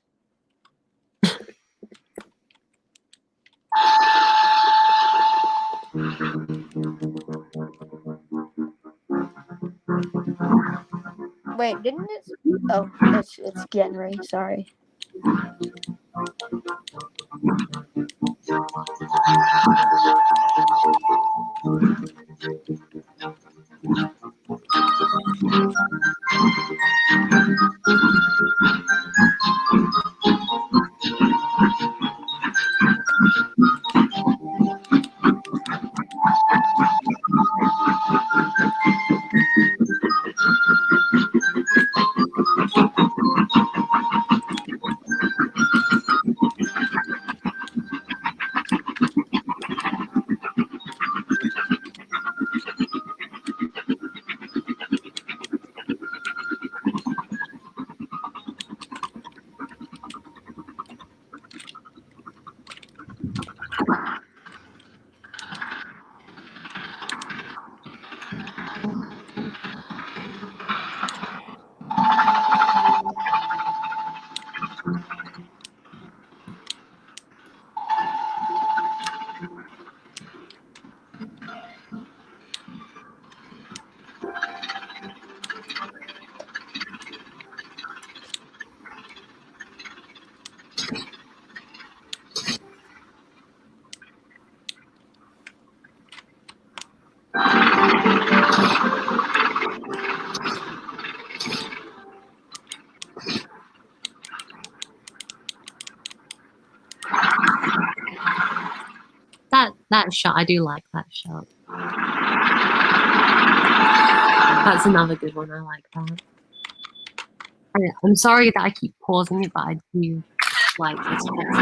B: Wait, didn't it? Oh, it's Genry. Sorry.
A: That shot, I do like that shot. That's another good one. I like that. I'm sorry that I keep pausing it, but I do like this shots.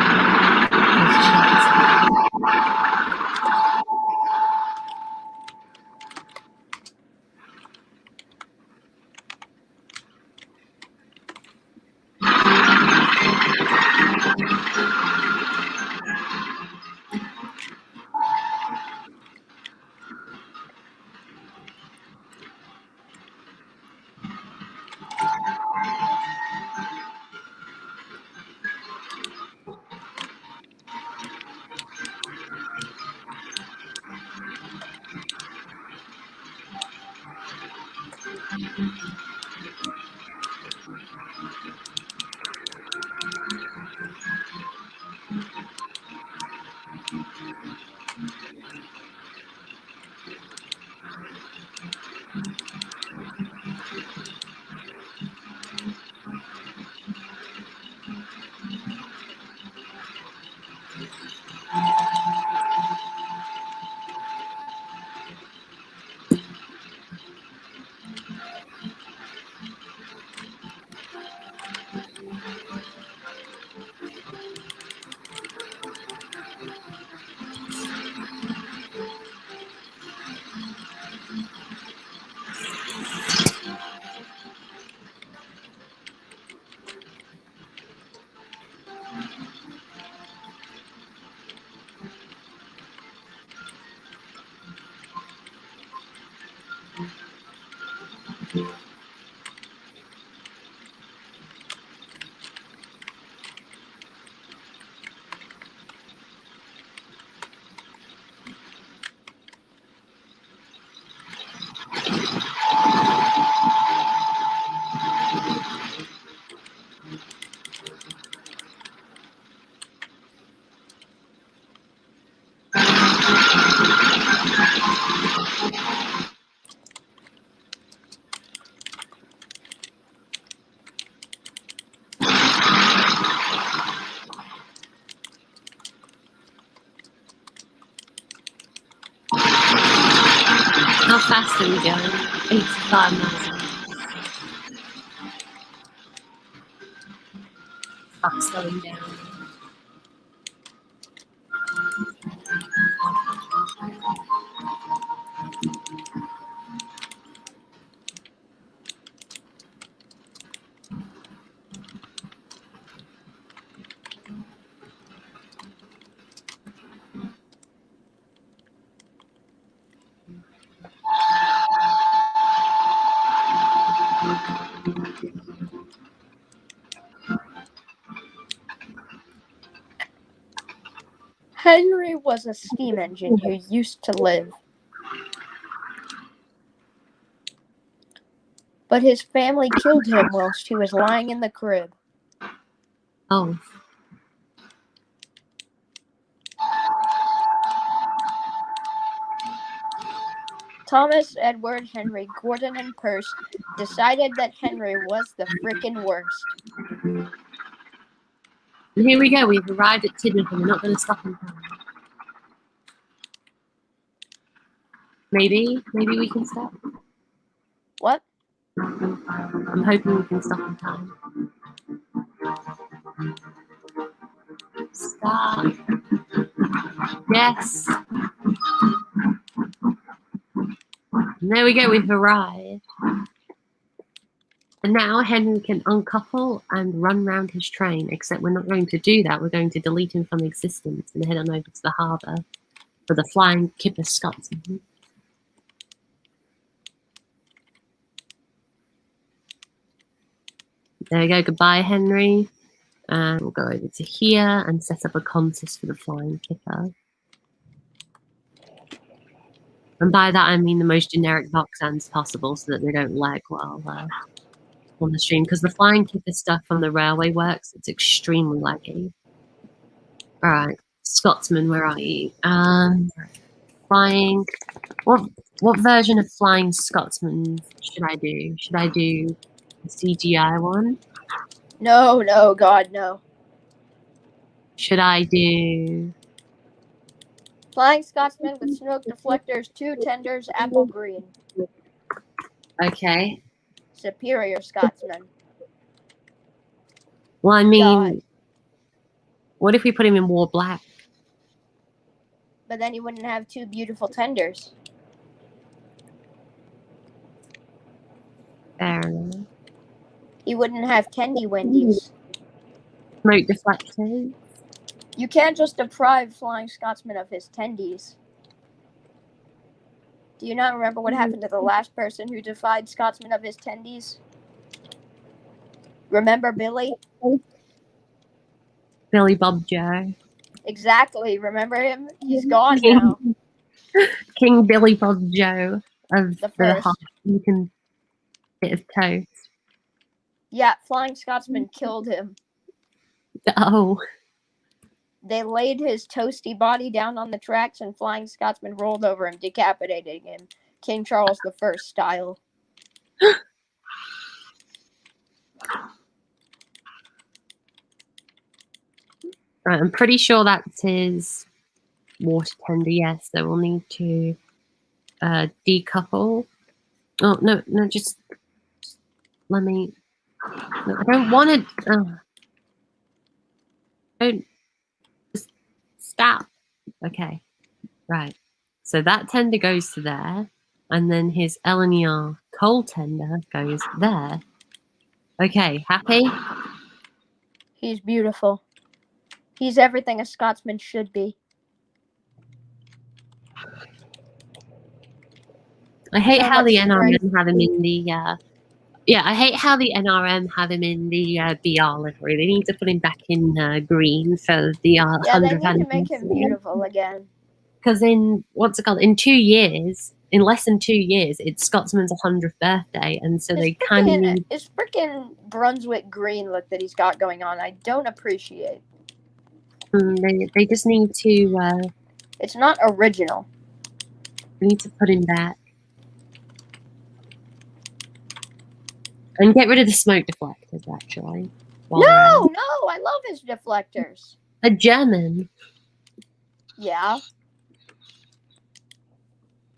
A: faster we go. 85 miles an hour. Stop slowing down.
B: Henry was a steam engine who used to live. But his family killed him whilst he was lying in the crib.
A: Oh.
B: Thomas, Edward, Henry, Gordon, and Perce decided that Henry was the frickin' worst.
A: And here we go. We've arrived at Tidmouth and we're not going to stop in time. Maybe we can stop.
B: What?
A: I'm hoping we can stop in time. Stop. Yes. And there we go. We've arrived. And now Henry can uncouple and run round his train, except we're not going to do that. We're going to delete him from existence and head on over to the harbour for the Flying Kipper Scotsman. There we go. Goodbye, Henry. And we'll go over to here and set up a contest for the Flying Kipper. And by that, I mean the most generic box ends possible so that they don't lag while on the stream. Because the Flying Kipper stuff from the railway works, it's extremely laggy. All right. Scotsman, where are you? Flying. What version of Flying Scotsman should I do? Should I do the CGI one?
B: No, God, no.
A: Should I do
B: Flying Scotsman with smoke deflectors, 2 tenders, apple green.
A: Okay.
B: Superior Scotsman.
A: Well, I mean,
B: God.
A: What if we put him in war black?
B: But then he wouldn't have 2 beautiful tenders.
A: Fair enough.
B: He wouldn't have tendy wendies.
A: Smoke deflectors.
B: You can't just deprive Flying Scotsman of his tendies. Do you not remember what happened to the last person who defied Scotsman of his tendies? Remember Billy?
A: Billy Bob Joe.
B: Exactly. Remember him? He's gone now.
A: King Billy Bob Joe of
B: The
A: the
B: first.
A: half-eaten bit of toast.
B: Yeah, Flying Scotsman killed him.
A: Oh.
B: They laid his toasty body down on the tracks and Flying Scotsman rolled over him, decapitating him, King Charles I style.
A: Right, I'm pretty sure that's his water tender, yes. So we'll need to decouple. Oh, no, just let me... No, I don't want to... don't... Just stop. Okay, right. So that tender goes to there, and then his LNER coal tender goes there. Okay, happy?
B: He's beautiful. He's everything a Scotsman should be.
A: I hate
B: So
A: how the
B: much strength.
A: NRM have him in the... yeah, I hate how the NRM have him in the BR livery. They need to put him back in green for the 100th
B: Yeah, they need to
A: anniversary.
B: make him beautiful again.
A: Because in, what's it called, in 2 years, in less than 2 years, it's Scotsman's 100th birthday, and so they kind of need...
B: His freaking Brunswick green look that he's got going on, I don't appreciate.
A: They just need to...
B: It's not original.
A: they need to put him back. And get rid of the smoke deflectors, actually.
B: No, I love his deflectors.
A: A German.
B: Yeah.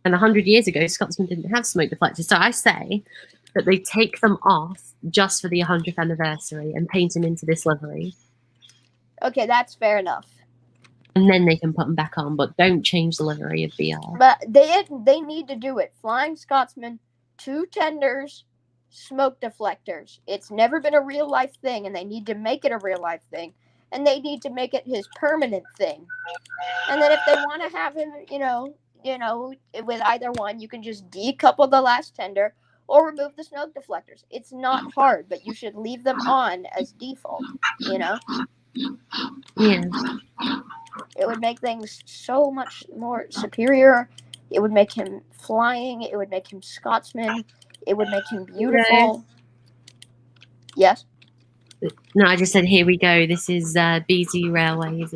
A: And 100 years ago, Scotsman didn't have smoke deflectors. So I say that they take them off just for the 100th anniversary and paint them into this livery.
B: Okay, that's fair enough.
A: And then they can put them back on, but don't change the livery of BR.
B: But they need to do it. Flying Scotsman, 2 tenders, smoke deflectors. It's never been a real life thing, and they need to make it a real life thing. And they need to make it his permanent thing. And then if they want to have him, with either one, you can just decouple the last tender or remove the smoke deflectors. It's not hard, but you should leave them on as default,
A: Yeah.
B: It would make things so much more superior. It would make him flying. It would make him Scotsman. It would make him beautiful. Yes?
A: No, I just said, here we go. This is BZ Railways'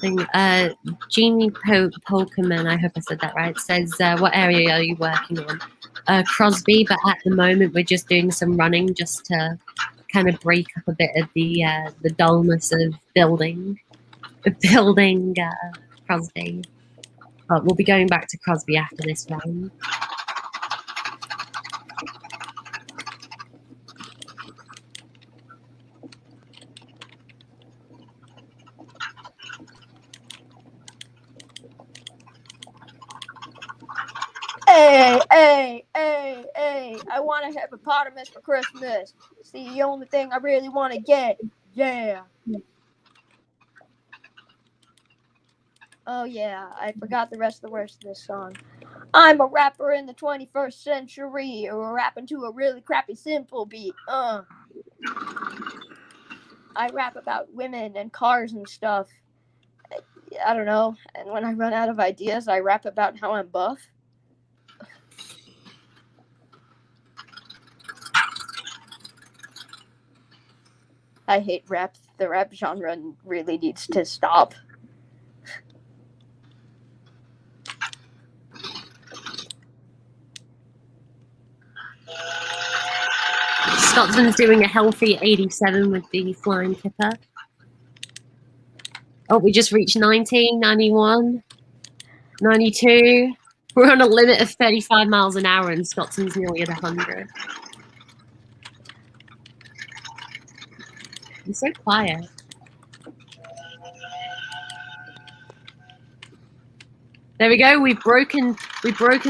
A: thing. Jeannie Polkerman, I hope I said that right, says, what area are you working on? Crosby, but at the moment we're just doing some running just to kind of break up a bit of the dullness of building Crosby. But we'll be going back to Crosby after this round.
B: Hey, I want a hippopotamus for Christmas. It's the only thing I really want to get. Yeah. Oh, yeah, I forgot the rest of the words of this song. I'm a rapper in the 21st century, rapping to a really crappy simple beat. I rap about women and cars and stuff. I don't know. And when I run out of ideas, I rap about how I'm buff. I hate rap. The rap genre really needs to stop.
A: Scotsman's doing a healthy 87 with the flying kipper. Oh, we just reached 90, 91, 92. We're on a limit of 35 miles an hour and Scotsman's nearly at 100. He's so quiet. There we go. We've broken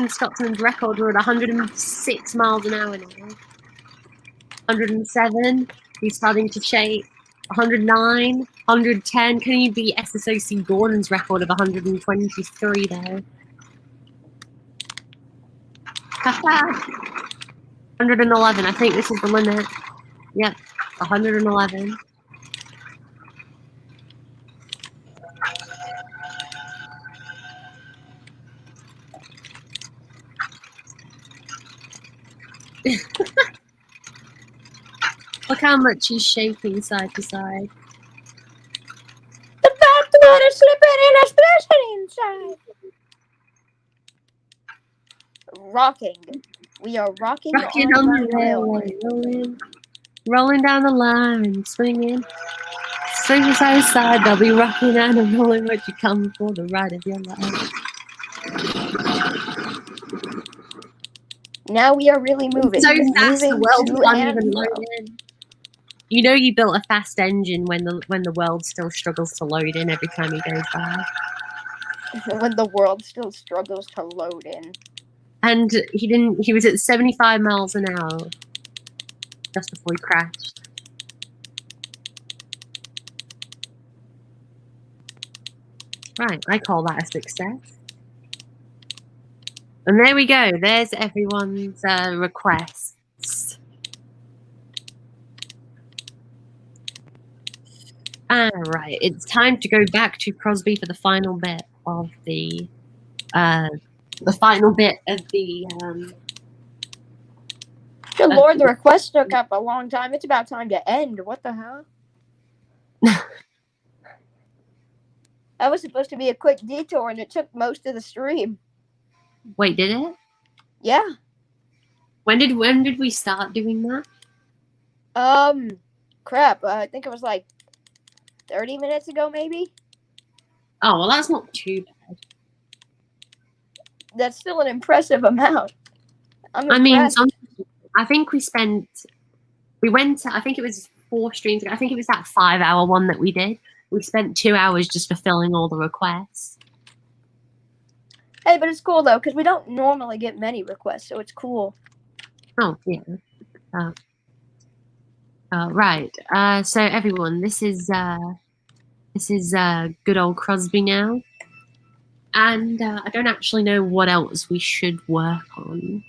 A: Scotsman's record. We're at 106 miles an hour now. 107. He's starting to shake. 109. 110. Can you beat SSOC Gordon's record of 123 there? 111. I think this is the limit. Yep. 111. Look how much he's shaking side to side.
B: The bathwater slipping and a splashing inside. Rocking. We are rocking on the railway.
A: Rolling down the line, swinging. Swinging side to side, they'll be rocking and rolling when you come for the ride of your life.
B: Now we are really moving.
A: So fast, the world
B: to
A: can't
B: and
A: even
B: fro.
A: load in. You know you built a fast engine when the world still struggles to load in every time he goes by.
B: When the world still struggles to load in.
A: And he was at 75 miles an hour just before he crashed. Right, I call that a success. And there we go. There's everyone's requests. Alright, it's time to go back to Crosby for the final bit of the
B: Good Lord, the request took up a long time. It's about time to end. What the hell? That was supposed to be a quick detour, and it took most of the stream.
A: Wait, did it?
B: Yeah.
A: When did we start doing that?
B: Crap. I think it was like 30 minutes ago, maybe.
A: Oh, well, that's not too bad.
B: That's still an impressive amount. I'm
A: I mean,
B: impressed.
A: I think we went to, I think it was 4 streams ago. I think it was that 5-hour one that we did. We spent 2 hours just fulfilling all the requests.
B: Hey, but it's cool though, because we don't normally get many requests, so it's cool.
A: Oh, yeah. Right. So everyone, this is good old Crosby now. And I don't actually know what else we should work on.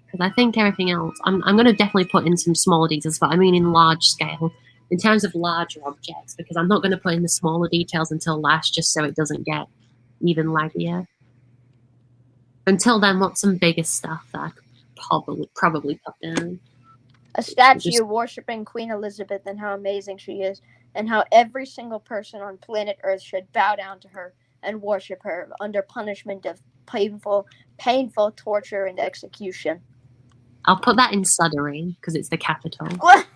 A: Because I think everything else, I'm going to definitely put in some smaller details, but I mean in large scale, in terms of larger objects, because I'm not going to put in the smaller details until last, just so it doesn't get even laggier. Until then, what's some bigger stuff that I could probably put down?
B: A statue worshipping Queen Elizabeth and how amazing she is, and how every single person on planet Earth should bow down to her and worship her under punishment of painful torture and execution.
A: I'll put that in Sudbury because it's the capital.
B: I love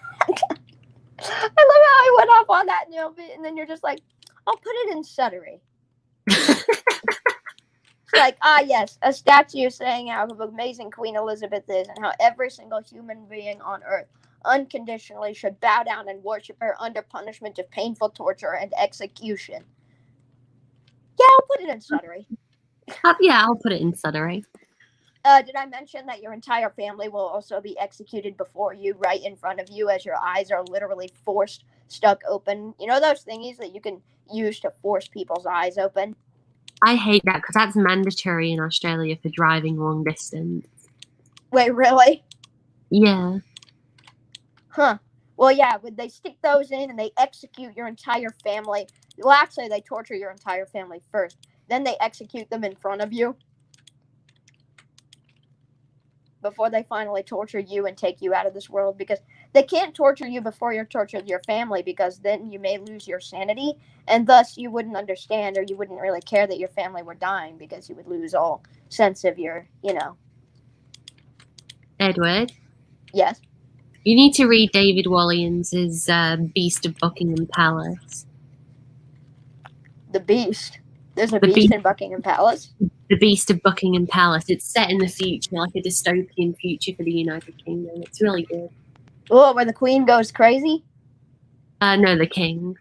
B: how I went off on that, and then you're just like, I'll put it in Sudbury. It's like, yes, a statue saying how amazing Queen Elizabeth is and how every single human being on Earth unconditionally should bow down and worship her under punishment of painful torture and execution. Yeah, I'll put it in Sudbury.
A: Yeah, I'll put it in Sudbury.
B: Did I mention that your entire family will also be executed before you, right in front of you, as your eyes are literally stuck open? You know those thingies that you can use to force people's eyes open?
A: I hate that because that's mandatory in Australia for driving long distance.
B: Wait, really?
A: Yeah.
B: Huh. Well, yeah, would they stick those in and they execute your entire family? Well, actually, they torture your entire family first. Then they execute them in front of you before they finally torture you and take you out of this world, because they can't torture you before you torture your family, because then you may lose your sanity, and thus you wouldn't understand, or you wouldn't really care that your family were dying, because you would lose all sense of your,
A: Edward?
B: Yes?
A: You need to read David Walliams' Beast of Buckingham Palace.
B: The Beast? There's a beast in Buckingham Palace?
A: The Beast of Buckingham Palace. It's set in the future, like a dystopian future for the United Kingdom. It's really good.
B: Oh, where the Queen goes crazy?
A: No, the King.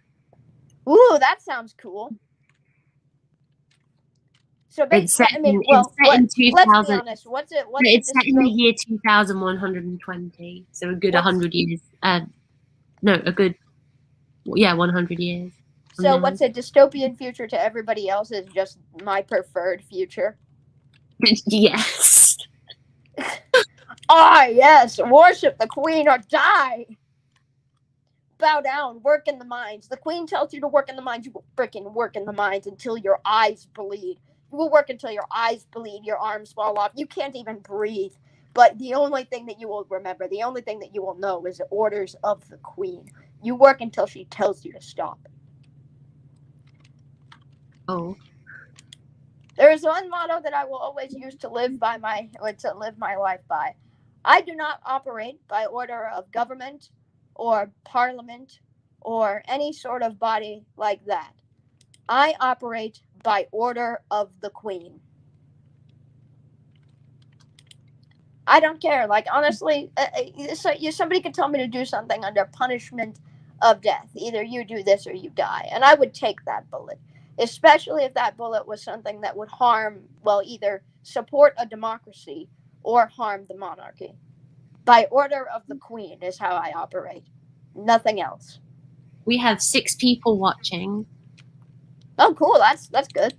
B: Ooh, that sounds cool. So basically,
A: in
B: 2000. Let's be honest.
A: It's set in the year 2120, so a good 100 years. 100 years.
B: So what's a dystopian future to everybody else is just my preferred future?
A: Yes.
B: Yes, worship the Queen or die. Bow down, work in the mines. The Queen tells you to work in the mines. You will freaking work in the mines until your eyes bleed. You will work until your eyes bleed, your arms fall off. You can't even breathe. But the only thing that you will remember, the only thing that you will know is the orders of the Queen. You work until she tells you to stop.
A: Oh.
B: There is one motto that I will always use to live my life by. I do not operate by order of government or parliament or any sort of body like that. I operate by order of the Queen. I don't care. Like, honestly, somebody could tell me to do something under punishment of death. Either you do this or you die. And I would take that bullet. Especially if that bullet was something that would either support a democracy or harm the monarchy. By order of the Queen is how I operate. Nothing else.
A: We have 6 people watching.
B: Oh, cool. That's good.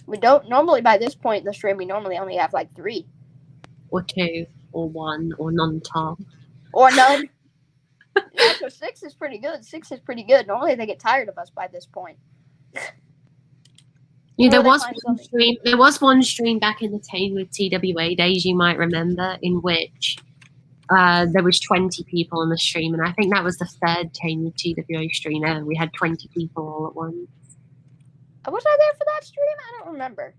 B: We don't normally, by this point in the stream, we normally only have like 3.
A: Or 2, or 1, or none at all.
B: Or none. Yeah, so 6 is pretty good. 6 is pretty good. Normally they get tired of us by this point.
A: Yeah, there was one stream back in the Tame with TWA days, you might remember, in which there was 20 people in the stream, and I think that was the 3rd Tame with TWA stream ever. We had 20 people all at once.
B: Was I there for that stream? I don't remember.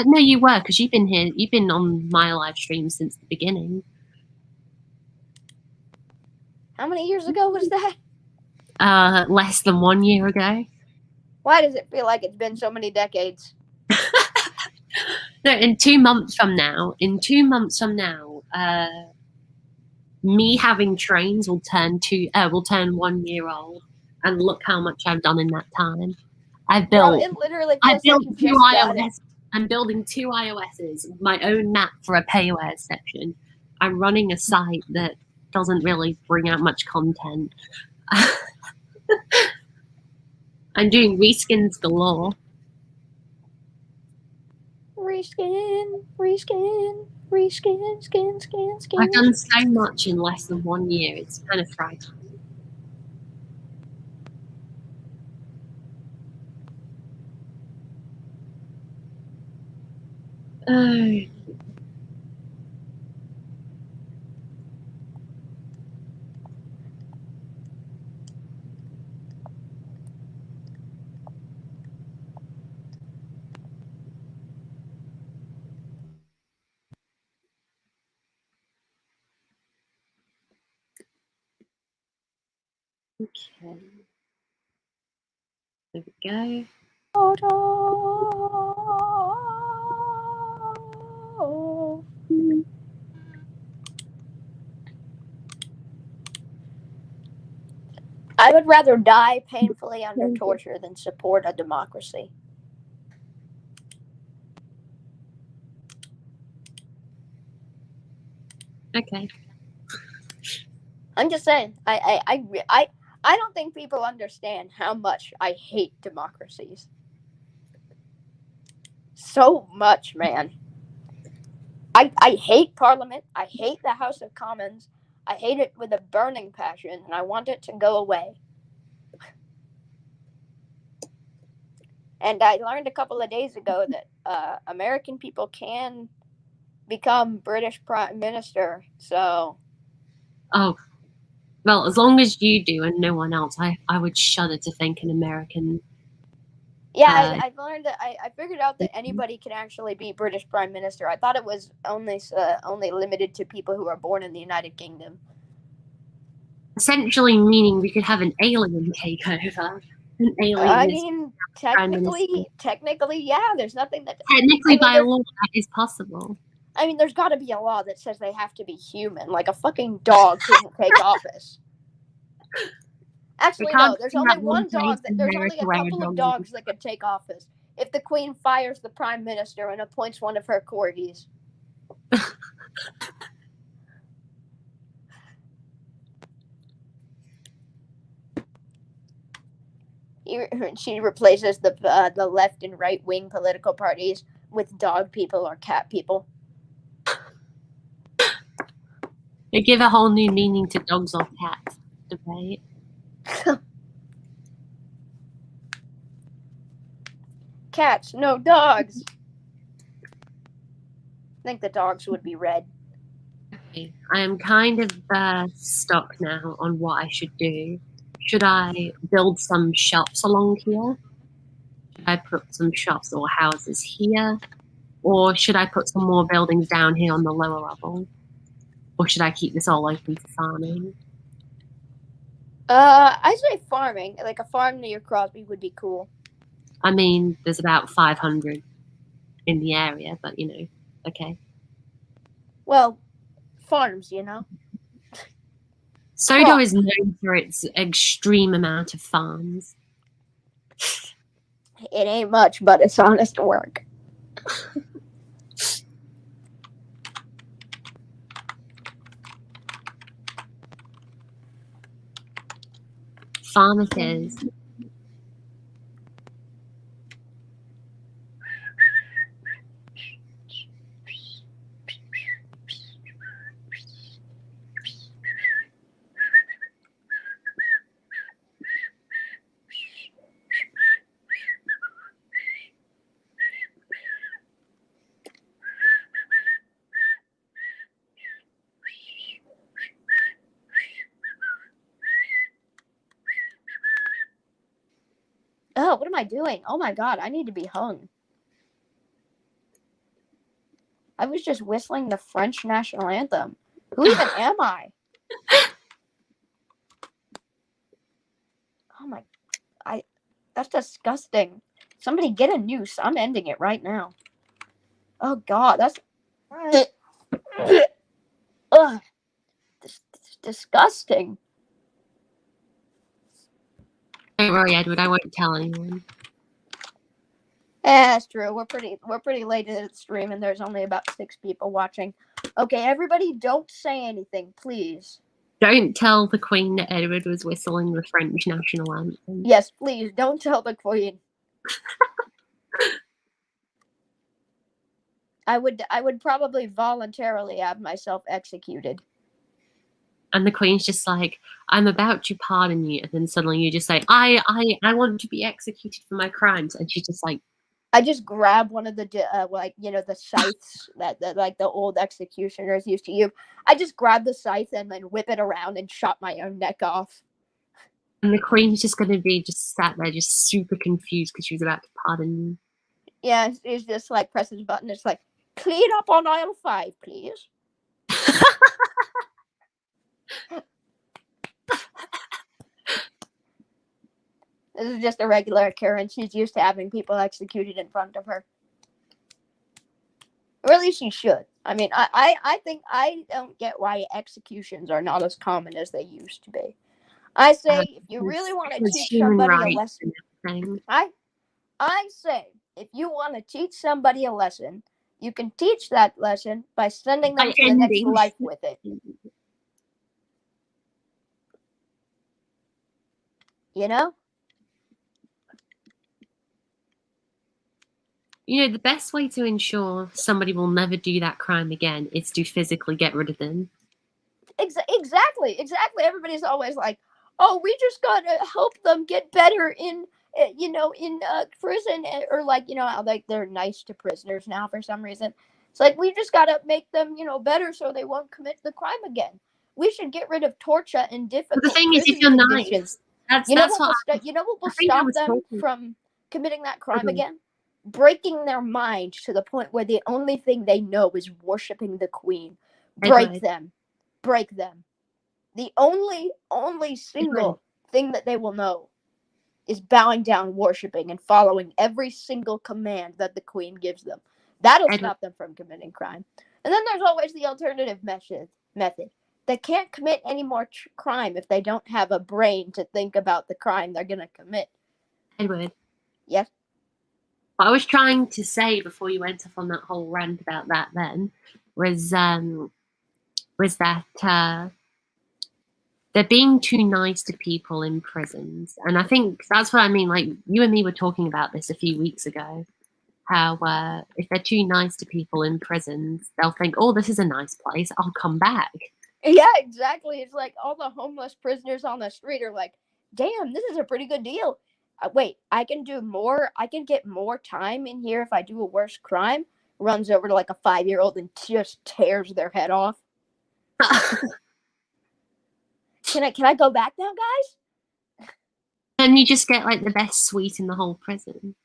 A: No, you were, because you've been here. You've been on my live stream since the beginning.
B: How many years ago was that?
A: Less than 1 year ago.
B: Why does it feel like it's been so many decades?
A: No, in 2 months from now, me having trains will turn 1 year old, and look how much I've done in that time. I've
B: Bro,
A: built
B: it literally feels like you
A: two
B: just got it.
A: iOS. I'm building 2 iOSs, my own map for a payware section. I'm running a site that doesn't really bring out much content. I'm doing reskins galore.
B: Reskin, skin.
A: I've done so much in less than 1 year. It's kind of frightening. Oh. Okay. There we go.
B: I would rather die painfully under torture than support a democracy.
A: Okay.
B: I'm just saying. I don't think people understand how much I hate democracies. So much, man. I hate Parliament. I hate the House of Commons. I hate it with a burning passion, and I want it to go away. And I learned a couple of days ago that American people can become British Prime Minister. So.
A: Oh. Well, as long as you do and no one else, I would shudder to think an American.
B: Yeah, I've learned that I figured out that anybody can actually be British Prime Minister. I thought it was only limited to people who are born in the United Kingdom.
A: Essentially meaning we could have an alien take over. An alien.
B: I mean, technically, yeah. There's nothing that
A: technically by law that is possible.
B: I mean, there's got to be a law that says they have to be human. Like a fucking dog couldn't take office. Actually, no. There's only one dog. There's only a couple of dogs that could take office. If the Queen fires the Prime Minister and appoints one of her corgis. She replaces the left and right wing political parties with dog people or cat people.
A: They give a whole new meaning to dogs or cats debate.
B: Cats, no dogs. I think the dogs would be red.
A: Okay. I am kind of stuck now on what I should do. Should I build some shops along here? Should I put some shops or houses here? Or should I put some more buildings down here on the lower level? Or should I keep this all open for farming?
B: I say farming. Like a farm near Crosby would be cool.
A: I mean, there's about 500 in the area, but you know, okay.
B: Well, farms, you know.
A: Sodo is known for its extreme amount of farms.
B: It ain't much, but it's honest work.
A: Farm it is.
B: Oh, what am I doing? Oh my god, I need to be hung. I was just whistling the French national anthem. Who even am I? Oh my, that's disgusting. Somebody get a noose. I'm ending it right now. Oh God, that's ugh, disgusting.
A: Don't worry, Edward. I won't tell anyone.
B: Yeah, that's true. We're pretty late in the stream, and there's only about 6 people watching. Okay, everybody, don't say anything, please.
A: Don't tell the Queen that Edward was whistling the French national anthem.
B: Yes, please, don't tell the Queen. I would probably voluntarily have myself executed.
A: And the Queen's just like, I'm about to pardon you, and then suddenly you just say, I want to be executed for my crimes, and she's just like,
B: I just grab one of the the scythes that like the old executioners used to use. I just grab the scythe and then whip it around and chop my own neck off.
A: and the Queen's just going to be just sat there, just super confused because she was about to pardon you.
B: Yeah, it's just like presses a button. It's like, clean up on aisle 5, please. This is just a regular occurrence. She's used to having people executed in front of her. Or at least she should. I mean, I think I don't get why executions are not as common as they used to be. I say if you really want to teach somebody a lesson, I say if you want to teach somebody a lesson, you can teach that lesson by sending them to the next life with it. You know?
A: You know, the best way to ensure somebody will never do that crime again is to physically get rid of them.
B: Exactly. Everybody's always like, oh, we just gotta help them get better in prison, or like, how like they're nice to prisoners now for some reason. It's like, we just gotta make them, better so they won't commit the crime again. We should get rid of torture and difficult
A: But the thing is, if you're
B: conditions.
A: nice,
B: what will stop them from committing that crime again? Breaking their mind to the point where the only thing they know is worshiping the Queen. Break them. The only single thing that they will know is bowing down, worshiping, and following every single command that the Queen gives them. That'll stop them from committing crime. And then there's always the alternative method. They can't commit any more crime if they don't have a brain to think about the crime they're going to commit.
A: Edward.
B: Yes?
A: What I was trying to say before you went off on that whole rant about that then was that they're being too nice to people in prisons. And I think that's what I mean. Like, you and me were talking about this a few weeks ago, how if they're too nice to people in prisons, they'll think, oh, this is a nice place, I'll come back.
B: Yeah, exactly. It's like all the homeless prisoners on the street are like, damn, this is a pretty good deal. Wait, I can do more. I can get more time in here if I do a worse crime. Runs over to like a 5-year-old and just tears their head off. Can I go back now, guys?
A: And you just get like the best suite in the whole prison.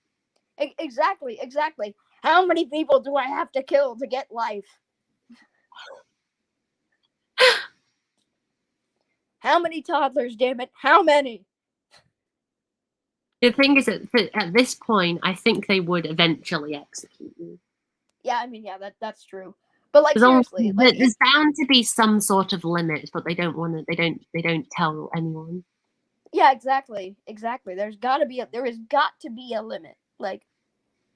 B: Exactly. How many people do I have to kill to get life? How many toddlers, damn it? How many?
A: The thing is that at this point, I think they would eventually execute you.
B: Yeah, I mean, yeah, that's true. But like, seriously, like,
A: there's bound to be some sort of limit, but they don't want to. They don't tell anyone.
B: Yeah, exactly. There has got to be a limit. Like,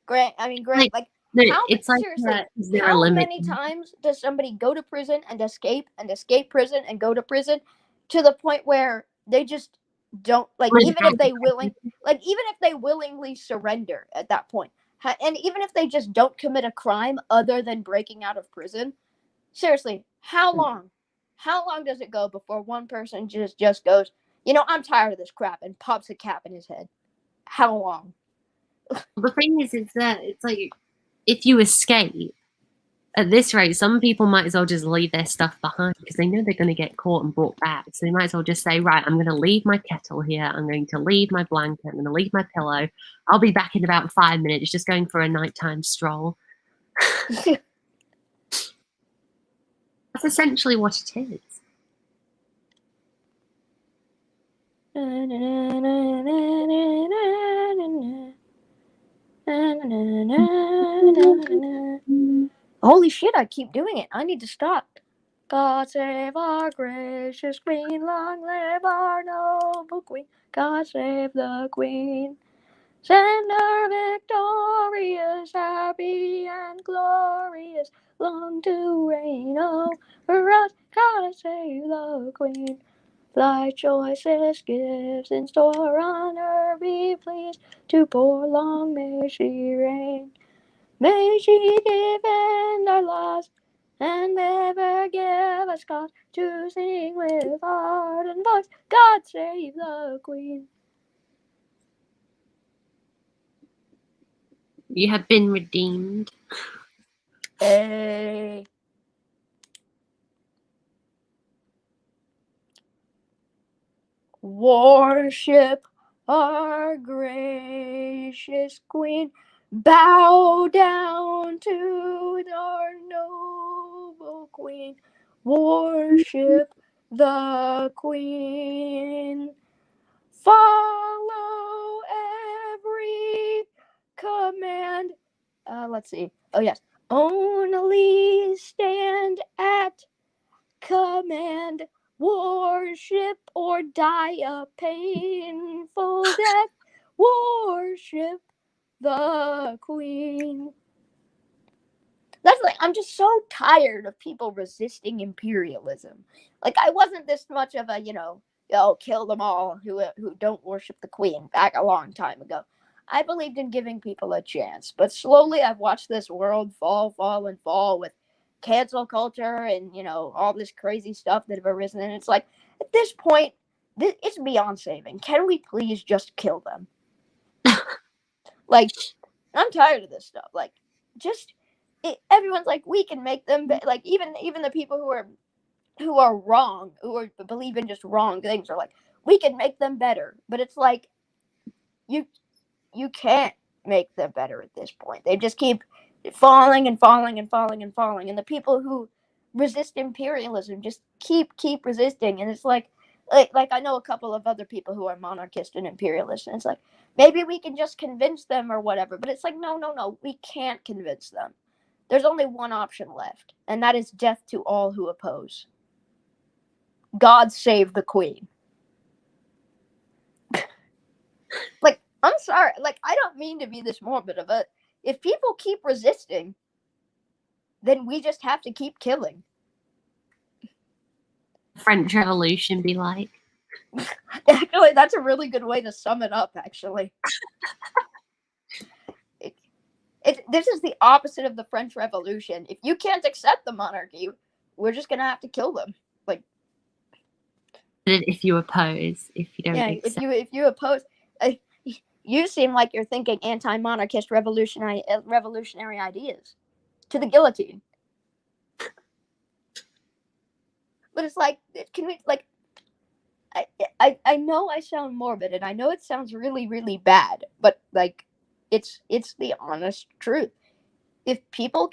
B: Grant. Like, how many times does somebody go to prison and escape prison and go to prison, to the point where they just don't, like, even if they willingly surrender at that point, and even if they just don't commit a crime other than breaking out of prison, seriously, how long does it go before one person just goes, I'm tired of this crap, and pops a cap in his head? How long?
A: The thing is that it's like, if you escape, at this rate, some people might as well just leave their stuff behind because they know they're going to get caught and brought back. So they might as well just say, right, I'm going to leave my kettle here. I'm going to leave my blanket. I'm going to leave my pillow. I'll be back in about 5 minutes, just going for a nighttime stroll. That's essentially what it is.
B: Holy shit, I keep doing it. I need to stop. God save our gracious queen, long live our noble queen. God save the queen. Send her victorious, happy and glorious, long to reign over us. God save the queen. Thy choicest gifts in store on her be pleased to pour, long may she reign. May she defend our laws and never give us cause to sing with heart and voice. God save the queen.
A: You have been redeemed.
B: Hey. Worship our gracious queen. Bow down to our noble queen. Worship the queen. Follow every command. Let's see. Oh, yes. Only stand at command. Worship or die a painful death. Worship the queen. That's like, I'm just so tired of people resisting imperialism. Like, I wasn't this much of a, kill them all who don't worship the queen back a long time ago. I believed in giving people a chance, but slowly I've watched this world fall with cancel culture and, all this crazy stuff that have arisen. And it's like, at this point, it's beyond saving. Can we please just kill them? Like, I'm tired of this stuff. Like, just everyone's like, we can make them like even the people who are wrong, who believe in just wrong things, are like, we can make them better. But it's like, you can't make them better at this point. They just keep falling and falling and falling and falling. And the people who resist imperialism just keep resisting. And it's like I know a couple of other people who are monarchist and imperialist, and it's like, maybe we can just convince them or whatever. But it's like, no, we can't convince them. There's only one option left, and that is death to all who oppose. God save the queen. Like, I'm sorry. Like, I don't mean to be this morbid, but if people keep resisting, then we just have to keep killing.
A: French Revolution be like.
B: Actually, that's a really good way to sum it up, actually. This is the opposite of the French Revolution. If you can't accept the monarchy, we're just going to have to kill them. Like,
A: if you oppose, if you don't accept.
B: if you oppose, you seem like you're thinking anti-monarchist revolutionary ideas to the guillotine. But it's like, can we, like, I know I sound morbid, and I know it sounds really, really bad, but like, it's the honest truth. If people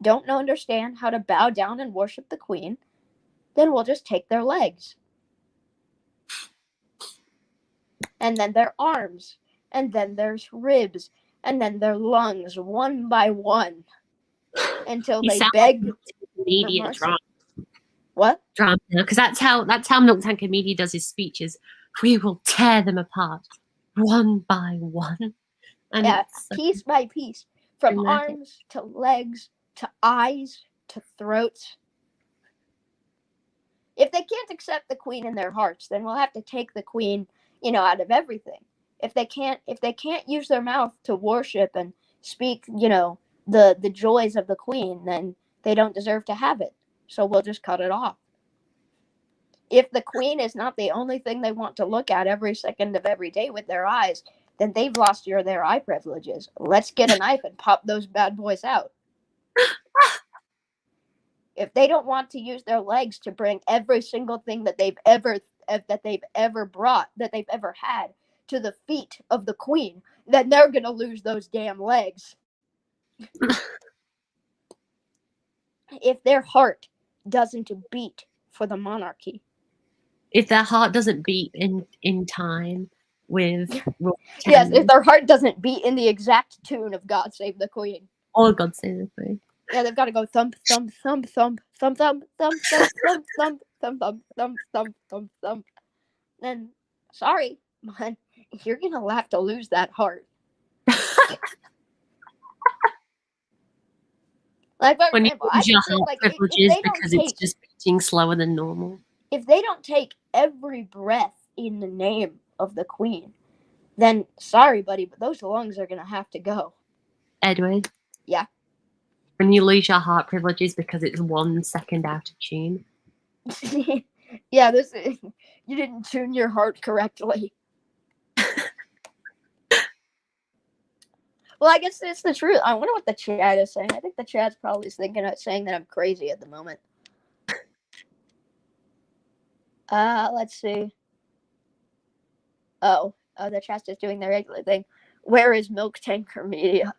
B: don't understand how to bow down and worship the queen, then we'll just take their legs. And then their arms, and then there's ribs, and then their lungs, one by one, until they beg
A: media drama.
B: What?
A: Drama, because that's how Milk Tanker Media does his speeches. We will tear them apart, one by one. And
B: piece by piece, from arms to legs to eyes to throats. If they can't accept the queen in their hearts, then we'll have to take the queen, out of everything. If they can't use their mouth to worship and speak, the joys of the queen, then they don't deserve to have it. So we'll just cut it off. If the queen is not the only thing they want to look at every second of every day with their eyes, then they've lost their eye privileges. Let's get a knife and pop those bad boys out. If they don't want to use their legs to bring every single thing that they've ever brought, that they've ever had, to the feet of the queen, then they're gonna lose those damn legs. If their heart doesn't beat for the monarchy,
A: if their heart doesn't beat in time with Rule
B: Yes,
A: 10.
B: if their heart doesn't beat in the exact tune of God Save the Queen.
A: Or God Save the Queen.
B: Yeah, they've got to go thump, thump, thump, thump, thump, thump, thump, thump, thump, thump, thump, thump, thump, thump, thump, thump. Then, sorry, man, you're gonna have to lose that heart. Like, for
A: When you
B: example, I
A: lose your
B: could say,
A: heart
B: like, if
A: privileges
B: they don't
A: because it's
B: take,
A: just beating slower than normal.
B: if they don't take every breath in the name of the Queen, then sorry, buddy, but those lungs are gonna have to go.
A: Edward?
B: Yeah.
A: When you lose your heart privileges because it's 1 second out of tune.
B: Yeah, you didn't tune your heart correctly. Well, I guess it's the truth. I wonder what the chat is saying. I think the chat's probably saying that I'm crazy at the moment. Let's see. Oh, the chat's just doing their regular thing. Where is Milk Tanker Media?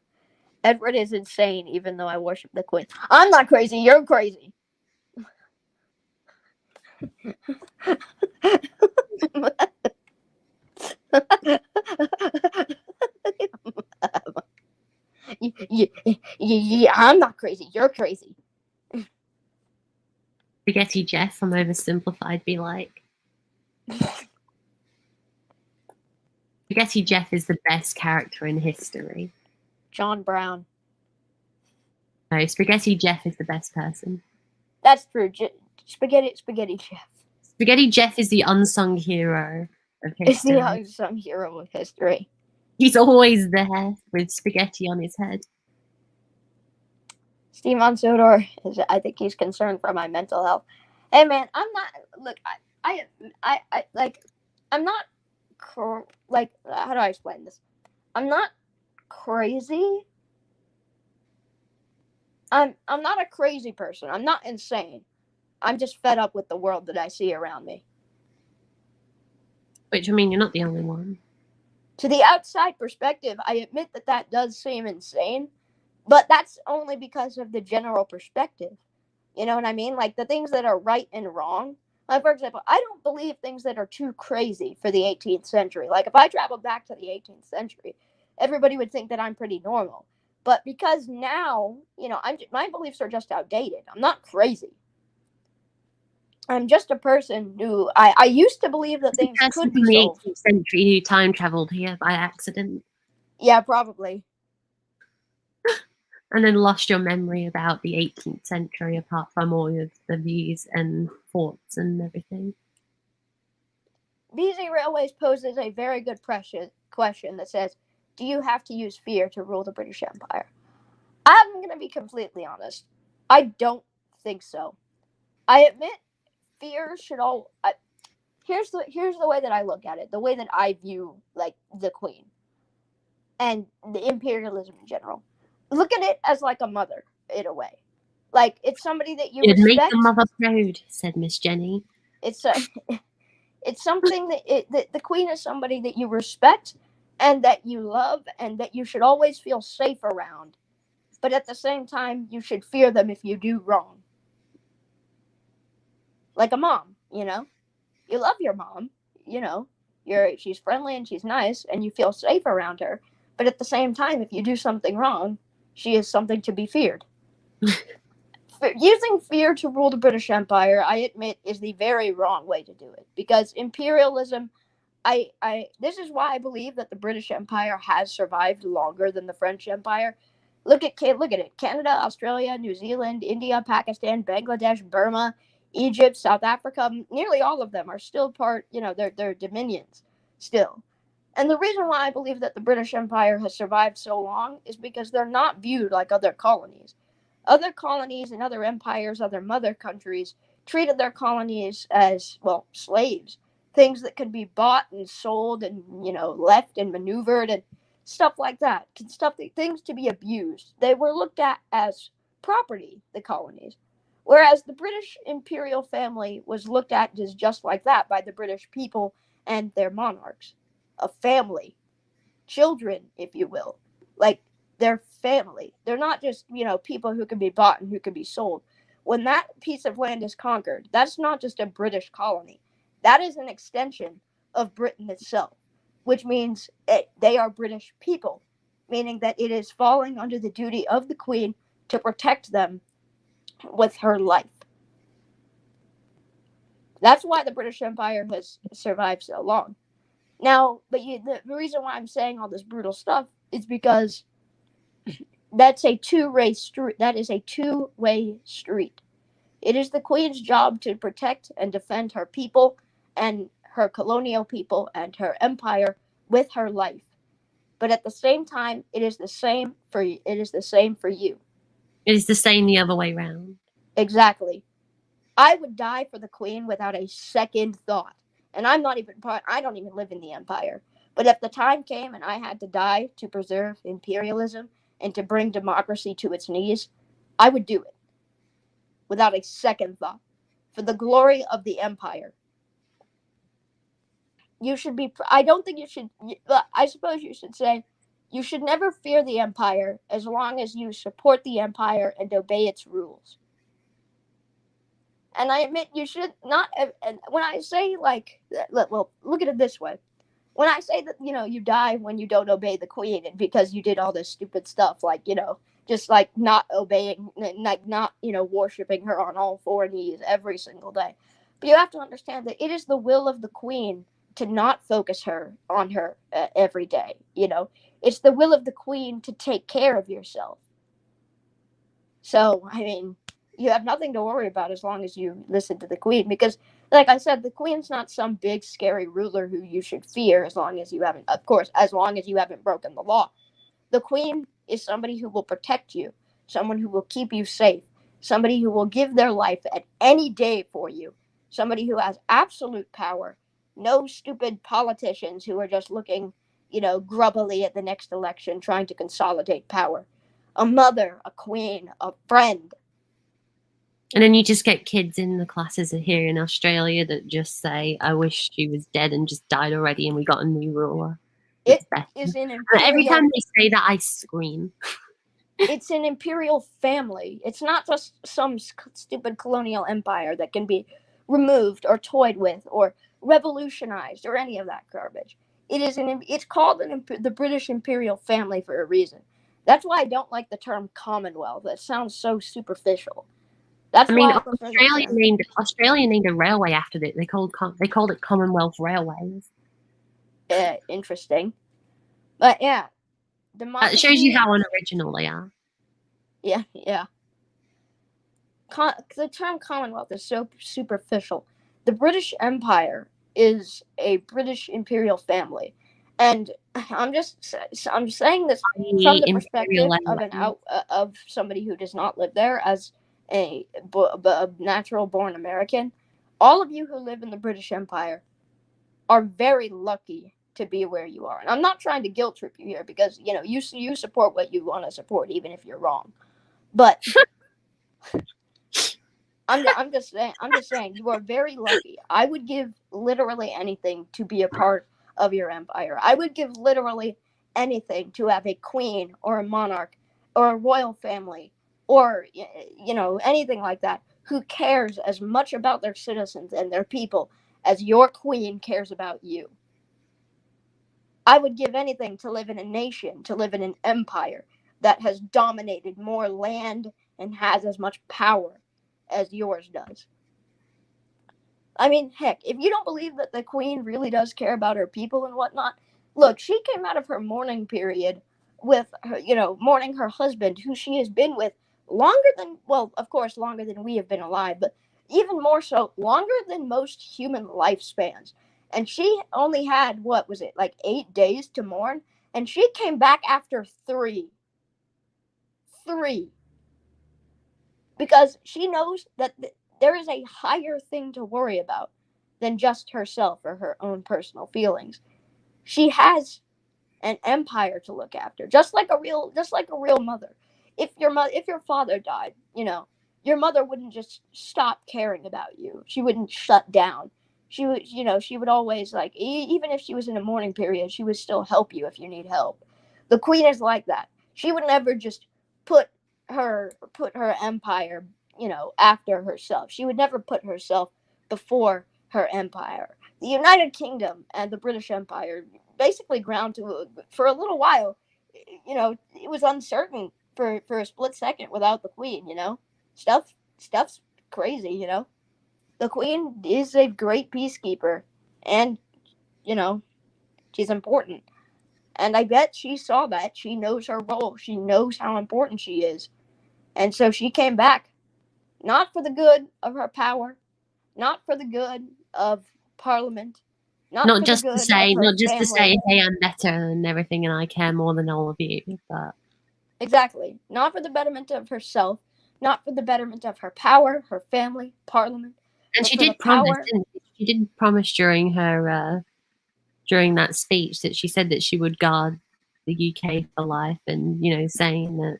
B: Edward is insane, even though I worship the Queen. I'm not crazy. You're crazy. Yeah, I'm not crazy. You're crazy.
A: Spaghetti Jeff from Oversimplified be like. Spaghetti Jeff is the best character in history.
B: John Brown.
A: No, Spaghetti Jeff is the best person.
B: That's true. Spaghetti Jeff.
A: Spaghetti Jeff is the unsung hero of
B: It's
A: history.
B: the unsung hero of history.
A: He's always there with spaghetti on his head.
B: Steve Sodor is. I think he's concerned for my mental health. Hey man, I'm not. Look, I like. I'm not. Like, how do I explain this? I'm not crazy. I'm not a crazy person. I'm not insane. I'm just fed up with the world that I see around me.
A: Which, I mean, you're not the only one.
B: To the outside perspective, I admit that does seem insane, but that's only because of the general perspective. You know what I mean? Like, the things that are right and wrong. Like, for example, I don't believe things that are too crazy for the 18th century. Like, if I travel back to the 18th century, everybody would think that I'm pretty normal. But because now, you know, my beliefs are just outdated. I'm not crazy. I'm just a person who I used to believe that things could be
A: from the
B: solved.
A: 18th century who time traveled here by accident.
B: Yeah, probably.
A: And then lost your memory about the 18th century apart from all of the views and thoughts and everything.
B: BZ Railways poses a very good question that says, do you have to use fear to rule the British Empire? I'm going to be completely honest. I don't think so. I admit fear should all... Here's the way that I look at it. The way that I view, like, the Queen. And the imperialism in general. Look at it as like a mother, in a way. Like, it's somebody that you
A: It'd
B: respect.
A: make the mother proud, said Miss Jenny.
B: It's something that the Queen is somebody that you respect and that you love and that you should always feel safe around. But at the same time, you should fear them if you do wrong. Like a mom, you know? You love your mom, you know? She's friendly and she's nice and you feel safe around her. But at the same time, if you do something wrong, she is something to be feared. Using fear to rule the British Empire, I admit, is the very wrong way to do it. Because imperialism, this is why I believe that the British Empire has survived longer than the French Empire. Look at it. Canada, Australia, New Zealand, India, Pakistan, Bangladesh, Burma, Egypt, South Africa, nearly all of them are still part, they're dominions still. And the reason why I believe that the British Empire has survived so long is because they're not viewed like other colonies. Other colonies and other empires, other mother countries, treated their colonies as, slaves. Things that could be bought and sold and, left and maneuvered and stuff like that. Things to be abused. They were looked at as property, the colonies. Whereas the British imperial family was looked at as just like that by the British people and their monarchs. A family. Children, if you will. Like, they're family. They're not just, people who can be bought and who can be sold. When that piece of land is conquered, that's not just a British colony. That is an extension of Britain itself. which means they are British people, meaning that it is falling under the duty of the Queen to protect them with her life. That's why the British Empire has survived so long. Now, but the reason why I'm saying all this brutal stuff is because that's a two-way street. That is a two-way street. It is the Queen's job to protect and defend her people and her colonial people and her empire with her life. But at the same time, it is the same for you. It is the same for you.
A: It is the same the other way round.
B: Exactly. I would die for the Queen without a second thought. And I don't even live in the Empire. But if the time came and I had to die to preserve imperialism and to bring democracy to its knees, I would do it without a second thought, for the glory of the Empire. I don't think you should, I suppose you should say, you should never fear the Empire as long as you support the Empire and obey its rules. And I admit you should not, and when I say, like, well, look at it this way. When I say that, you die when you don't obey the Queen and because you did all this stupid stuff, like, just like not obeying, like not, worshiping her on all four knees every single day. But you have to understand that it is the will of the Queen to not focus on her every day. It's the will of the Queen to take care of yourself. So, I mean, you have nothing to worry about as long as you listen to the Queen, because, like I said, the Queen's not some big scary ruler who you should fear as long as you haven't broken the law. The Queen is somebody who will protect you, someone who will keep you safe, somebody who will give their life at any day for you, somebody who has absolute power, no stupid politicians who are just looking, grubbily at the next election trying to consolidate power. A mother, a queen, a friend.
A: And then you just get kids in the classes here in Australia that just say, I wish she was dead and just died already and we got a new ruler.
B: It is an imperial...
A: Every time they say that, I scream.
B: It's an imperial family. It's not just some stupid colonial empire that can be removed or toyed with or revolutionized or any of that garbage. It's called the British imperial family for a reason. That's why I don't like the term Commonwealth. That sounds so superficial. That's why
A: Australia named a railway after it. They called it Commonwealth Railways.
B: Interesting, but yeah,
A: that shows you how unoriginal they are.
B: Yeah. The term Commonwealth is so superficial. The British Empire is a British imperial family, and I'm saying this from the perspective of somebody who does not live there as a natural-born American. All of you who live in the British Empire are very lucky to be where you are. And I'm not trying to guilt trip you here because, you support what you want to support, even if you're wrong. But I'm just saying you are very lucky. I would give literally anything to be a part of your empire. I would give literally anything to have a queen or a monarch or a royal family or, anything like that who cares as much about their citizens and their people as your queen cares about you. I would give anything to live in a nation, to live in an empire that has dominated more land and has as much power as yours does. I mean, heck, if you don't believe that the Queen really does care about her people and whatnot, look, she came out of her mourning period with her, mourning her husband, who she has been with longer than we have been alive, but even more so, longer than most human lifespans. And she only had, 8 days to mourn? And she came back after 3. 3. Because she knows that there is a higher thing to worry about than just herself or her own personal feelings. She has an empire to look after, just like a real mother. If your father died, your mother wouldn't just stop caring about you. She wouldn't shut down. She would always, even if she was in a mourning period, she would still help you if you need help. The Queen is like that. She would never just put her empire, after herself. She would never put herself before her empire. The United Kingdom and the British Empire, basically ground to for a little while. You know, it was uncertain for a split second without the queen. You know, stuff's crazy. You know, the queen is a great peacekeeper, and you know, she's important. And I bet she saw that. She knows her role. She knows how important she is. And so she came back, not for the good of her power, not for the good of Parliament, not
A: Not
B: for the
A: just to
B: good of
A: say,
B: her
A: not just to
B: family.
A: say, hey, I'm better and everything, and I care more than all of you. But
B: Exactly. Not for the betterment of herself, not for the betterment of her power, her family, Parliament,
A: and
B: but
A: she
B: for the
A: did promise,
B: power.
A: didn't she? She did promise during her during that speech that she said that she would guard the UK for life, and saying that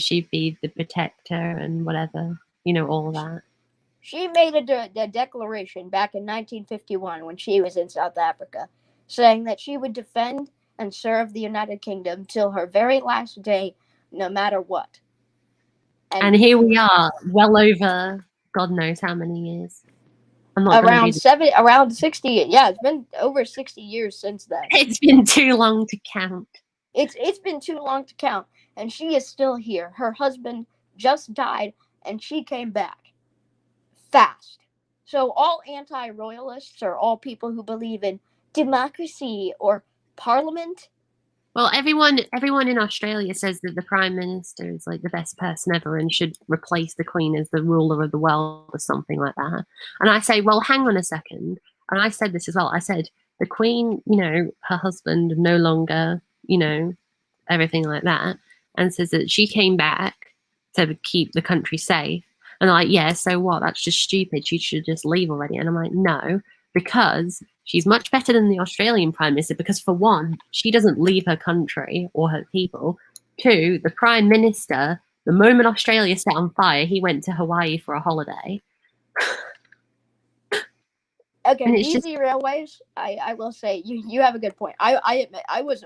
A: she'd be the protector and whatever, all that.
B: She made a declaration back in 1951 when she was in South Africa, saying that she would defend and serve the United Kingdom till her very last day, no matter what.
A: And here we are, well over God knows how many years. I'm not going to do this.
B: Around 60. Yeah, it's been over 60 years since then.
A: It's been too long to count.
B: It's been too long to count, and she is still here. Her husband just died, and she came back fast. So all anti-royalists are all people who believe in democracy or parliament.
A: Well, everyone in Australia says that the Prime Minister is like the best person ever and should replace the Queen as the ruler of the world or something like that. And I say, well, hang on a second. And I said this as well. I said, the Queen, her husband no longer, everything like that, and says that she came back to keep the country safe. And I'm like, yeah, so what? That's just stupid. She should just leave already. And I'm like, no, because she's much better than the Australian Prime Minister, because for one, she doesn't leave her country or her people. Two, the Prime Minister, the moment Australia set on fire, he went to Hawaii for a holiday.
B: Okay,
A: And it's
B: BZ Railways, I will say, you have a good point. I admit I was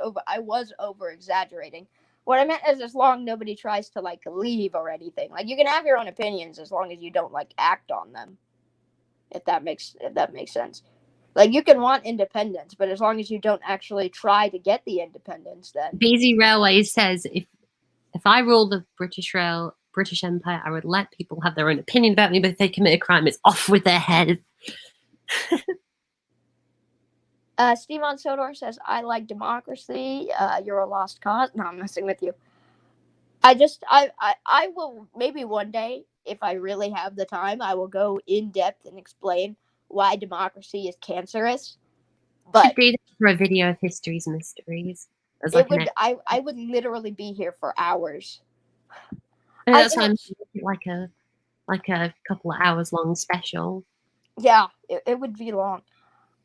B: over exaggerating. What I meant is, as long nobody tries to like leave or anything. Like, you can have your own opinions as long as you don't like act on them. If that makes sense. Like, you can want independence, but as long as you don't actually try to get the independence, then
A: BZ Railways says if I ruled the British Empire, I would let people have their own opinion about me, but if they commit a crime, it's off with their head.
B: Steven Sodor says, I like democracy. You're a lost cause. No, I'm messing with you. I will, maybe one day, if I really have the time, I will go in depth and explain why democracy is cancerous. But
A: should do that for a video of history's mysteries.
B: I would literally be here for hours.
A: And that's why I'm like a couple of hours long special.
B: Yeah, it would be long.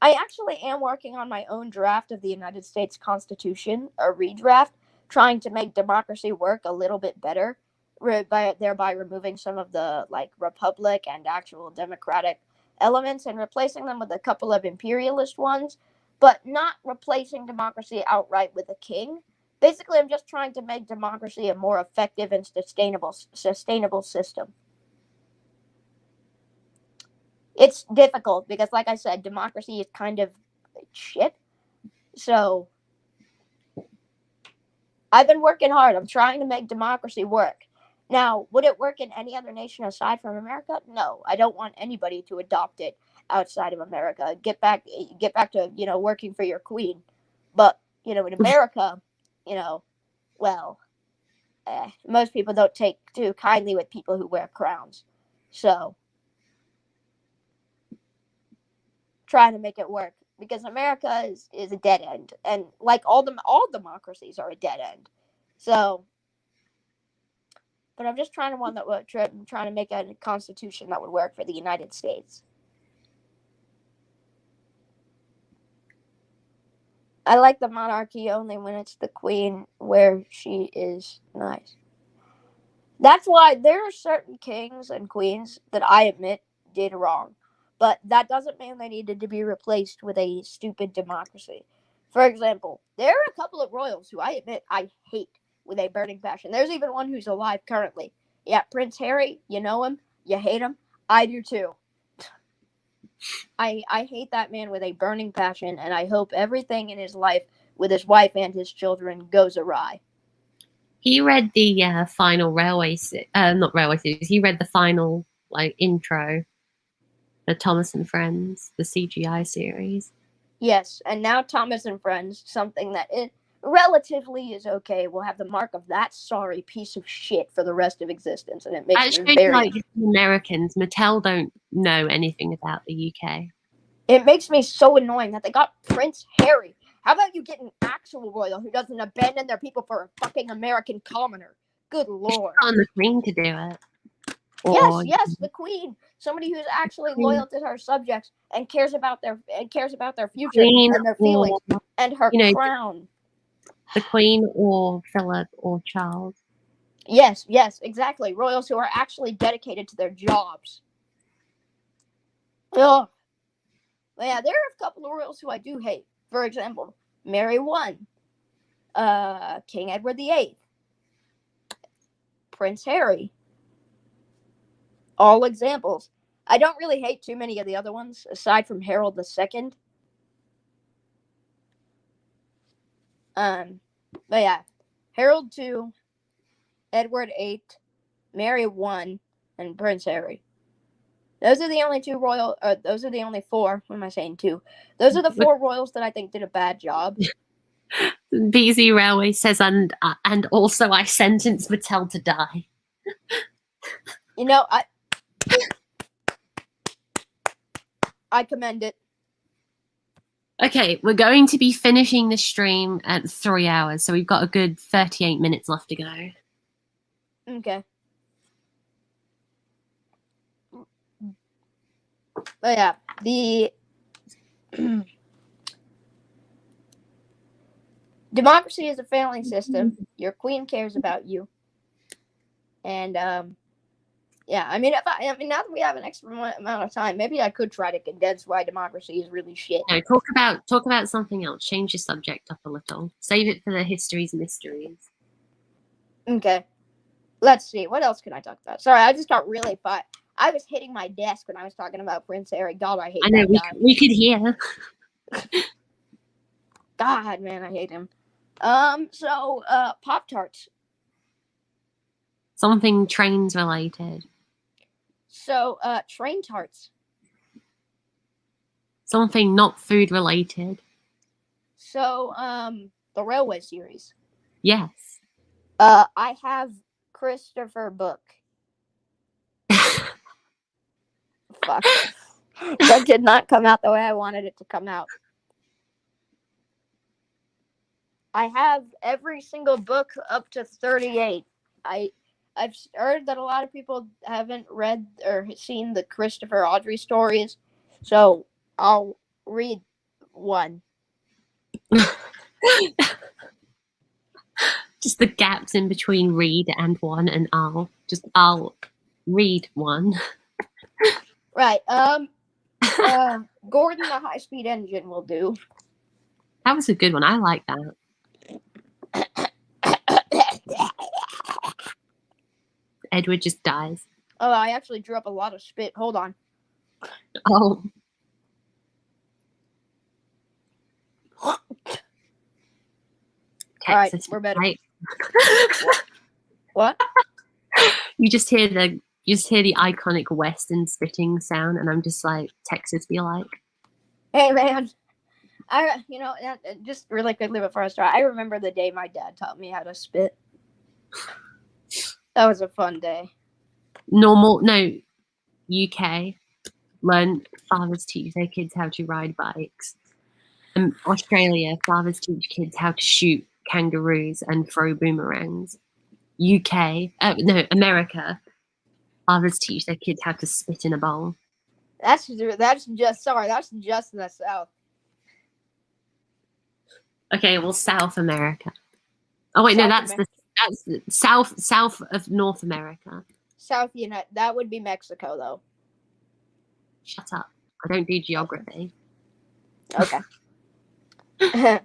B: I actually am working on my own draft of the United States Constitution, a redraft, trying to make democracy work a little bit better, thereby removing some of the like republic and actual democratic elements and replacing them with a couple of imperialist ones, but not replacing democracy outright with a king. Basically, I'm just trying to make democracy a more effective and sustainable system. It's difficult because, like I said, democracy is kind of shit. So I've been working hard. I'm trying to make democracy work. Now, would it work in any other nation aside from America? No, I don't want anybody to adopt it outside of America. Get back to working for your queen. But in America, well, most people don't take too kindly with people who wear crowns. So trying to make it work, because America is a dead end, and like all democracies are a dead end. So, but I'm just trying to make a constitution that would work for the United States. I like the monarchy only when it's the queen, where she is nice. That's why there are certain kings and queens that I admit did wrong. But that doesn't mean they needed to be replaced with a stupid democracy. For example, there are a couple of royals who I admit I hate with a burning passion. There's even one who's alive currently. Yeah, Prince Harry, you know him, you hate him. I do too. I hate that man with a burning passion, and I hope everything in his life with his wife and his children goes awry.
A: He read the final not railway series. He read the final intro, the Thomas and Friends, the CGI series.
B: Yes, and now Thomas and Friends, something that it relatively is okay, will have the mark of that sorry piece of shit for the rest of existence, and it makes me
A: Actually,
B: very.
A: like Americans, Mattel don't know anything about the UK.
B: It makes me so annoying that they got Prince Harry. How about you get an actual royal who doesn't abandon their people for a fucking American commoner? Good lord.
A: On the Queen to do it.
B: Yes, the Queen. Somebody who's actually loyal to her subjects and cares about their future
A: Queen
B: and their feelings and her crown.
A: The Queen or Philip or Charles.
B: Yes, exactly. Royals who are actually dedicated to their jobs. Ugh. Yeah, there are a couple of royals who I do hate. For example, Mary I, King Edward VIII, Prince Harry. All examples. I don't really hate too many of the other ones, aside from Harold II. But yeah, Harold II, Edward VIII, Mary I, and Prince Harry. Those are the only those are the only four. What am I saying? Two. Those are the four royals that I think did a bad job.
A: BZ Railway says, and also I sentence Mattel to die.
B: You know, I commend it.
A: Okay, we're going to be finishing the stream at 3 hours, so we've got a good 38 minutes left to go.
B: Okay. But yeah, the democracy is a failing system. Your queen cares about you, and yeah. I mean, now that we have an extra amount of time, maybe I could try to condense why democracy is really shit.
A: No, talk about something else. Change your subject up a little. Save it for the histories and mysteries.
B: Okay. Let's see. What else can I talk about? Sorry, I just got really fired. I was hitting my desk when I was talking about Prince Harry. God, I hate that guy.
A: We could hear.
B: God, man, I hate him. So, Pop-Tarts.
A: Something trains related.
B: So, train tarts.
A: Something not food related.
B: So, the Railway series.
A: Yes.
B: I have Christopher book. Fuck. That did not come out the way I wanted it to come out. I have every single book up to 38. I've heard that a lot of people haven't read or seen the Christopher Audrey stories, so I'll read one.
A: Just the gaps in between read and one, and I'll read one.
B: Right. Gordon the High-Speed Engine will do.
A: That was a good one. I like that. Edward just dies.
B: Oh, I actually drew up a lot of spit. Hold on.
A: Oh.
B: All right, we're better.
A: Right?
B: What?
A: You just hear the iconic Western spitting sound, and I'm just like, Texas be like.
B: Hey man, just really quickly before I start, I remember the day my dad taught me how to spit. That was a fun day.
A: UK learn fathers teach their kids how to ride bikes. Australia, fathers teach kids how to shoot kangaroos and throw boomerangs. America, fathers teach their kids how to spit in a bowl.
B: That's just in the South.
A: Okay, well, South America. Oh wait, that's the south of North America.
B: South that would be Mexico, though.
A: Shut up! I don't do geography.
B: Okay.
A: My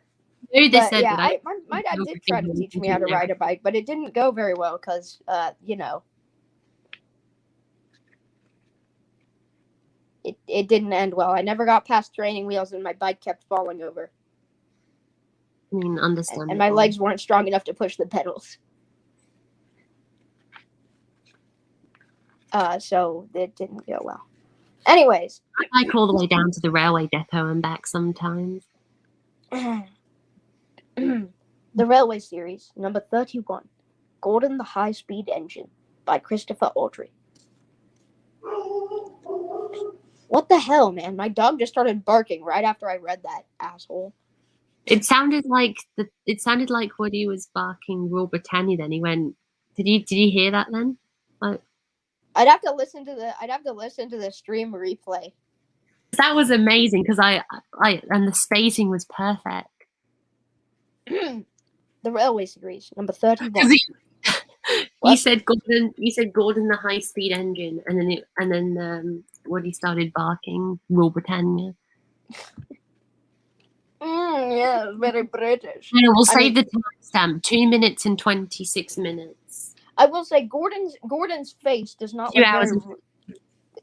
B: dad did try to teach me how to ride a bike, but it didn't go very well because, it didn't end well. I never got past training wheels, and my bike kept falling over.
A: I mean, understandable.
B: And my legs weren't strong enough to push the pedals. So it didn't go well. Anyways.
A: I like all the way down to the railway depot and back sometimes.
B: The Railway Series, number 31, Gordon the High-Speed Engine, by Christopher Audrey. What the hell, man? My dog just started barking right after I read that, asshole.
A: It sounded like Woody was barking Rule Britannia. Then he went. Did you hear that then? Like,
B: I'd have to listen to the stream replay.
A: that was amazing because I and the spacing was perfect.
B: The Railway Series, number 31.
A: You said Gordon the high speed engine, and then Woody started barking Rule Britannia.
B: Yeah, very British.
A: No, we'll save the timestamp. 2 minutes and 26 minutes.
B: I will say Gordon's face does not
A: 2
B: look
A: hours.
B: very.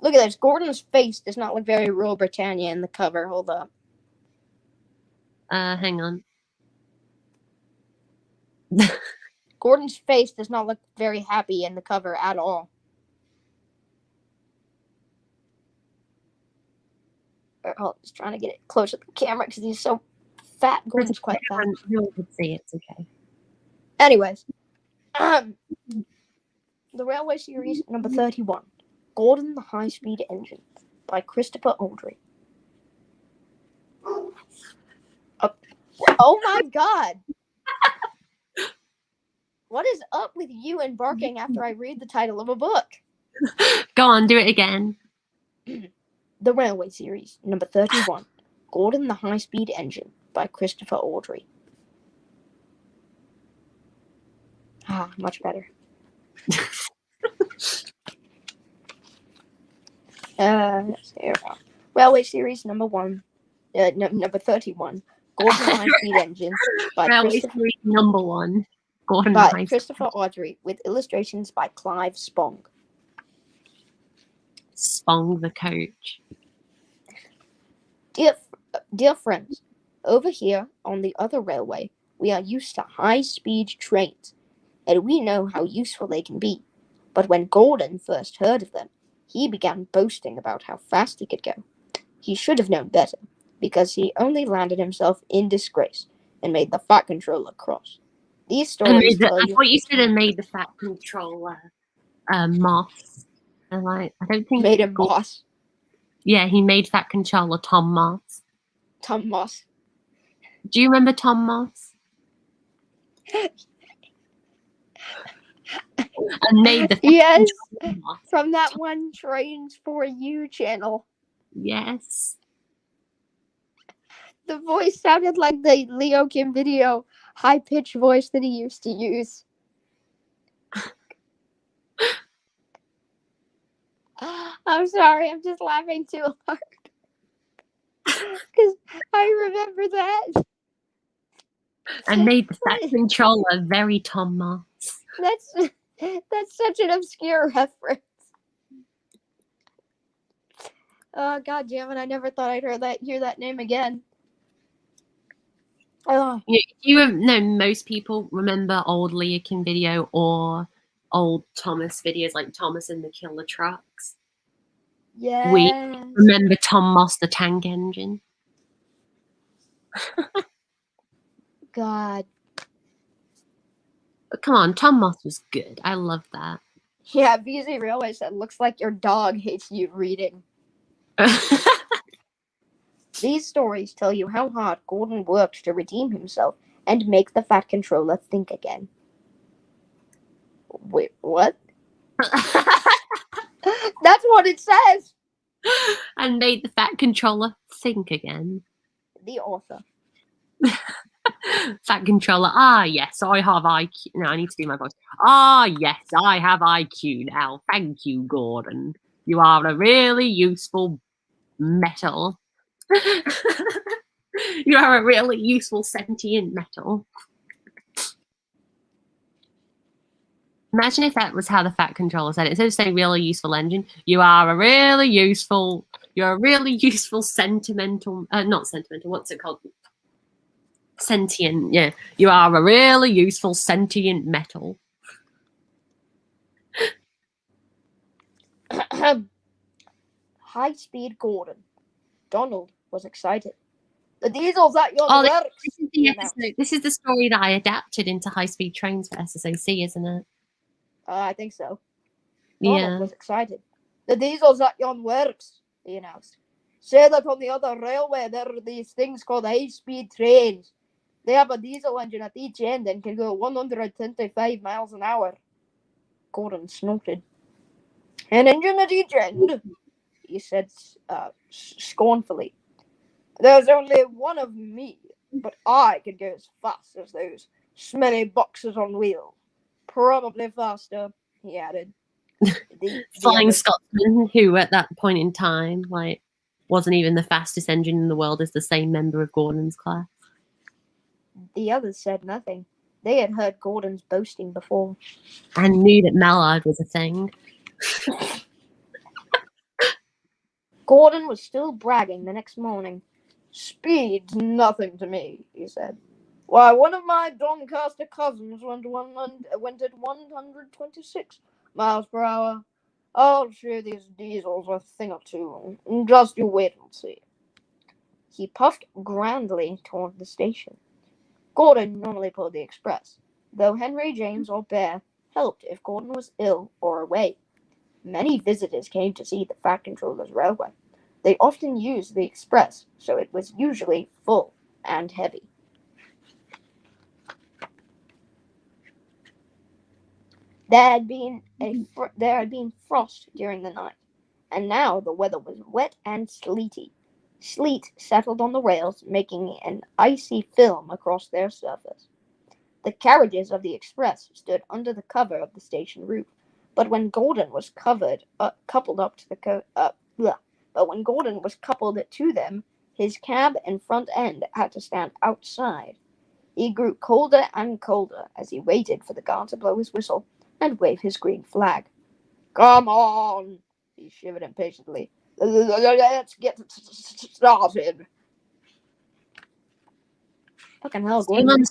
B: Look at this. Gordon's face does not look very Rule Britannia in the cover. Hold up.
A: Hang on.
B: Gordon's face does not look very happy in the cover at all. Oh, just trying to get it close to the camera because he's so fat. Gordon's quite fat.
A: No one could see it. It's okay.
B: Anyways, the Railway Series, number 31, Gordon the High-Speed Engine, by Christopher Audrey. Oh my god! What is up with you and barking after I read the title of a book?
A: Go on, do it again.
B: The Railway Series, number 31, Gordon the High-Speed Engine, by Christopher Audrey. Much better. Railway Series, number 31, Gordon the High-Speed Engine, by
A: number 1, Gordon
B: by Christopher Audrey, with illustrations by Clive Spong.
A: Spong the coach.
B: Dear friends, over here on the other railway, we are used to high-speed trains, and we know how useful they can be. But when Gordon first heard of them, he began boasting about how fast he could go. He should have known better, because he only landed himself in disgrace and made the Fat Controller cross. These stories tell you...
A: I thought you said it made the Fat Controller Moss. I don't think...
B: Made him Moss?
A: Yeah, he made Fat Controller Tom Moss.
B: Tom Moss.
A: Do you remember Tom Moss? And made the
B: Yes, from that one Trains for You channel.
A: Yes.
B: The voice sounded like the Leo Kim video high-pitched voice that he used to use. I'm sorry, I'm just laughing too hard. Because I remember that.
A: And made the Fat Controller very Tom Moss.
B: That's such an obscure reference. Oh, god damn it, I never thought I'd hear that name again. Oh.
A: Most people remember old Leo Kim video or old Thomas videos like Thomas and the Killer Trucks.
B: Yeah.
A: We remember Tom Moss, the tank engine.
B: God.
A: But come on, Tom Moss was good. I love that.
B: Yeah, BZ Railway said, looks like your dog hates you reading. These stories tell you how hard Gordon worked to redeem himself and make the Fat Controller think again. Wait, what? That's what it says!
A: And made the Fat Controller think again.
B: The author.
A: Fat Controller, yes, I have IQ. No, I need to do my voice. Yes, I have IQ now. Thank you, Gordon. You are a really useful metal. You are a really useful sentient metal. Imagine if that was how the Fat Controller said it. Instead of saying really useful engine, you are a really useful You're a really useful sentimental, not sentimental, what's it called? Sentient, yeah. You are a really useful sentient metal.
B: High-speed Gordon. Donald was excited. The diesel's at your
A: Oh,
B: works.
A: this is
B: he
A: the
B: announced.
A: episode. This is the story that I adapted into High Speed Trains for SSOC, isn't it?
B: I think so. Donald
A: Yeah.
B: was excited. The diesel's at your works, he announced. Say that on the other railway there are these things called high-speed trains. They have a diesel engine at each end and can go 125 miles an hour. Gordon snorted. An engine at each end, he said scornfully. There's only one of me, but I could go as fast as those smelly boxes on wheels. Probably faster, he added. The
A: Flying
B: other,
A: Scotsman, who at that point in time, like, wasn't even the fastest engine in the world, is the same member of Gordon's class.
B: the others said nothing. They had heard Gordon's boasting before.
A: And knew that Mallard was a thing.
B: Gordon was still bragging the next morning. Speed's nothing to me, he said. Why, one of my Doncaster cousins went at 126 miles per hour. I'll show these diesels a thing or two. Just you wait and see. He puffed grandly toward the station. Gordon normally pulled the express, though Henry, James, or Bear helped if Gordon was ill or away. Many visitors came to see the Fat Controller's railway. They often used the express, so it was usually full and heavy. There had been frost during the night, and now the weather was wet and sleety. Sleet settled on the rails, making an icy film across their surface. The carriages of the express stood under the cover of the station roof, but when Gordon was coupled to them, his cab and front end had to stand outside. He grew colder and colder as he waited for the guard to blow his whistle and wave his green flag. Come on, he shivered impatiently. Let's get started. Fucking hell, Gordon.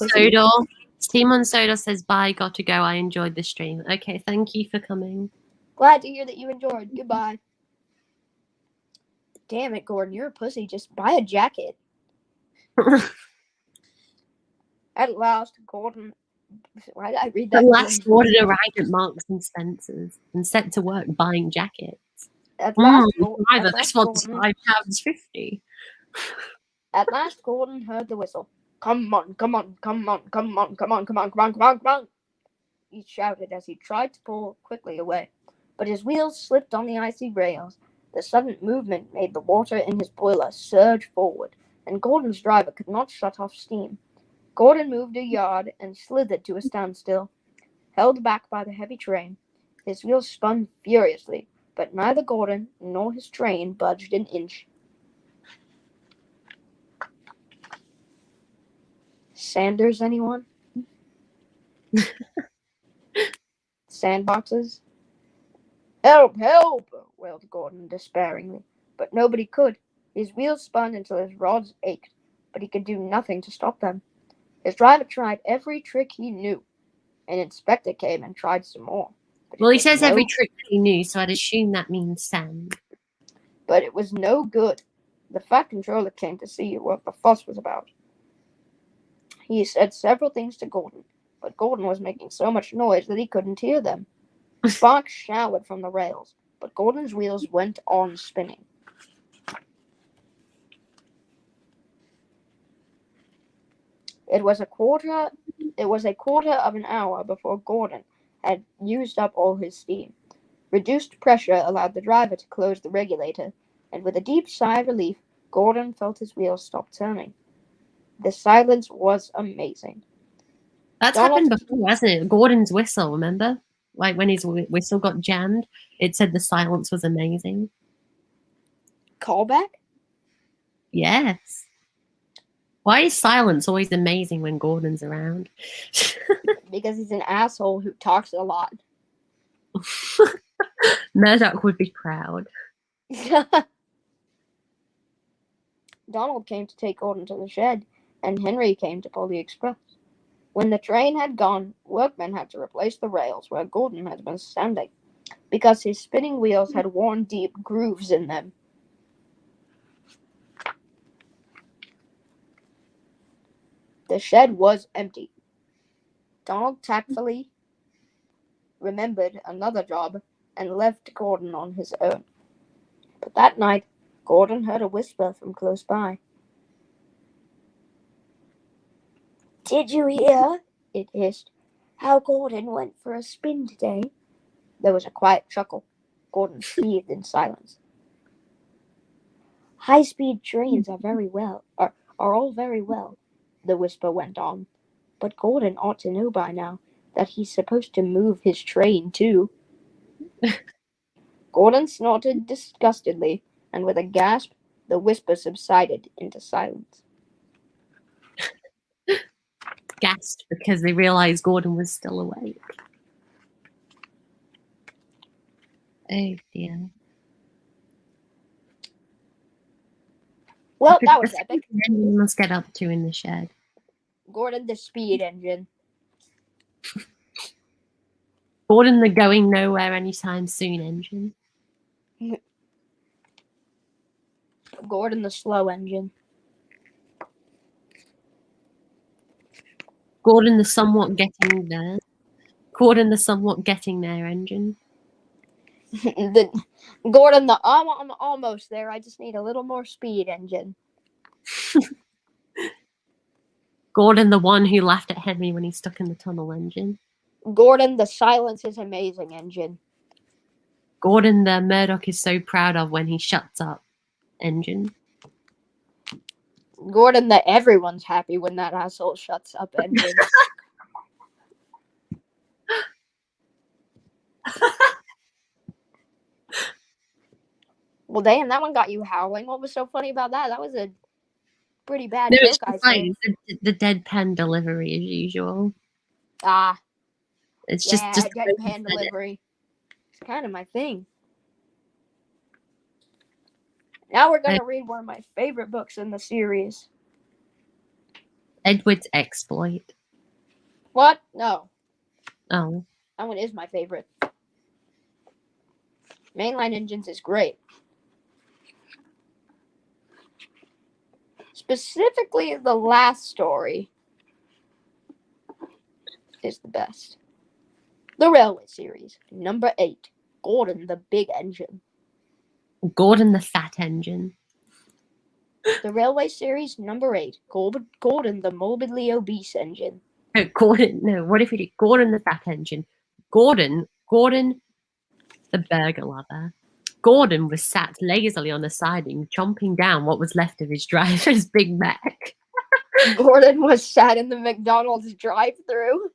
A: Timon Soda says, bye, got to go. I enjoyed the stream. Okay, thank you for coming.
B: Glad to hear that you enjoyed. Goodbye. Damn it, Gordon, you're a pussy. Just buy a jacket. At last, Gordon... Why did I read that?
A: At last, Gordon arrived at Marks and Spencer's and set to work buying jackets.
B: This one's
A: £5.50.
B: At last, Gordon heard the whistle. Come on, come on, come on, come on, come on, come on, come on, come on, come on. He shouted as he tried to pull quickly away, but his wheels slipped on the icy rails. The sudden movement made the water in his boiler surge forward, and Gordon's driver could not shut off steam. Gordon moved a yard and slithered to a standstill, held back by the heavy train. His wheels spun furiously, but neither Gordon nor his train budged an inch. Sanders, anyone? Sandboxes? Help, help, wailed Gordon despairingly, but nobody could. His wheels spun until his rods ached, but he could do nothing to stop them. His driver tried every trick he knew. An inspector came and tried some more.
A: Well, he says every trick he knew, so I'd assume that means sand.
B: But it was no good. The Fat Controller came to see what the fuss was about. He said several things to Gordon, but Gordon was making so much noise that he couldn't hear them. Sparks showered from the rails, but Gordon's wheels went on spinning. It was a quarter of an hour before Gordon had used up all his steam. Reduced pressure allowed the driver to close the regulator, and with a deep sigh of relief, Gordon felt his wheels stop turning. The silence was amazing.
A: That's happened before, hasn't it? Gordon's whistle, remember? Like when his whistle got jammed, it said the silence was amazing.
B: Callback?
A: Yes. Why is silence always amazing when Gordon's around?
B: Because he's an asshole who talks a lot.
A: Murdoch would be proud.
B: Donald came to take Gordon to the shed, and Henry came to pull the express. When the train had gone, workmen had to replace the rails where Gordon had been standing, because his spinning wheels had worn deep grooves in them. The shed was empty. Donald tactfully remembered another job and left Gordon on his own. But that night, Gordon heard a whisper from close by. "Did you hear?" it hissed. "How Gordon went for a spin today?" There was a quiet chuckle. Gordon heaved in silence. "High-speed trains are all very well," the whisper went on. "But Gordon ought to know by now that he's supposed to move his train, too." Gordon snorted disgustedly, and with a gasp, the whisper subsided into silence.
A: Gasped because they realised Gordon was still awake. Oh dear.
B: Well, that was epic.
A: Then we must get up to in the shed.
B: Gordon the speed engine.
A: Gordon the going nowhere anytime soon engine.
B: Gordon the slow engine.
A: Gordon the somewhat getting there. Gordon the somewhat getting there engine.
B: Gordon the I'm almost there. I just need a little more speed engine.
A: Gordon the one who laughed at Henry when he's stuck in the tunnel engine.
B: Gordon the silence is amazing engine.
A: Gordon the Murdoch is so proud of when he shuts up engine.
B: Gordon the everyone's happy when that asshole shuts up engine. Well, damn, that one got you howling. What was so funny about that? That was a pretty bad joke, I think.
A: The deadpan delivery as usual.
B: It's
A: just
B: deadpan delivery. It's kind of my thing. Now we're going to read one of my favorite books in the series.
A: Edward's Exploit.
B: What? No.
A: Oh.
B: That one is my favorite. Mainline Engines is great. Specifically, the last story is the best. The Railway Series, number 8. Gordon the Big Engine.
A: Gordon the Fat Engine.
B: The Railway Series, number 8. Gordon the Morbidly Obese Engine.
A: No, Gordon. No, what if we did Gordon the Fat Engine? Gordon the Burger Lover. Gordon was sat lazily on the siding, chomping down what was left of his driver's Big Mac.
B: Gordon was sat in the McDonald's drive-thru.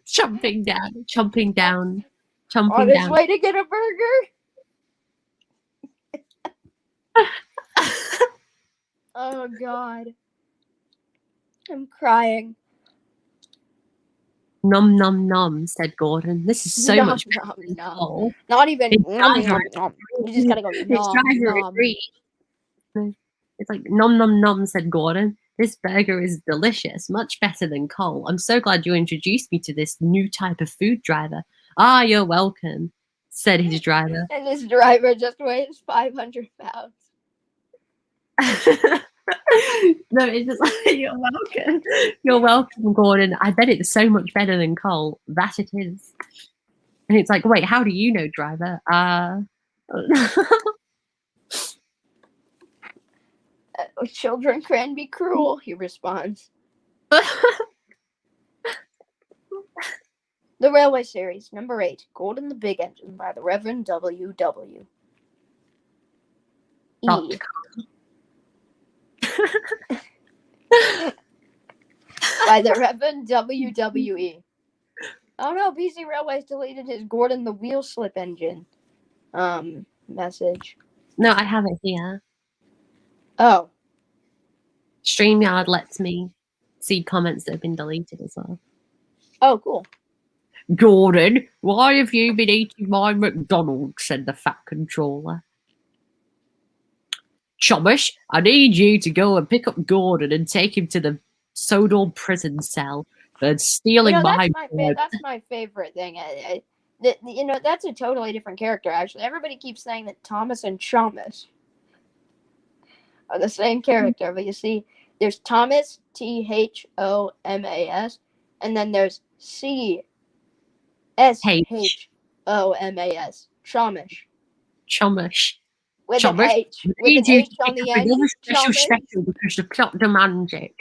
A: chomping down.
B: On his way to get a burger. Oh, God. I'm crying.
A: Nom nom nom, said Gordon. This is so much better than Cole.
B: Not even nom nom nom. You just gotta go nom nom.
A: It's like nom nom nom, said Gordon. This burger is delicious, much better than Cole. I'm so glad you introduced me to this new type of food driver. Ah, you're welcome, said his driver.
B: And his driver just weighs 500 pounds.
A: No, it's just like, you're welcome. You're welcome, Gordon. I bet it's so much better than Cole. That it is. And it's like, wait, how do you know, driver?
B: Children can be cruel, he responds. The Railway Series, number 8, Gordon the Big Engine, by the Reverend W.W. E. By the Reverend WWE. Oh no, BC Railways deleted his Gordon the Wheel Slip Engine message.
A: No, I have it here.
B: Oh.
A: StreamYard lets me see comments that have been deleted as well.
B: Oh, cool.
A: Gordon, why have you been eating my McDonald's? Said the fat controller. Thomas, I need you to go and pick up Gordon and take him to the Sodor prison cell for stealing my bird.
B: That's my favorite thing. That's a totally different character. Actually, everybody keeps saying that Thomas and Thomas are the same character, but you see, there's Thomas, Thomas, and then there's Chomas, Chomish.
A: Chomish.
B: With
A: Thomas,
B: an H. With an H on the end.
A: Special because the plot demands it.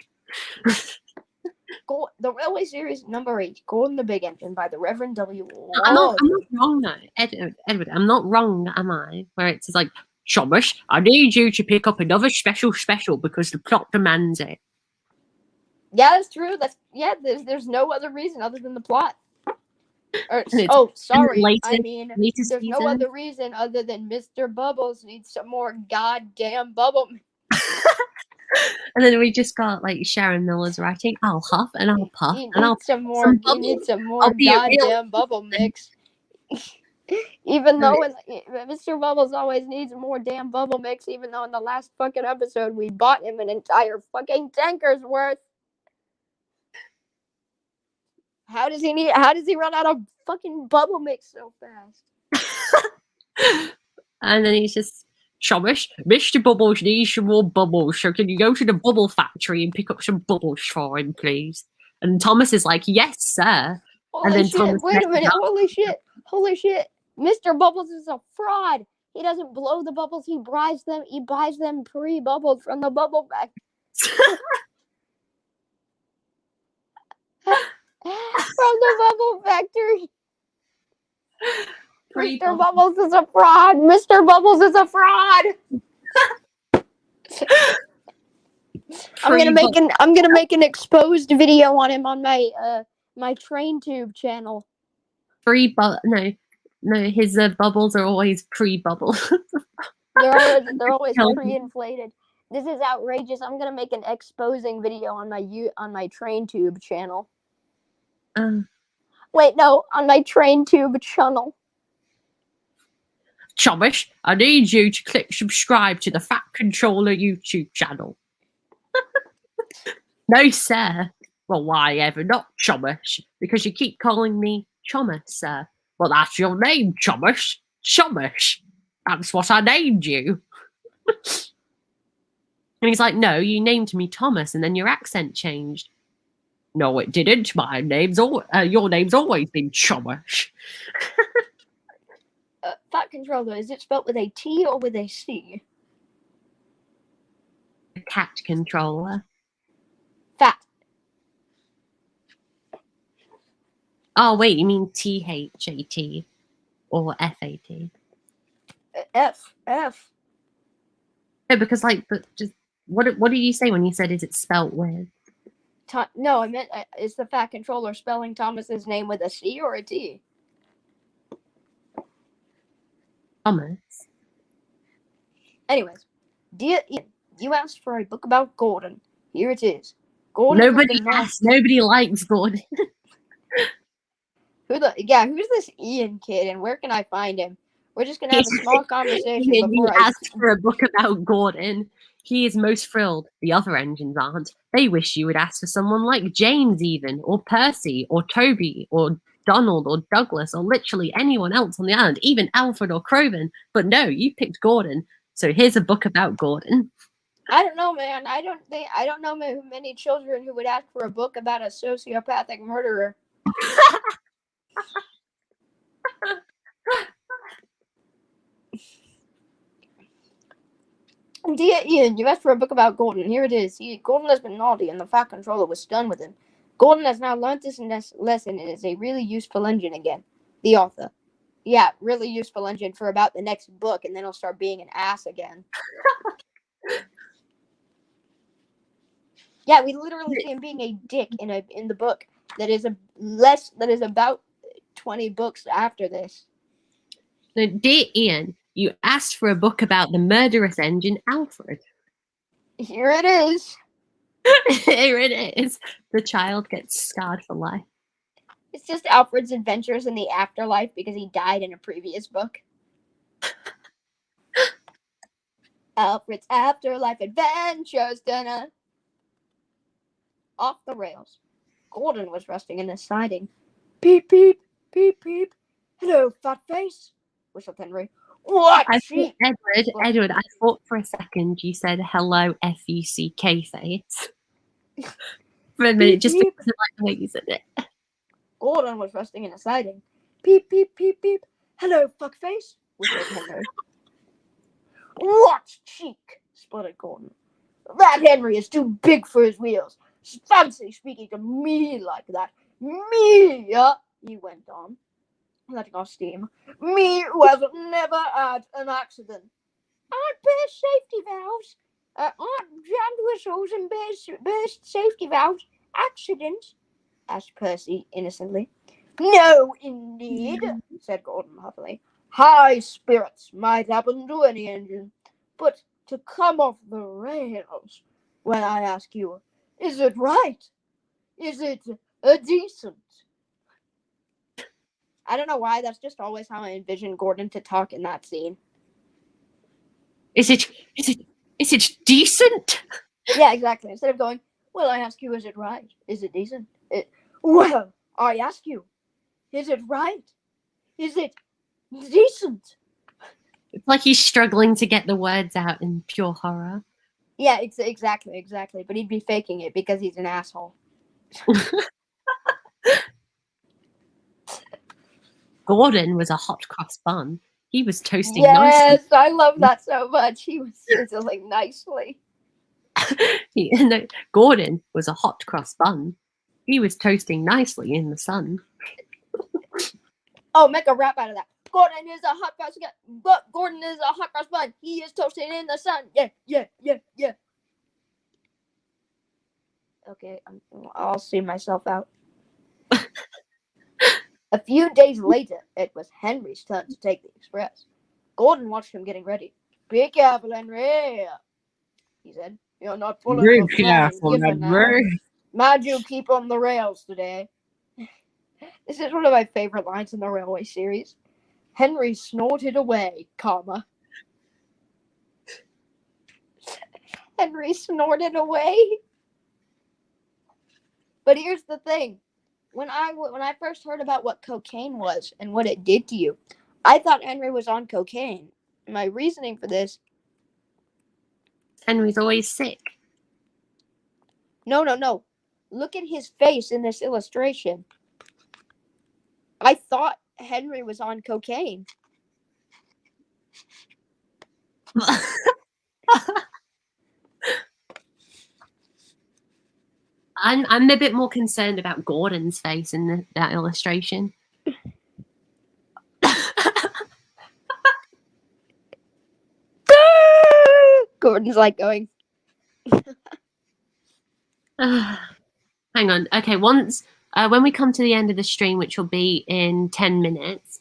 B: The Railway Series number 8, Golden the Big Engine by the Reverend W.
A: I'm not wrong though, Edward. I'm not wrong, am I? Where it says like, Thomas, I need you to pick up another special because the plot demands it.
B: Yeah, that's true. There's no other reason other than the plot. There's no other reason other than Mr. Bubbles needs some more goddamn bubble.
A: And then we just got like Sharon Miller's writing, I'll huff and I'll puff and I'll
B: some more goddamn bubble mix. Even though Mr. Bubbles always needs more damn bubble mix, even though in the last fucking episode we bought him an entire fucking tanker's worth. How does he run out of fucking bubble mix so fast?
A: And then he's just, Thomas, Mr. Bubbles needs some more bubbles, so can you go to the bubble factory and pick up some bubbles for him, please? And Thomas is like, yes, sir.
B: Holy shit, wait a minute, holy shit. Mr. Bubbles is a fraud. He doesn't blow the bubbles, he buys them pre-bubbled from the bubble factory. From the bubble factory. Mr. Bubbles is a fraud. Mr. Bubbles is a fraud. I'm gonna make an exposed video on him on my train tube channel.
A: No, his bubbles are always pre-bubble.
B: they're always pre-inflated. This is outrageous. I'm gonna make an exposing video on my train tube channel. Wait, no, on my train tube channel.
A: Thomas, I need you to click subscribe to the Fat Controller YouTube channel. No, sir. Well, why ever not, Thomas? Because you keep calling me Thomas, sir. Well, that's your name, Thomas. Thomas. That's what I named you. And he's like, no, you named me Thomas, and then your accent changed. No, it didn't. Your name's always been Thomas.
B: Fat Controller, is it spelled with a T or with a C?
A: Cat Controller.
B: Fat.
A: Oh, wait, you mean THAT or FAT?
B: F.
A: No, because what did you say when you said is it spelt with?
B: No, I meant is the Fat Controller spelling Thomas's name with a C or a T?
A: Thomas.
B: Anyways, dear Ian, you asked for a book about Gordon. Here it is. Gordon.
A: Nobody asked. Nobody likes Gordon.
B: Who's this Ian kid, and where can I find him? We're just gonna have a small conversation before
A: I asked for a book about Gordon. He is most thrilled. The other engines aren't. They wish you would ask for someone like James, even, or Percy, or Toby, or Donald, or Douglas, or literally anyone else on the island, even Alfred or Croven. But no, you picked Gordon. So here's a book about Gordon.
B: I don't know, man. I don't know many children who would ask for a book about a sociopathic murderer. Dear Ian, you asked for a book about Gordon. Here it is. Gordon has been naughty, and the Fat Controller was stunned with him. Gordon has now learned this lesson and is a really useful engine again. The author. Yeah, really useful engine for about the next book, and then he'll start being an ass again. Yeah, we literally see him being a dick in the book that is about 20 books after this.
A: So, dear Ian, you asked for a book about the murderous engine, Alfred.
B: Here it is.
A: Here it is. The child gets scarred for life.
B: It's just Alfred's adventures in the afterlife because he died in a previous book. Alfred's afterlife adventures. Dun-dun. Off the rails. Gordon was resting in his siding. Peep, peep, peep, peep. Hello, fat face, whistled Henry. What
A: I
B: cheek?
A: thought, Edward, I thought for a second you said hello F-U-C-K face. For a minute, just because I like the way you said it.
B: Gordon was resting in his siding. Peep, peep, peep, peep. Hello, fuckface, whistled Henry. What cheek? Spluttered Gordon. That Henry is too big for his wheels. Fancy speaking to me like that. Me, he went on, letting off steam. Me who has never had an accident. Aren't burst safety valves? Aren't jammed whistles and burst safety valves accidents? Asked Percy innocently. No, indeed, said Gordon huffily. High spirits might happen to any engine, but to come off the rails, when I ask you, is it right? Is it decent? I don't know why, that's just always how I envision Gordon to talk in that scene.
A: Is it decent?
B: Yeah, exactly. Instead of going, well, I ask you, is it right? Is it decent? Well, I ask you, is it right? Is it decent?
A: It's like he's struggling to get the words out in pure horror.
B: Yeah, exactly. But he'd be faking it because he's an asshole.
A: Gordon was a hot cross bun. He was toasting
B: Yes, I love that so much. He was sizzling nicely.
A: nicely. Gordon was a hot cross bun. He was toasting nicely in the sun.
B: Oh, make a rap out of that. Gordon is a hot cross bun. He is toasting in the sun. Yeah. Okay, I'll see myself out. A few days later, it was Henry's turn to take the express. Gordon watched him getting ready. Be careful, Henry, he said. You're not pulling the flying giver now. Mind you keep on the rails today. This is one of my favorite lines in the Railway series. Henry snorted away, comma. Henry snorted away? But here's the thing. When I first heard about what cocaine was and what it did to you, I thought Henry was on cocaine. My reasoning for this...
A: Henry's always sick.
B: No. Look at his face in this illustration. I thought Henry was on cocaine.
A: I'm a bit more concerned about Gordon's face in that illustration.
B: Gordon's like going.
A: Hang on. Okay, once when we come to the end of the stream, which will be in 10 minutes,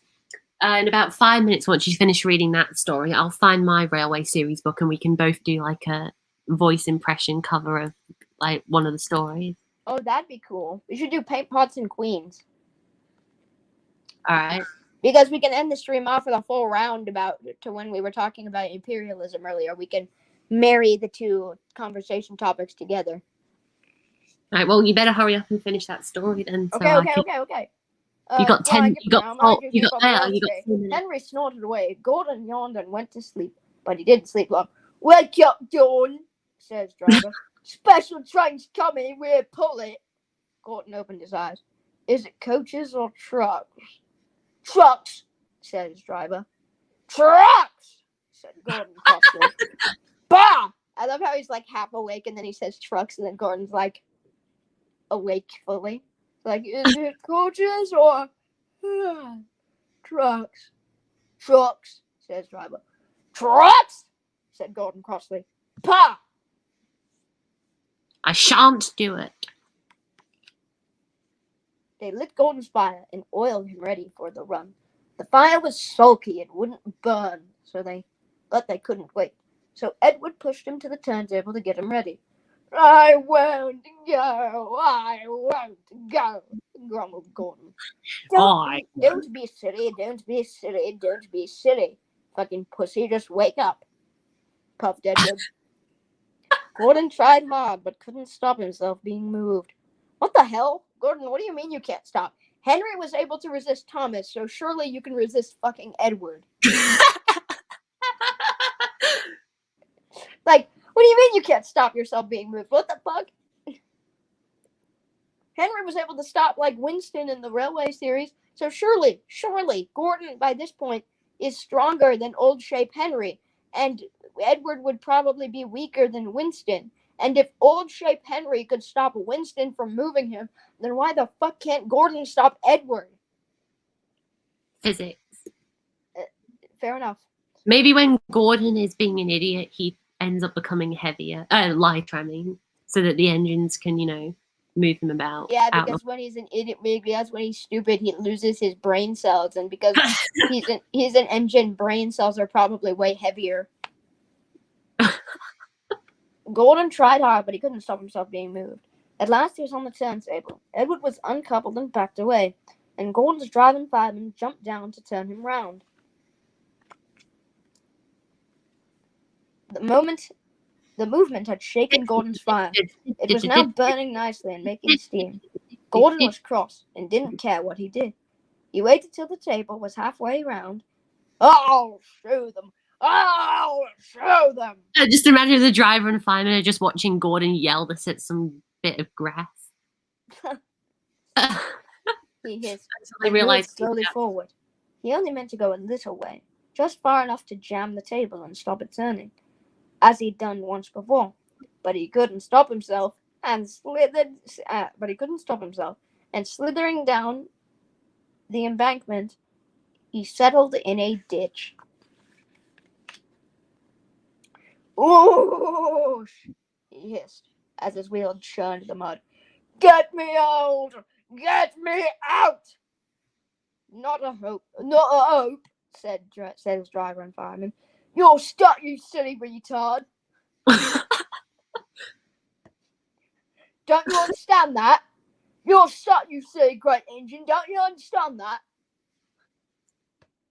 A: in about 5 minutes, once you finish reading that story, I'll find my Railway series book and we can both do like a voice impression cover of like one of the stories.
B: Oh, that'd be cool. We should do Paint Pots and Queens.
A: All right.
B: Because we can end the stream off with a full roundabout to when we were talking about imperialism earlier. We can marry the two conversation topics together.
A: All right. Well, you better hurry up and finish that story then.
B: Okay.
A: You got 10. You got 4 minutes.
B: Henry snorted away. Gordon yawned and went to sleep, but he didn't sleep long. Wake up, Dawn, says driver. Special train's coming. We'll pull it. Gordon opened his eyes. Is it coaches or trucks? Trucks, said his driver. Trucks, said Gordon crossly. Bah! I love how he's like half awake and then he says trucks and then Gordon's like awake fully. Like, is it coaches or trucks? Trucks, says driver. Trucks, said Gordon crossly. Pah!
A: I shan't do it.
B: They lit Gordon's fire and oiled him ready for the run. The fire was sulky and wouldn't burn, but they couldn't wait. So Edward pushed him to the turntable to get him ready. I won't go, grumbled Gordon. Don't be silly. Fucking pussy, just wake up. puffed Edward. Gordon tried hard, but couldn't stop himself being moved. What the hell? Gordon, what do you mean you can't stop? Henry was able to resist Thomas, so surely you can resist fucking Edward. Like, what do you mean you can't stop yourself being moved? What the fuck? Henry was able to stop, like, Winston in the Railway series, so surely, Gordon, by this point, is stronger than old shape Henry, and Edward would probably be weaker than Winston. And if old shape Henry could stop Winston from moving him, then why the fuck can't Gordon stop Edward?
A: Physics.
B: Fair enough.
A: Maybe when Gordon is being an idiot, he ends up becoming heavier, lighter, I mean, so that the engines can, you know, move him about.
B: Yeah, because when he's an idiot, maybe that's when he's stupid, he loses his brain cells, and because he's an engine, brain cells are probably way heavier. Gordon tried hard, but he couldn't stop himself being moved. At last, he was on the turntable. Edward was uncoupled and backed away, and Gordon's driving fireman jumped down to turn him round. The movement had shaken Gordon's fire. It was now burning nicely and making steam. Gordon was cross and didn't care what he did. He waited till the table was halfway round. I'll show them! I'll show them!
A: Just imagine the driver and fireman are just watching Gordon yell this at some bit of grass.
B: He hissed
A: I
B: and
A: realized
B: moved slowly forward. He only meant to go a little way, just far enough to jam the table and stop it turning, as he'd done once before. But he couldn't stop himself, and slithering down the embankment, he settled in a ditch. Whoosh! He hissed as his wheel churned the mud. Get me out! Get me out! Not a hope, said his driver and fireman. You're stuck, you silly retard. Don't you understand that? You're stuck, you silly great engine. Don't you understand that?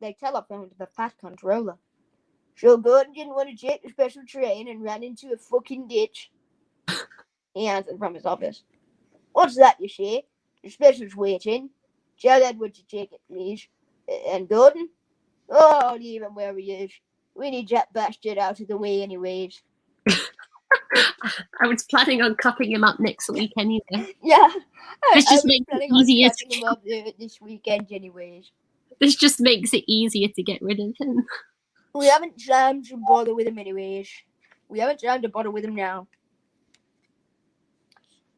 B: They telephoned to the fat controller. Sure, Gordon didn't want to take the special train and ran into a fucking ditch. He answered from his office. What's that, you say? The special's waiting. Tell Edward to take it, please. And Gordon? Oh, leave him where he is. We need that bastard out of the way anyways.
A: I was planning on cutting him up next week anyway.
B: Yeah.
A: This just makes it easier
B: to him up this weekend anyways.
A: This just makes it easier to get rid of him.
B: We haven't time to bother with him anyways. We haven't time to bother with him now.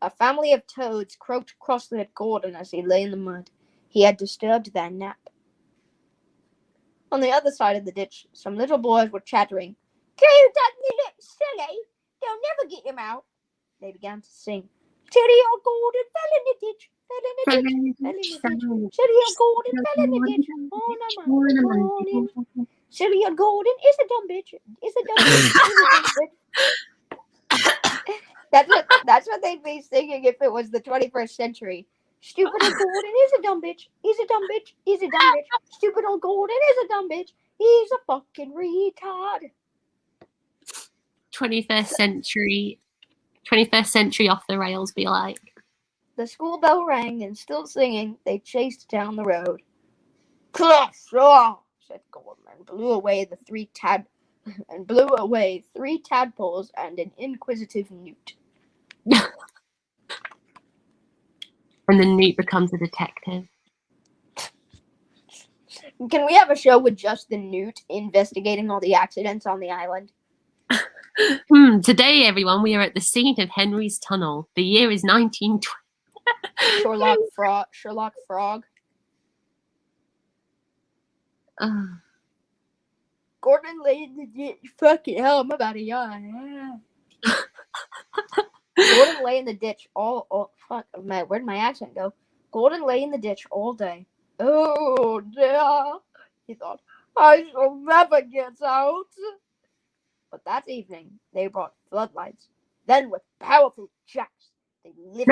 B: A family of toads croaked crossly at Gordon as he lay in the mud. He had disturbed their nap. On the other side of the ditch, some little boys were chattering. You look silly. They'll never get him out. They began to sing. Silly old Gordon fell in the ditch. Fell in the ditch. Silly old Gordon fell in the ditch. Oh, no, morning. Silly old Gordon is a dumb bitch. Is a dumb bitch. That's what they'd be singing if it was the 21st century. Stupid old Gordon is a dumb bitch. He's a dumb bitch. He's a dumb bitch. Stupid old Gordon is a dumb bitch. He's a fucking retard.
A: 21st century off the rails be like.
B: The school bell rang, and still singing, they chased down the road. Clash! Said Gordon, and blew away three tadpoles and an inquisitive newt.
A: And the newt becomes a detective.
B: Can we have a show with just the newt investigating all the accidents on the island?
A: Today, everyone, we are at the scene of Henry's Tunnel. The year is 1920.
B: Sherlock Frog. Gordon lay in the ditch. Fucking hell, I'm about to yawn. Gordon lay in the ditch where'd my accent go? Gordon lay in the ditch all day. Oh dear, he thought, I shall never get out. But that evening, they brought floodlights. Then with powerful jacks, they lifted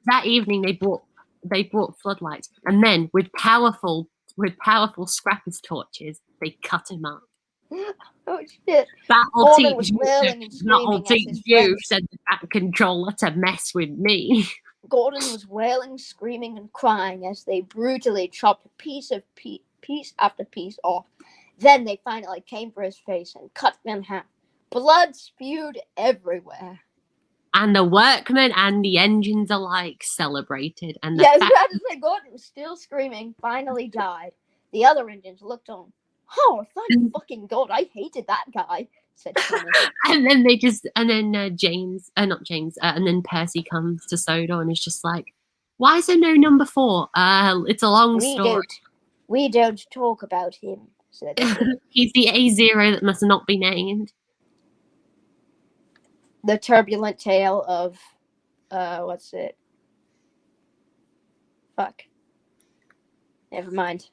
A: that evening they brought floodlights. And then with powerful scrappers' torches, they cut him up.
B: Oh shit!
A: That'll
B: Gordon was
A: teach you.
B: wailing and
A: That'll
B: screaming as
A: teach
B: his
A: you,
B: friends.
A: said that controller, to mess with me.
B: Gordon was wailing, screaming, and crying as they brutally chopped piece after piece off. Then they finally came for his face and cut him in half. Blood spewed everywhere.
A: And the workmen and the engines alike celebrated. And the
B: Yeah, I was
A: fact
B: about to say Gordon was still screaming, finally died. The other engines looked on. Oh, thank fucking God, I hated that guy, said Thomas.
A: and then they just, and then not James, and then Percy comes to Sodor and is just like, why is there no number 4? It's a long story.
B: We don't talk about him, said the
A: He's the A0 that must not be named.
B: The turbulent tale of, what's it? Fuck. Never mind.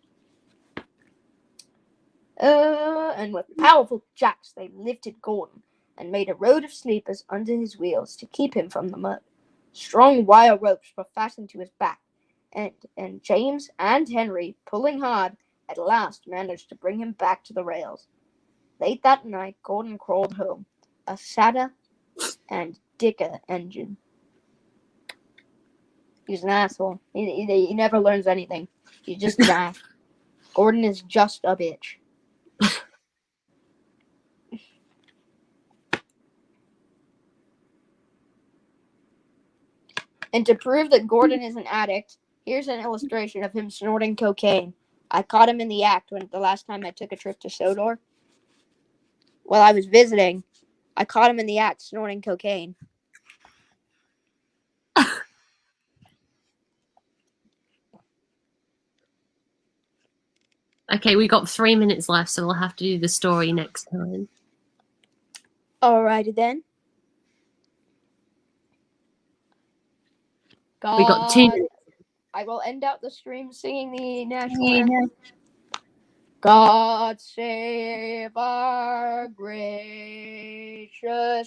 B: And with powerful jacks, they lifted Gordon and made a road of sleepers under his wheels to keep him from the mud. Strong wire ropes were fastened to his back, and James and Henry, pulling hard, at last managed to bring him back to the rails. Late that night, Gordon crawled home, a sadder and dicker engine. He's an asshole. He never learns anything. He's just an ass. Gordon is just a bitch. And to prove that Gordon is an addict, here's an illustration of him snorting cocaine. I caught him in the act when the last time I took a trip to Sodor. While I was visiting, I caught him in the act snorting cocaine.
A: Okay, we got 3 minutes left, so we'll have to do the story next time.
B: Alrighty then. God,
A: We got 2 minutes.
B: I will end out the stream singing the national anthem. God save our gracious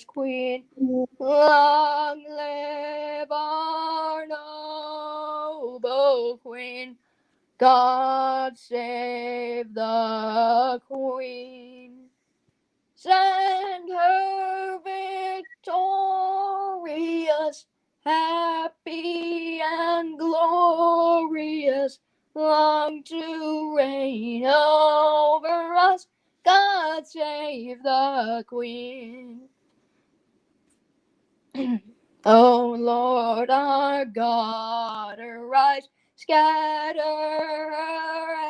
B: Queen. Long live our noble Queen. God save the Queen. Send her victorious, happy and glorious, long to reign over us. God save the Queen. O Lord our God, arise, scatter her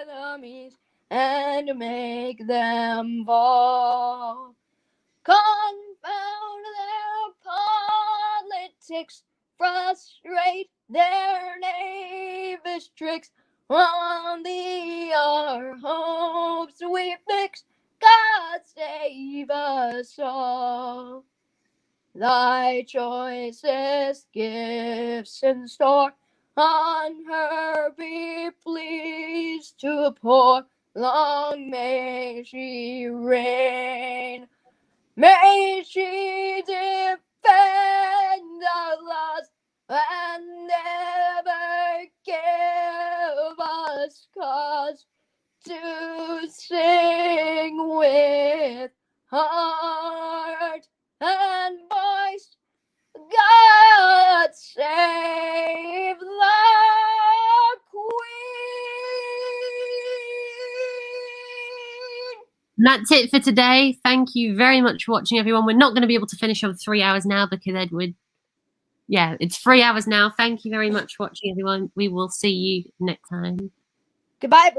B: enemies, and make them fall. Confound their politics, frustrate their knavish tricks. On thee our hopes we fix. God save us all. Thy choicest gifts in store on her be pleased to pour. Long may she reign. May she defend our laws and never give us cause to sing with heart and voice. God save the Queen.
A: And that's it for today. Thank you very much for watching, everyone. We're not going to be able to finish on 3 hours now because Edward, yeah, it's 3 hours now. Thank you very much for watching, everyone. We will see you next time.
B: Goodbye.